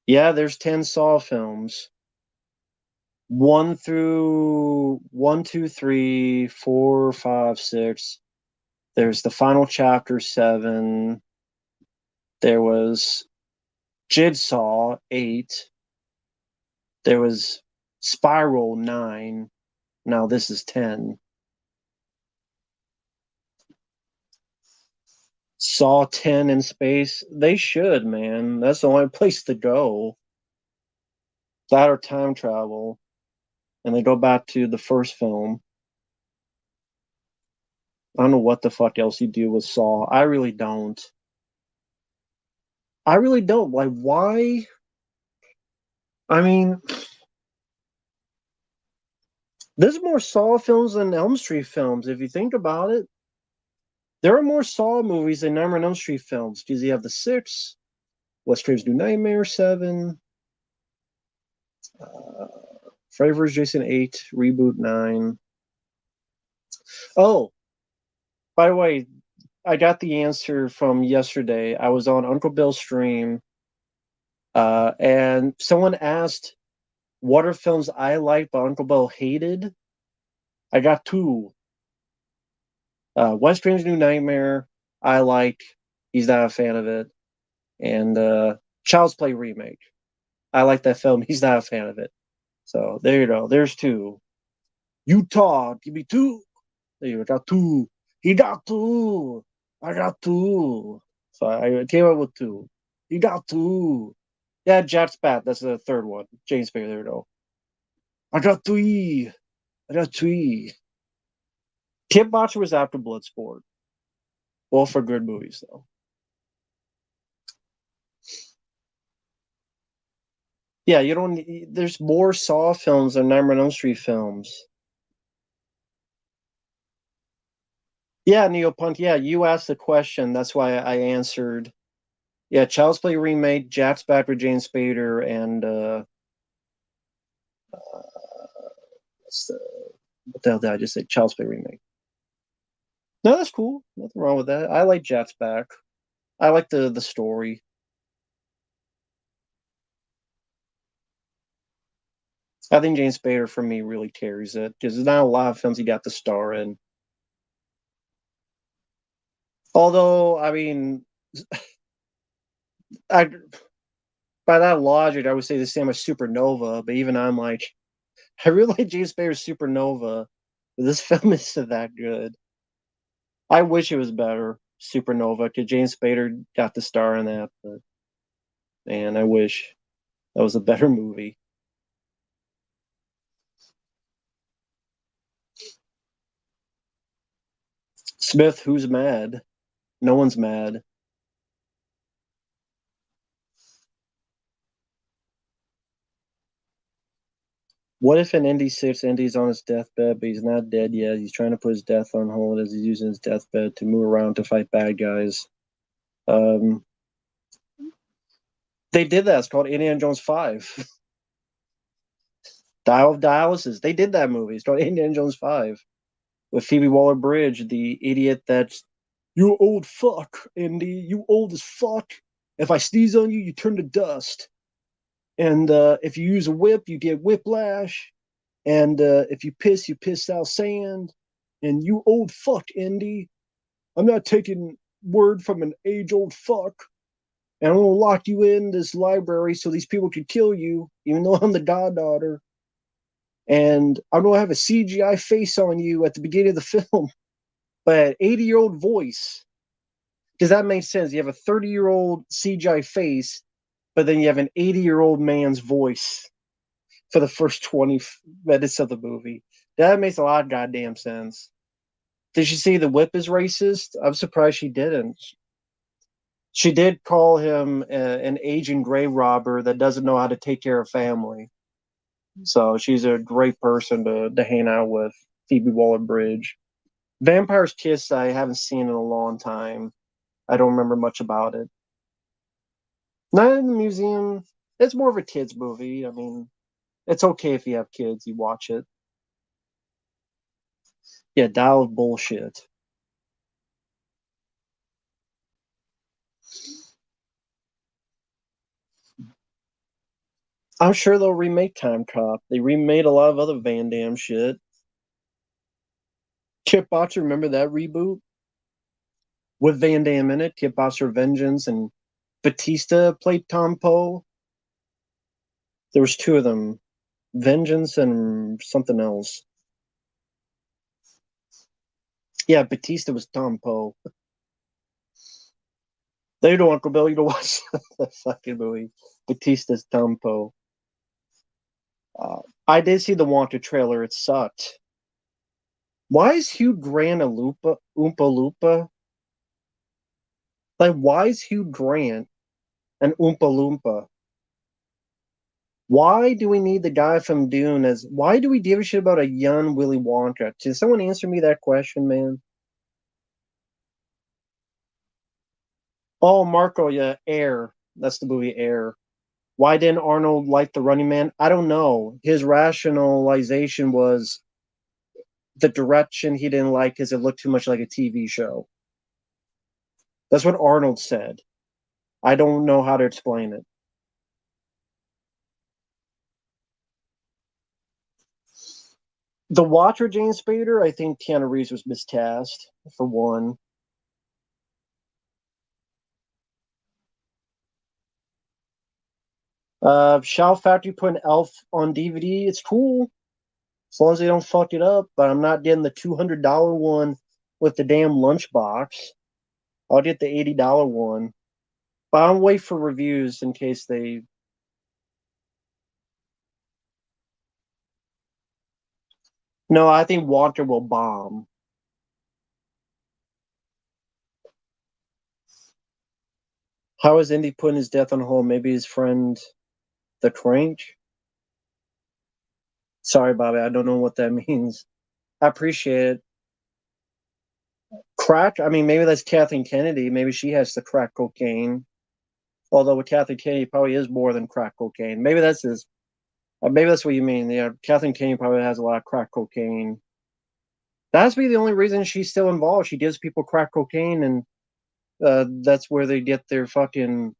Yeah, there's 10 Saw films. 1 through 1, 2, 3, 4, 5, 6. There's the final chapter 7. There was Jigsaw 8. There was Spiral 9. Now this is 10. Saw 10 in space. They should, man. That's the only place to go. That or time travel. And they go back to the first film. I don't know what the fuck else you do with Saw. I really don't. I really don't. Like, why? I mean, there's more Saw films than Elm Street films, if you think about it. There are more Saw movies than Nightmare on Elm Street films. Because you have the 6, What's Strange New Nightmare 7, Freddy vs. Jason 8, Reboot 9. Oh, by the way, I got the answer from yesterday. I was on Uncle Bill's stream, and someone asked what are films I liked but Uncle Bill hated. I got 2. What's Strange New Nightmare I like. He's not a fan of it. And Child's Play remake. I like that film. He's not a fan of it. So there you go. There's two. Utah, give me two. There you go. Got two. He got two. I got two. So I came up with two. He got two. Yeah, Jack Spat. That's the third one. James Spader. There we go. I got three. I got three. Kickboxer was after Bloodsport. Both are good movies, though. Yeah, you don't. There's more Saw films than Nightmare on Elm Street films. Yeah, Neopunk. Yeah, you asked the question. That's why I answered. Yeah, Child's Play remake, Jack's Back with James Spader, and what the hell did I just say? Child's Play remake. No, that's cool. Nothing wrong with that. I like Jack's Back. I like the story. I think James Spader for me really carries it because there's not a lot of films he got to star in. Although, I mean, I by that logic, I would say the same as Supernova. But even I'm like, I really like James Spader's Supernova, but this film isn't that good. I wish it was better, Supernova, because James Spader got the star in that. But man, I wish that was a better movie. Smith, who's mad? No one's mad. What if in Indy 6, Indy's on his deathbed, but he's not dead yet? He's trying to put his death on hold as he's using his deathbed to move around to fight bad guys. Um, they did that. It's called Indiana Jones 5. Dial of Dialysis. They did that movie. It's called Indiana Jones 5 with Phoebe Waller-Bridge, the idiot that's, you old fuck, Indy. You old as fuck. If I sneeze on you, you turn to dust. And if you use a whip, you get whiplash. And if you piss out sand. And you old fuck, Indy. I'm not taking word from an age-old fuck. And I'm gonna lock you in this library so these people can kill you, even though I'm the goddaughter. And I'm gonna have a CGI face on you at the beginning of the film, but an 80-year-old voice. Because that makes sense. You have a 30-year-old CGI face, but then you have an 80-year-old man's voice for the first 20 minutes of the movie. That makes a lot of goddamn sense. Did she say the whip is racist? I'm surprised she didn't. She did call him an aging grave robber that doesn't know how to take care of family. So she's a great person to hang out with, Phoebe Waller-Bridge. Vampire's Kiss I haven't seen in a long time. I don't remember much about it. Not in the museum. It's more of a kids movie. I mean, it's okay if you have kids, you watch it. Yeah, Dial of Bullshit. I'm sure they'll remake Time Cop. They remade a lot of other Van Damme shit. Kickboxer, remember that reboot? With Van Damme in it, Kickboxer Vengeance, and Batista played Tom Poe. There was two of them, Vengeance and something else. Yeah, Batista was Tom Poe. There you go, Uncle Bill. You don't watch the fucking movie. Batista's Tom Poe. I did see the Wanted trailer. It sucked. Why is Hugh Grant a Oompa Loompa? Like, why is Hugh Grant an Oompa Loompa? Why do we need the guy from Dune as? Why do we give a shit about a young Willy Wonka? Can someone answer me that question, man? Oh, Marco, yeah, Air. That's the movie Air. Why didn't Arnold like The Running Man? I don't know. His rationalization was the direction he didn't like because it looked too much like a TV show. That's what Arnold said. I don't know how to explain it. The Watcher, James Spader, I think Keanu Reeves was miscast, for one. Shout Factory put an Elf on DVD. It's cool. As long as they don't fuck it up. But I'm not getting the $200 one with the damn lunchbox. I'll get the $80 one. But I'll wait for reviews in case they... No, I think Walker will bomb. How is Indy putting his death on hold? Maybe his friend, the Crank? Sorry, Bobby, I don't know what that means. I appreciate it. Crack? I mean, maybe that's Kathleen Kennedy. Maybe she has the crack cocaine. Although with Kathleen Kennedy, probably is more than crack cocaine. Maybe that's his. Maybe that's what you mean. Yeah, Kathleen Kennedy probably has a lot of crack cocaine. That has to be the only reason she's still involved. She gives people crack cocaine, and that's where they get their fucking.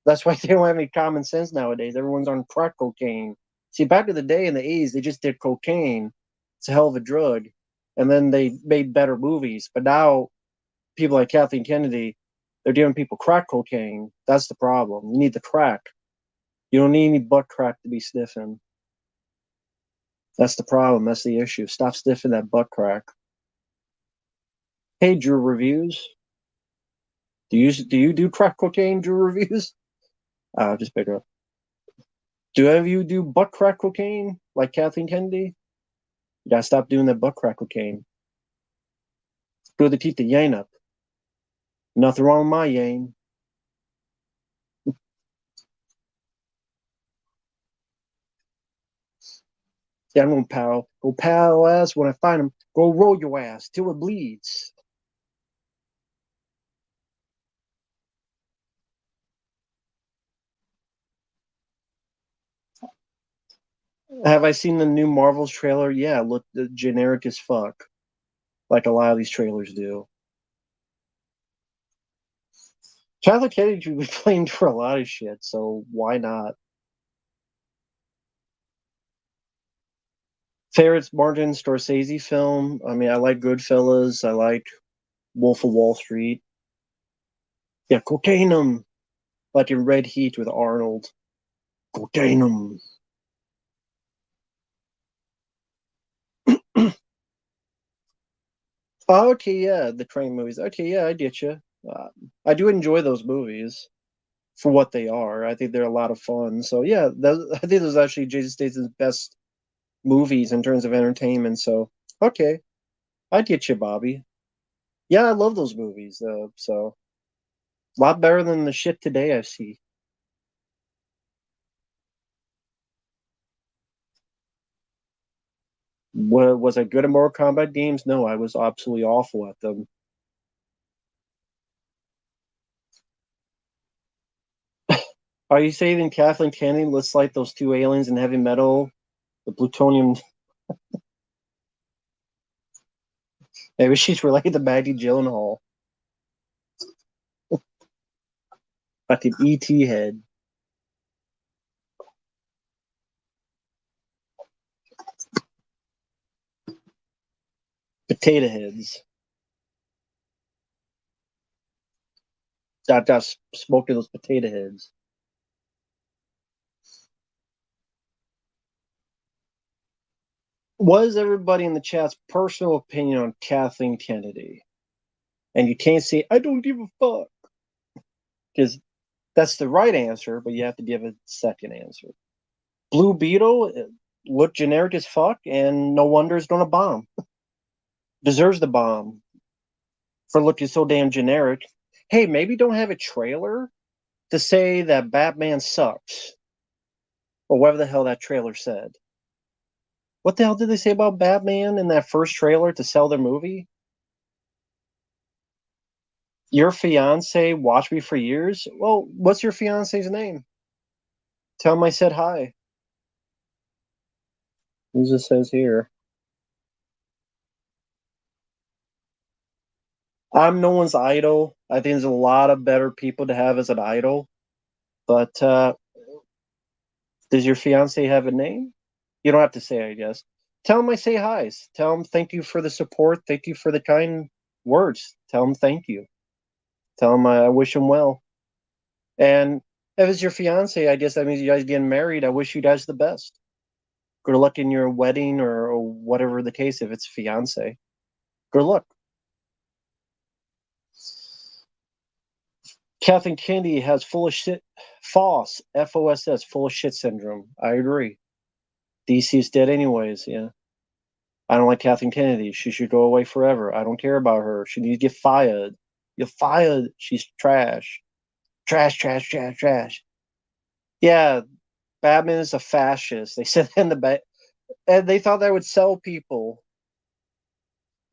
That's why they don't have any common sense nowadays. Everyone's on crack cocaine. See, back in the day in the 80s, they just did cocaine. It's a hell of a drug. And then they made better movies. But now, people like Kathleen Kennedy, they're giving people crack cocaine. That's the problem. You need the crack. You don't need any butt crack to be sniffing. That's the problem. That's the issue. Stop sniffing that butt crack. Hey, Drew Reviews. Do you do crack cocaine, Drew Reviews? Just pick up. Do any of you do butt crack cocaine like Kathleen Kennedy? You gotta stop doing that butt crack cocaine. Good to keep the yang up. Nothing wrong with my yang. Yeah, I'm gonna pow. Go pow ass when I find him. Go roll your ass till it bleeds. Have I seen the new Marvels trailer? Yeah, it looked generic as fuck. Like a lot of these trailers do. Kathleen Kennedy should be blamed for a lot of shit, so why not? Favorite Martin Scorsese film? I mean, I like Goodfellas. I like Wolf of Wall Street. Yeah, Cocaine-em. Like in Red Heat with Arnold. Cocaine-em. Oh, okay, yeah, the train movies. Okay, yeah, I get you. I do enjoy those movies for what they are. I think they're a lot of fun. So yeah, I think those are actually Jason Statham's best movies in terms of entertainment. So okay, I get you, Bobby. Yeah, I love those movies. So a lot better than the shit today I see. Was I good at Mortal Kombat games? No, I was absolutely awful at them. Are you saying Kathleen Kennedy looks like those two aliens in Heavy Metal, the plutonium? Maybe she's related to Maggie Gyllenhaal. Fucking ET head. Potato heads. Got smoking those potato heads. What is everybody in the chat's personal opinion on Kathleen Kennedy? And you can't say, I don't give a fuck. Because that's the right answer, but you have to give a second answer. Blue Beetle looked generic as fuck, and no wonder it's gonna bomb. Deserves the bomb for looking so damn generic. Hey, maybe don't have a trailer to say that Batman sucks. Or whatever the hell that trailer said. What the hell did they say about Batman in that first trailer to sell their movie? Your fiance watched me for years? Well, what's your fiance's name? Tell him I said hi. It just says here. I'm no one's idol. I think there's a lot of better people to have as an idol. But does your fiance have a name? You don't have to say, I guess. Tell him I say hi's. Tell him thank you for the support. Thank you for the kind words. Tell him thank you. Tell him I wish him well. And If it's your fiance, I guess that means you guys getting married. I wish you guys the best. Good luck in your wedding or whatever the case. If it's fiance, good luck. Kathleen Kennedy has full of shit, FOSS, FOSS, full of shit syndrome. I agree. DC is dead anyways. Yeah. I don't like Kathleen Kennedy. She should go away forever. I don't care about her. She needs to get fired. You're fired. She's trash. Trash, trash, trash, trash. Yeah, Batman is a fascist. They said in the back, and they thought that would sell people.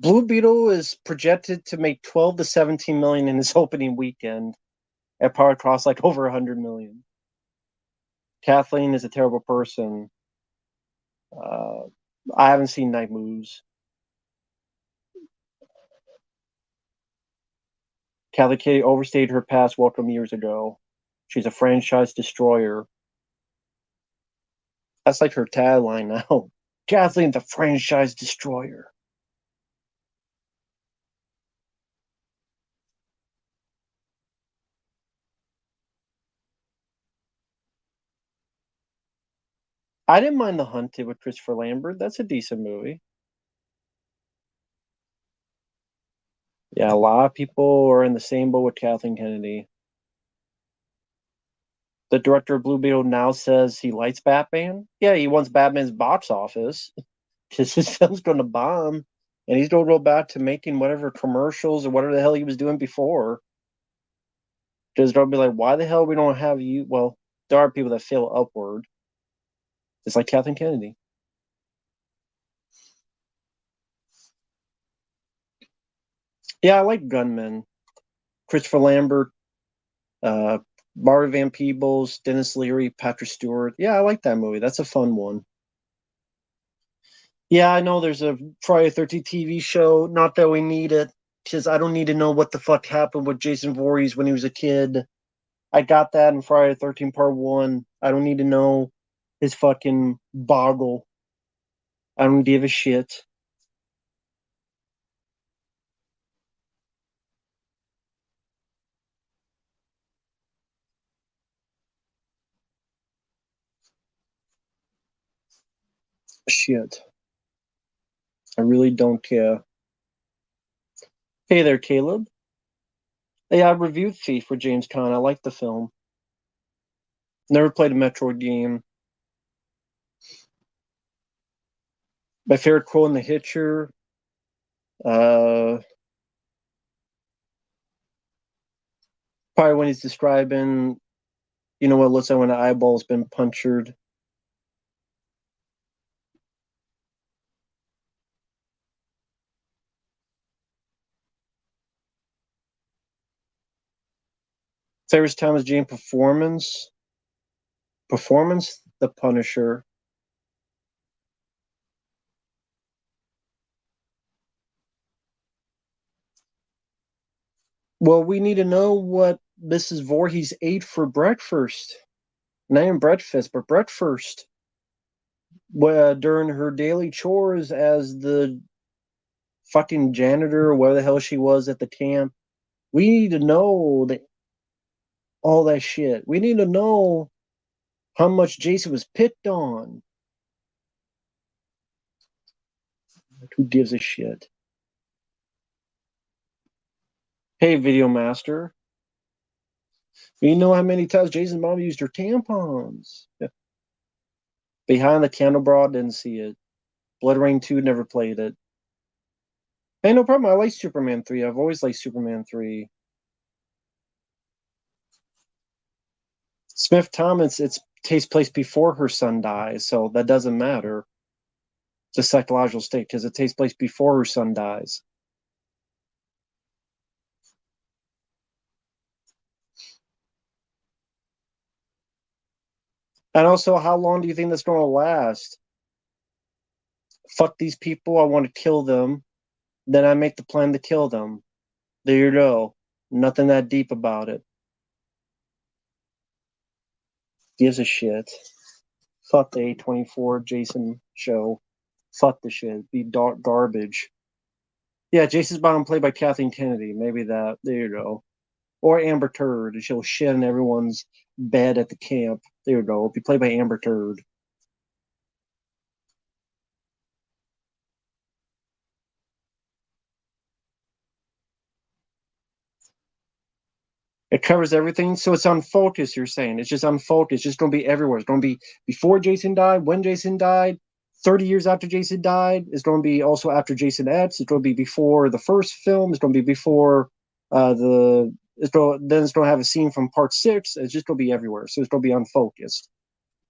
Blue Beetle is projected to make 12 to 17 million in its opening weekend. It probably cost like over 100 million. Kathleen is a terrible person. I haven't seen Night Moves. Kathleen Kennedy overstayed her past welcome years ago. She's a franchise destroyer. That's like her tagline now. Kathleen, the franchise destroyer. I didn't mind The Hunted with Christopher Lambert. That's a decent movie. Yeah, a lot of people are in the same boat with Kathleen Kennedy. The director of Blue Beetle now says he likes Batman. Yeah, he wants Batman's box office because his film's going to bomb, and he's going to go back to making whatever commercials or whatever the hell he was doing before. Because they'll be like, why the hell we don't have you? Well, there are people that fail upward. It's like Kathleen Kennedy. Yeah, I like Gunmen. Christopher Lambert, Barry Van Peebles, Dennis Leary, Patrick Stewart. Yeah, I like that movie. That's a fun one. Yeah, I know there's a Friday 13th TV show. Not that we need it, because I don't need to know what the fuck happened with Jason Voorhees when he was a kid. I got that in Friday 13th Part 1. I don't need to know his fucking boggle. I don't give a shit. Shit. I really don't care. Hey there, Caleb. Hey, I reviewed Thief for James Caan. I like the film. Never played a Metroid game. My favorite quote in The Hitcher. Probably when he's describing, you know what it looks like when an eyeball's been punctured. Favorite Thomas Jane performance. Performance, The Punisher. Well, we need to know what Mrs. Voorhees ate for breakfast. Not even breakfast, but breakfast. During her daily chores as the fucking janitor or whatever the hell she was at the camp. We need to know all that shit. We need to know how much Jason was picked on. Who gives a shit? Hey, Video Master. You know how many times Jason's mom used her tampons? Yeah. Behind the Candlebra, didn't see it. Blood Rain 2, never played it. Hey, no problem. I like Superman 3. I've always liked Superman 3. Smith Thomas, it takes place before her son dies, so that doesn't matter. It's a psychological state because it takes place before her son dies. And also, how long do you think that's going to last? Fuck these people. I want to kill them. Then I make the plan to kill them. There you go. Nothing that deep about it. Gives a shit. Fuck the A24 Jason show. Fuck the shit. Be garbage. Yeah, Jason's Bottom played by Kathleen Kennedy. Maybe that. There you go. Or Amber Turd, and she'll shit in everyone's bed at the camp. There you go. Be played by Amber Turd. It covers everything, so it's unfocused. You're saying it's just unfocused. It's just going to be everywhere. It's going to be before Jason died, when Jason died, 30 years after Jason died. It's going to be also after Jason X. It's going to be before the first film. It's going to be before the. Then it's going to have a scene from part 6. It's just going to be everywhere. So it's going to be unfocused.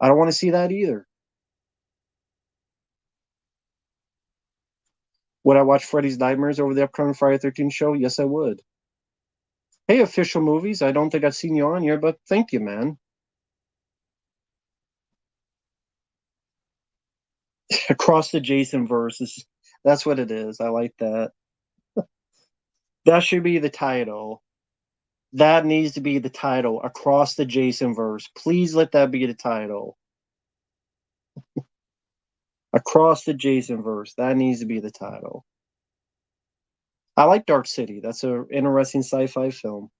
I don't want to see that either. Would I watch Freddy's Nightmares over the upcoming Friday 13 show? Yes, I would. Hey, Official Movies. I don't think I've seen you on here, but thank you, man. Across the Jason verse. That's what it is. I like that. That should be the title. That needs to be the title. Across the Jason verse. Please let that be the title. Across the Jason verse. That needs to be the title. I like Dark City. That's an interesting sci-fi film.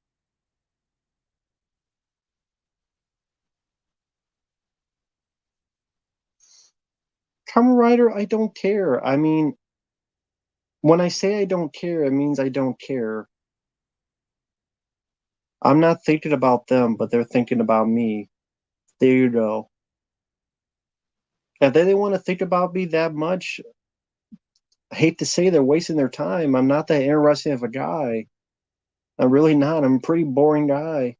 Kamen Rider, I don't care. I mean, when I say I don't care, it means I don't care. I'm not thinking about them, but they're thinking about me. There you go. If they didn't want to think about me that much, I hate to say they're wasting their time. I'm not that interesting of a guy. I'm really not. I'm a pretty boring guy.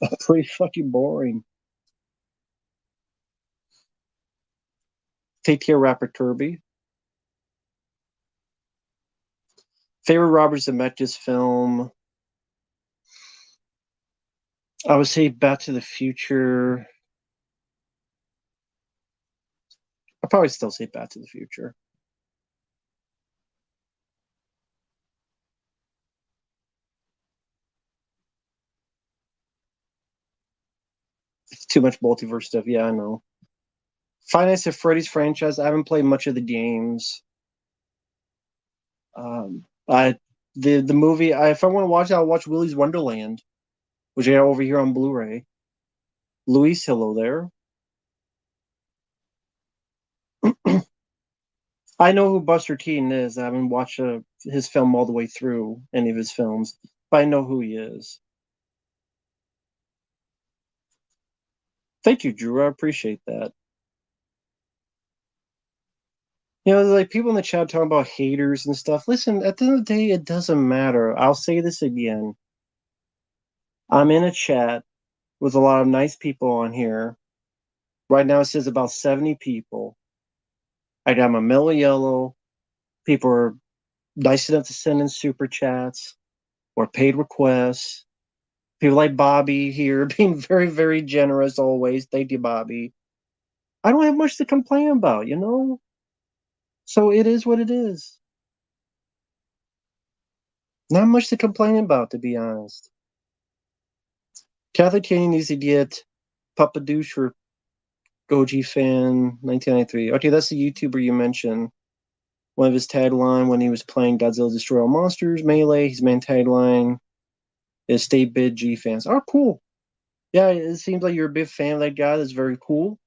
I'm pretty fucking boring. Take care, Rapper Kirby. Favorite Robert Zemeckis film? I would say Back to the Future. I'll probably still say Back to the Future. Too much multiverse stuff. Yeah, I know. Five Nights at Freddy's franchise. I haven't played much of the games. I the movie. If I want to watch it, I'll watch Willy's Wonderland, which I got over here on Blu-ray. Luis, hello there. I know who Buster Keaton is. I haven't watched his film all the way through, any of his films, but I know who he is. Thank you, Drew. I appreciate that. You know, like people in the chat talking about haters and stuff. Listen, at the end of the day, it doesn't matter. I'll say this again. I'm in a chat with a lot of nice people on here. Right now, it says about 70 people. I got my mellow yellow. People are nice enough to send in super chats or paid requests. People like Bobby here being very, very generous always. Thank you, Bobby. I don't have much to complain about, you know? So it is what it is. Not much to complain about, to be honest. Catholic Kenny needs to get Papa Douche for Goji Fan 1993. Okay, that's the YouTuber you mentioned. One of his tagline when he was playing Godzilla Destroy All Monsters Melee, his main tagline is "Stay big, G fans." Oh, cool. Yeah, it seems like you're a big fan of that guy. That's very cool.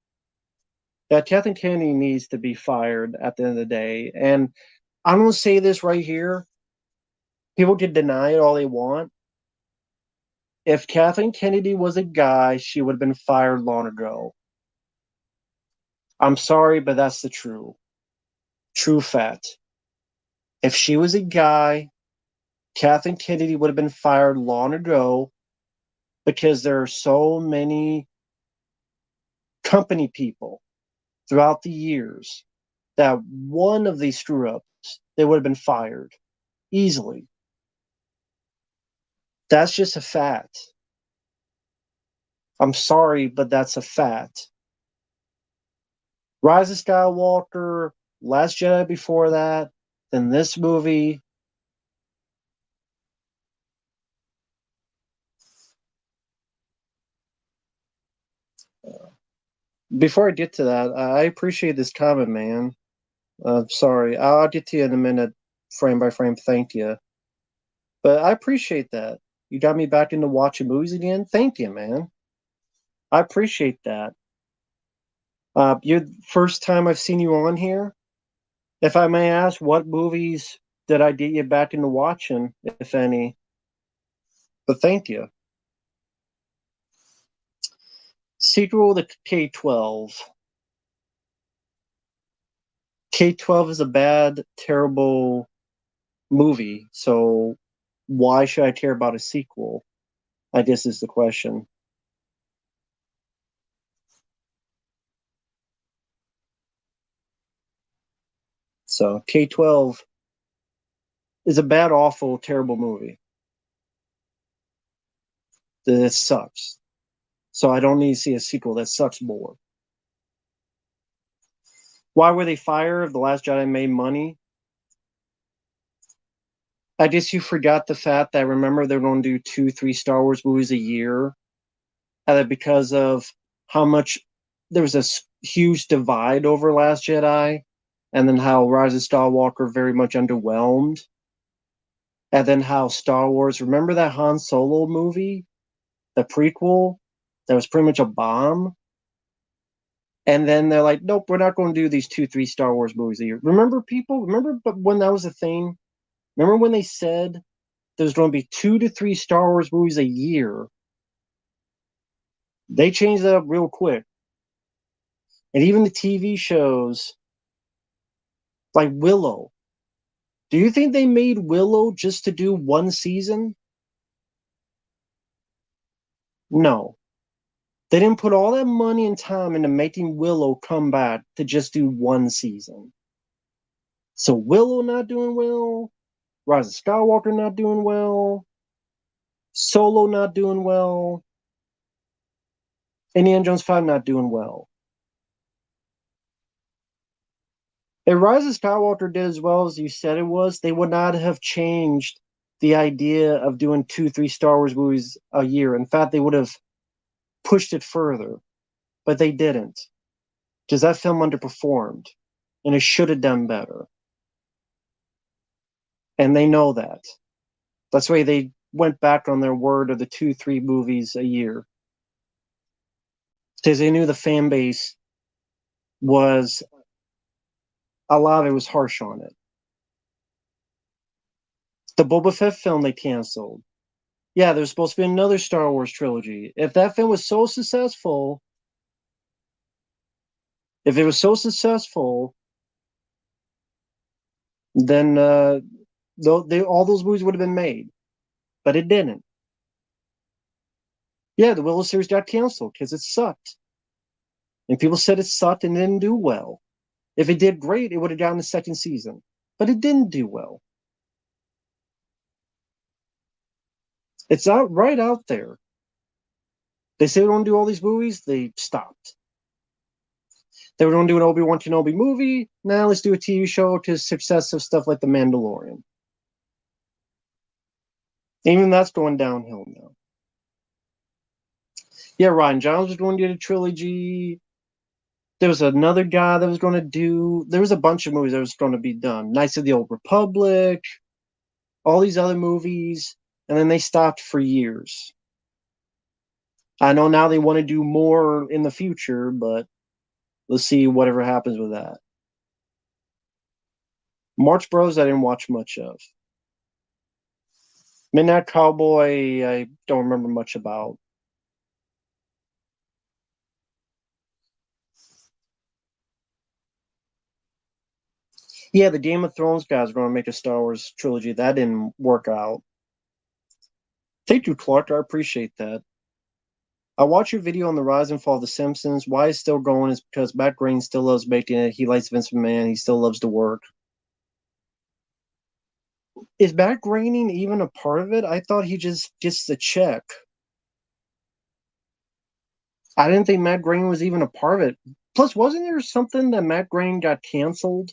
Yeah, Kathleen Kennedy needs to be fired at the end of the day. And I'm going to say this right here. People can deny it all they want. If Kathleen Kennedy was a guy, she would have been fired long ago. I'm sorry, but that's the true fact. If she was a guy, Kathleen Kennedy would have been fired long ago because there are so many company people throughout the years that one of these screw ups, they would have been fired easily. That's just a fact. I'm sorry, but that's a fact. Rise of Skywalker, Last Jedi before that, then this movie. Before I get to that, I appreciate this comment, man. Sorry, I'll get to you in a minute. frame by frame thanked you. But I appreciate that. You got me back into watching movies again. Thank you, man. I appreciate that. You're the first time I've seen you on here. If I may ask, what movies did I get you back into watching, if any? But thank you. Sequel to K-12. K-12 is a bad, terrible movie, so why should I care about a sequel? I guess is the question. So K-12 is a bad, awful, terrible movie. That sucks. So I don't need to see a sequel that sucks more. Why were they fired if The Last Jedi made money? I guess you forgot the fact that, remember, they're going to do 2-3 Star Wars movies a year, and that because of how much there was this huge divide over Last Jedi, and then how Rise of Skywalker very much underwhelmed, and then how Star Wars, remember that Han Solo movie, the prequel, that was pretty much a bomb? And then they're like, nope, we're not going to do these 2-3 Star Wars movies a year. Remember, people? Remember when that was a thing? Remember when they said there's going to be 2 to 3 Star Wars movies a year? They changed that up real quick. And even the TV shows like Willow. Do you think they made Willow just to do one season? No. They didn't put all that money and time into making Willow come back to just do one season. So Willow not doing well, Rise of Skywalker not doing well, Solo not doing well, Indiana Jones 5 not doing well. If Rise of Skywalker did as well as you said it was, they would not have changed the idea of doing 2-3 Star Wars movies a year. In fact, they would have pushed it further. But they didn't. Because that film underperformed. And it should have done better. And they know that. That's why they went back on their word of the 2-3 movies a year. Because they knew the fan base was, a lot of it was harsh on it. The Boba Fett film they canceled. Yeah, there's supposed to be another Star Wars trilogy. If that film was so successful, then all those movies would have been made. But it didn't. Yeah, the Willow series got canceled because it sucked. And people said it sucked and didn't do well. If it did great, it would have gotten the second season. But it didn't do well. It's right out there. They say we're going to do all these movies. They stopped. They were going to do an Obi-Wan Kenobi movie. Now let's do a TV show to success of stuff like The Mandalorian. Even that's going downhill now. Yeah, Ryan Johnson was going to do a trilogy. There was another guy that was going to do... There was a bunch of movies that was going to be done. Knights of the Old Republic, all these other movies, and then they stopped for years. I know now they want to do more in the future, but let's see whatever happens with that. March Bros. I didn't watch much of. Midnight Cowboy, I don't remember much about. Yeah, the Game of Thrones guys are going to make a Star Wars trilogy. That didn't work out. Thank you, Clark. I appreciate that. I watched your video on the rise and fall of The Simpsons. Why it's still going is because Matt Groening still loves making it. He likes Vince McMahon. He still loves to work. Is Matt Groening even a part of it? I thought he just gets the check. I didn't think Matt Groening was even a part of it. Plus, wasn't there something that Matt Groening got canceled?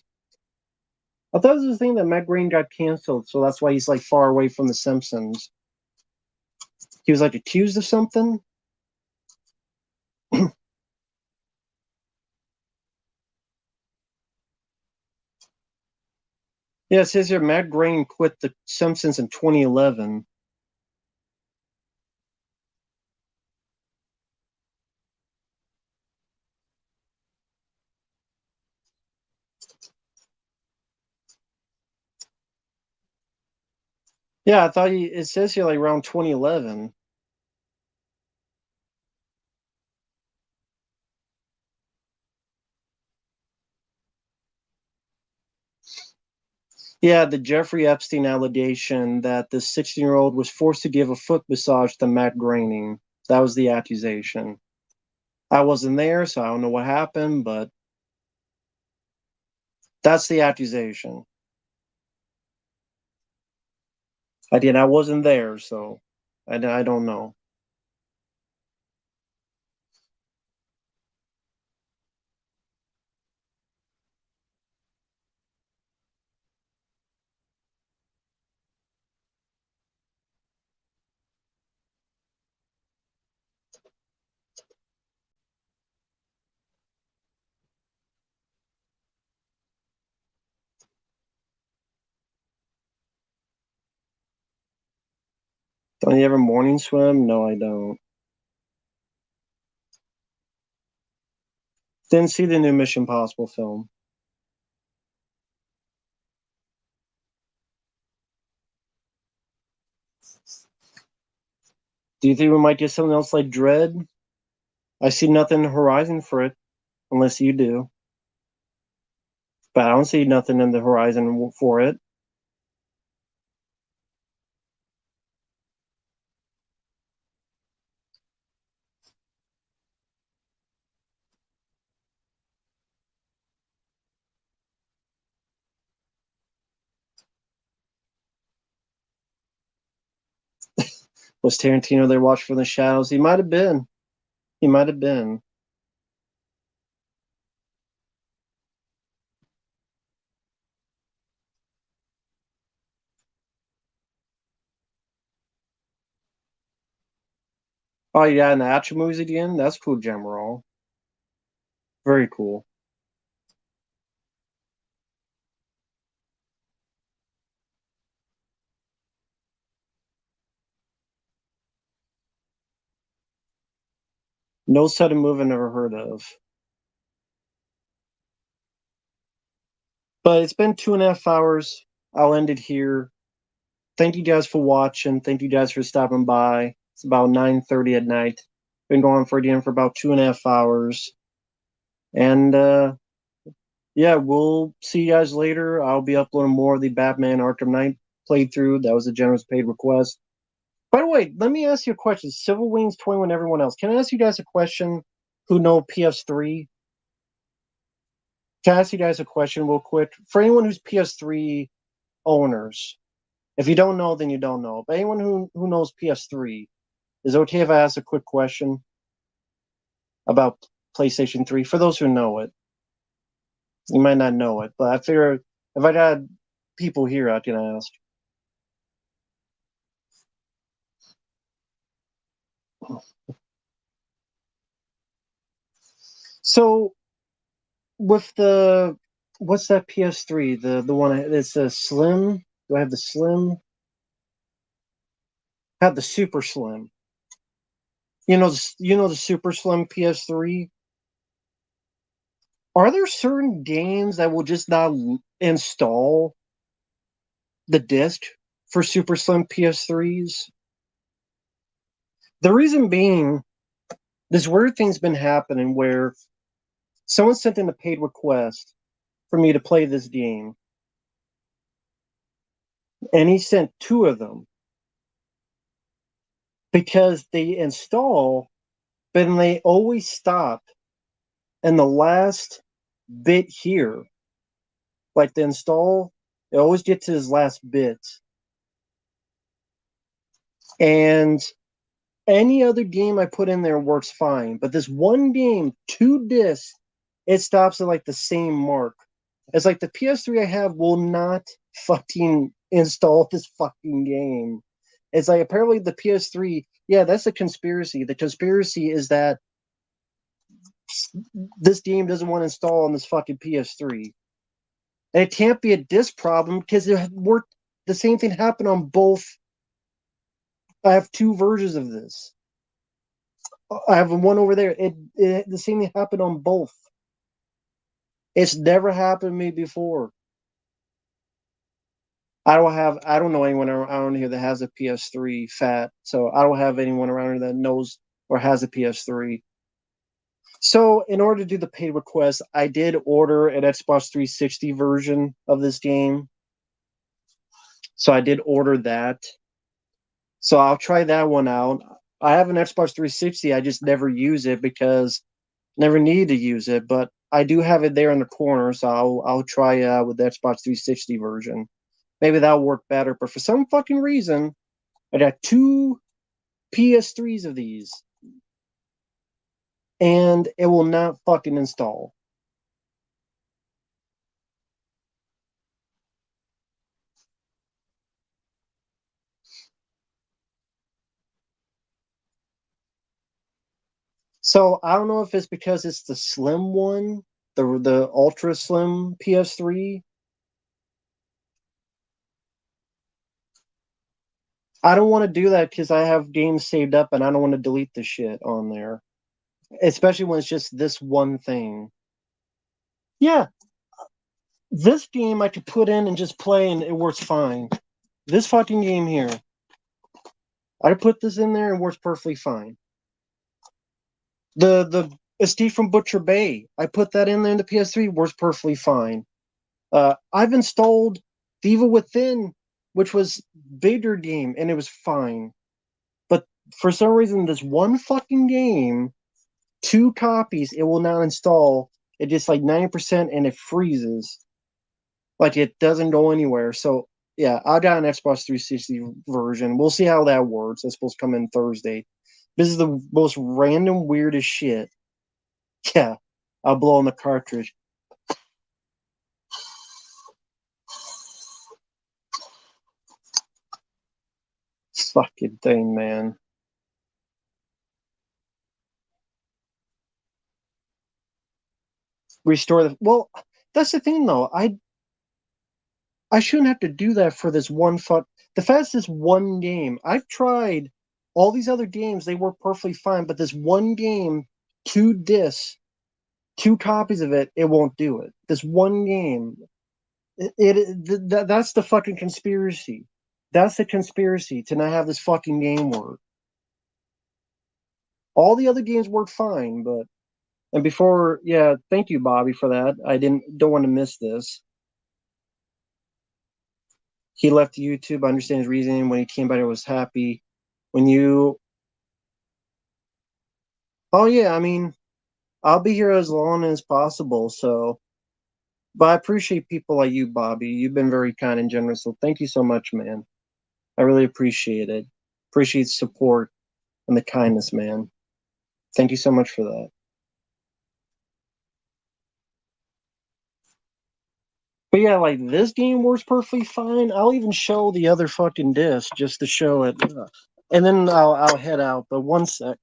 I thought it was the thing that Matt Groening got canceled, so that's why he's like far away from The Simpsons. He was like accused of something? Yeah, it says here Matt Groening quit The Simpsons in 2011. Yeah, I thought it says here like around 2011. Yeah, the Jeffrey Epstein allegation that the 16-year-old was forced to give a foot massage to Matt Groening. That was the accusation. I wasn't there, so I don't know what happened, but that's the accusation. I wasn't there, so I don't know. Don't you ever morning swim? No, I don't. Didn't see the new Mission Impossible film. Do you think we might get something else like Dread? I see nothing in the horizon for it, unless you do. But I don't see nothing in the horizon for it. Was Tarantino there watch from the shadows? He might have been. He might have been. Oh yeah, and the action movies again? That's cool, General. Very cool. No sudden move I never heard of. But it's been 2.5 hours. I'll end it here. Thank you guys for watching. Thank you guys for stopping by. It's about 9:30 at night. Been going for again for about 2.5 hours. And yeah, we'll see you guys later. I'll be uploading more of the Batman Arkham Knight playthrough. That was a generous paid request. By the way, let me ask you a question. Civil Wings 21, everyone else. Can I ask you guys a question who know PS3? Can I ask you guys a question real quick? For anyone who's PS3 owners, if you don't know, then you don't know. But anyone who knows PS3, is it okay if I ask a quick question about PlayStation 3? For those who know it, you might not know it, but I figure if I got people here, I can ask. So with the what's that PS3? The one it's a slim. Do I have the slim? I have the super slim. You know the super slim PS3. Are there certain games that will just not install the disc for super slim PS3s? The reason being, this weird thing's been happening where someone sent in a paid request for me to play this game, and he sent two of them because they install, but then they always stop in the last bit here. Like the install, it always gets to his last bit. And any other game I put in there works fine. But this one game, 2 discs, it stops at like the same mark. It's like the PS3 I have will not fucking install this fucking game. It's like apparently the PS3, yeah, that's a conspiracy. The conspiracy is that this game doesn't want to install on this fucking PS3. And it can't be a disc problem because it worked. The same thing happened on both. I have two versions of this. I have one over there. The same thing happened on both. It's never happened to me before. I don't know anyone around here that has a PS3 fat, so I don't have anyone around here that knows or has a PS3. So in order to do the paid request, I did order an Xbox 360 version of this game. So I did order that. So I'll try that one out. I have an Xbox 360. I just never use it because never needed to use it, but I do have it there in the corner, so I'll try with the Xbox 360 version. Maybe that'll work better. But for some fucking reason, I got two PS3s of these, and it will not fucking install. So I don't know if it's because it's the slim one, the ultra slim PS3. I don't want to do that because I have games saved up and I don't want to delete the shit on there, especially when it's just this one thing. Yeah, this game I could put in and just play and it works fine. This fucking game here, I put this in there and works perfectly fine. The Escape from Butcher Bay, I put that in there in the PS3, works perfectly fine. I've installed The Evil Within, which was bigger game, and it was fine. But for some reason, this one fucking game, 2 copies, it will not install. It just like 90% and it freezes. Like it doesn't go anywhere. So yeah, I got an Xbox 360 version. We'll see how that works. It's supposed to come in Thursday. This is the most random, weirdest shit. Yeah, I'll blow on the cartridge. Fucking thing, man. Restore the. Well, that's the thing, though. I shouldn't have to do that for this one fuck. The fact is, this one game. I've tried all these other games; they work perfectly fine. But this one game, 2 discs, 2 copies of it, it won't do it. This one game. That's the fucking conspiracy. That's the conspiracy to not have this fucking game work. All the other games work fine, but and before, yeah, thank you, Bobby, for that. I don't want to miss this. He left YouTube. I understand his reasoning. When he came back, I was happy. When you, oh yeah, I mean, I'll be here as long as possible. So, but I appreciate people like you, Bobby. You've been very kind and generous. So thank you so much, man. I really appreciate it. Appreciate the support and the kindness, man. Thank you so much for that. But yeah, like this game works perfectly fine. I'll even show the other fucking disc just to show it, and then I'll head out. But one sec,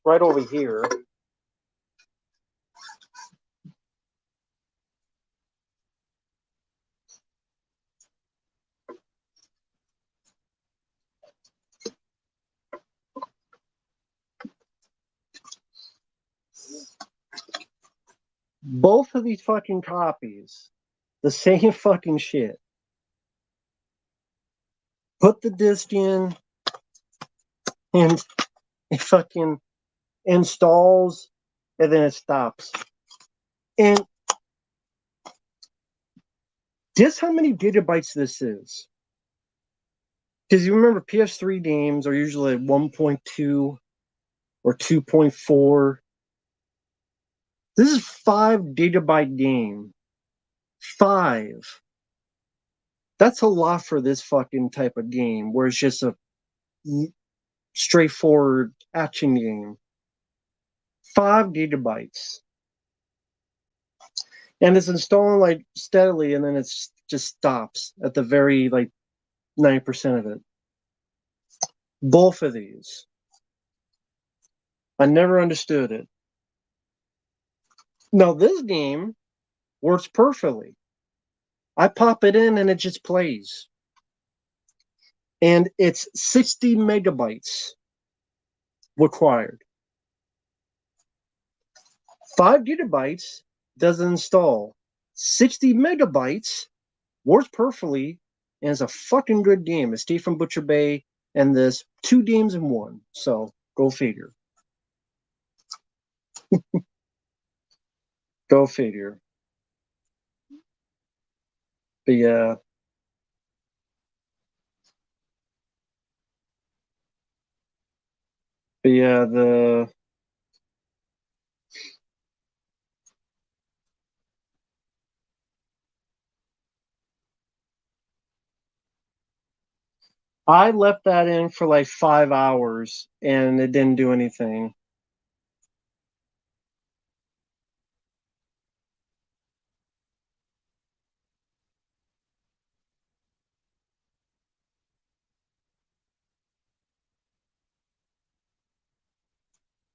right over here. Both of these fucking copies, the same fucking shit. Put the disc in, and it fucking installs, and then it stops. And guess how many gigabytes this is? Because you remember PS3 games are usually 1.2 or 2.4. This is 5 GB game. 5. That's a lot for this fucking type of game, where it's just a straightforward action game. 5 GB. And it's installing like steadily, and then it just stops at the very like 90% of it. Both of these. I never understood it. Now this game works perfectly. I pop it in and it just plays. And it's 60 megabytes required. 5 gigabytes doesn't install. 60 megabytes works perfectly and is a fucking good game. Escape from Butcher Bay and this 2 games in 1. So go figure. Go figure. But yeah. But yeah, I left that in for like 5 hours and it didn't do anything.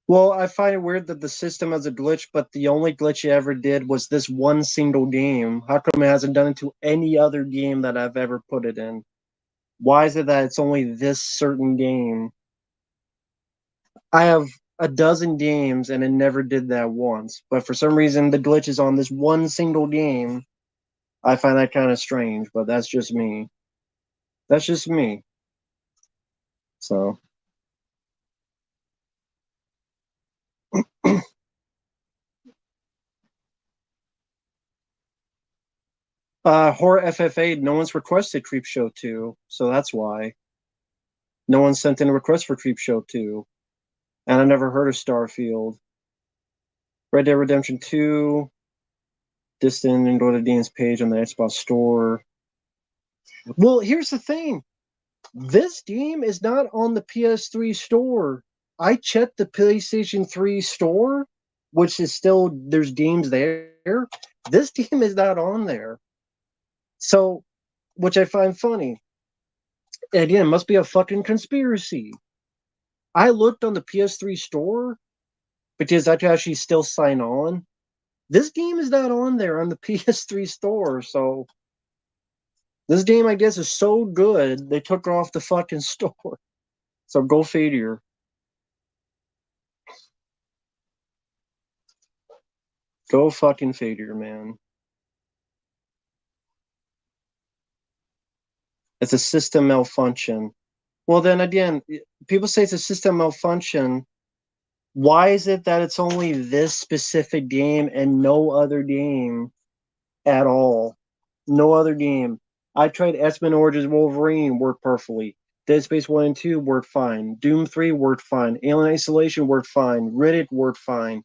Well, I find it weird that the system has a glitch, but the only glitch it ever did was this one single game. How come it hasn't done it to any other game that I've ever put it in? Why is it that it's only this certain game? I have a dozen games and it never did that once. But for some reason, the glitch is on this one single game. I find that kind of strange, but that's just me. That's just me. So. Horror FFA, no one's requested Creepshow 2, so that's why. No one sent in a request for Creepshow 2. And I never heard of Starfield. Red Dead Redemption 2, Distant, and go to Dean's page on the Xbox Store. Well, here's the thing. This game is not on the PS3 store. I checked the PlayStation 3 store, which is still, there's games there. This game is not on there. So, which I find funny. And again, it must be a fucking conspiracy. I looked on the PS3 store because I could actually still sign on. This game is not on there on the PS3 store, so this game, I guess, is so good they took it off the fucking store. So go figure. Go fucking figure, man. It's a system malfunction. Well, then again, people say it's a system malfunction. Why is it that it's only this specific game and no other game at all? No other game. I tried X-Men Origins Wolverine, worked perfectly. Dead Space 1 and 2 worked fine. Doom 3 worked fine. Alien Isolation worked fine. Riddick worked fine.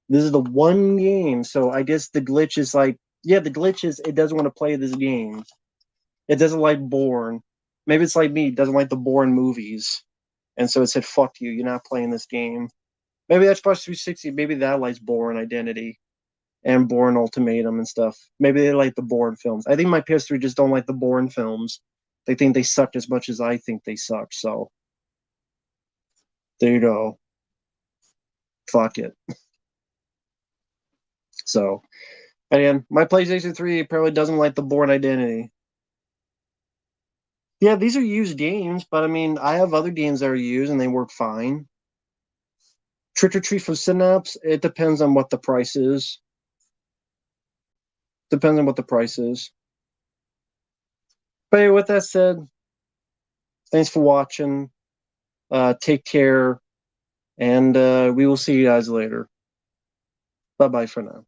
This is the one game, so I guess the glitch is like, yeah, the glitch is it doesn't want to play this game. It doesn't like Bourne. Maybe it's like me, it doesn't like the Bourne movies. And so it said, fuck you, you're not playing this game. Maybe Xbox 360, maybe that likes Bourne Identity and Bourne Ultimatum and stuff. Maybe they like the Bourne films. I think my PS3 just don't like the Bourne films. They think they suck as much as I think they suck, so there you go. Fuck it. So, again, my PlayStation 3 apparently doesn't like the Bourne Identity. Yeah, these are used games, but I mean, I have other games that are used and they work fine. Trick or Treat from Synapse, it depends on what the price is. Depends on what the price is. But with that said, thanks for watching. Take care, and we will see you guys later. Bye-bye for now.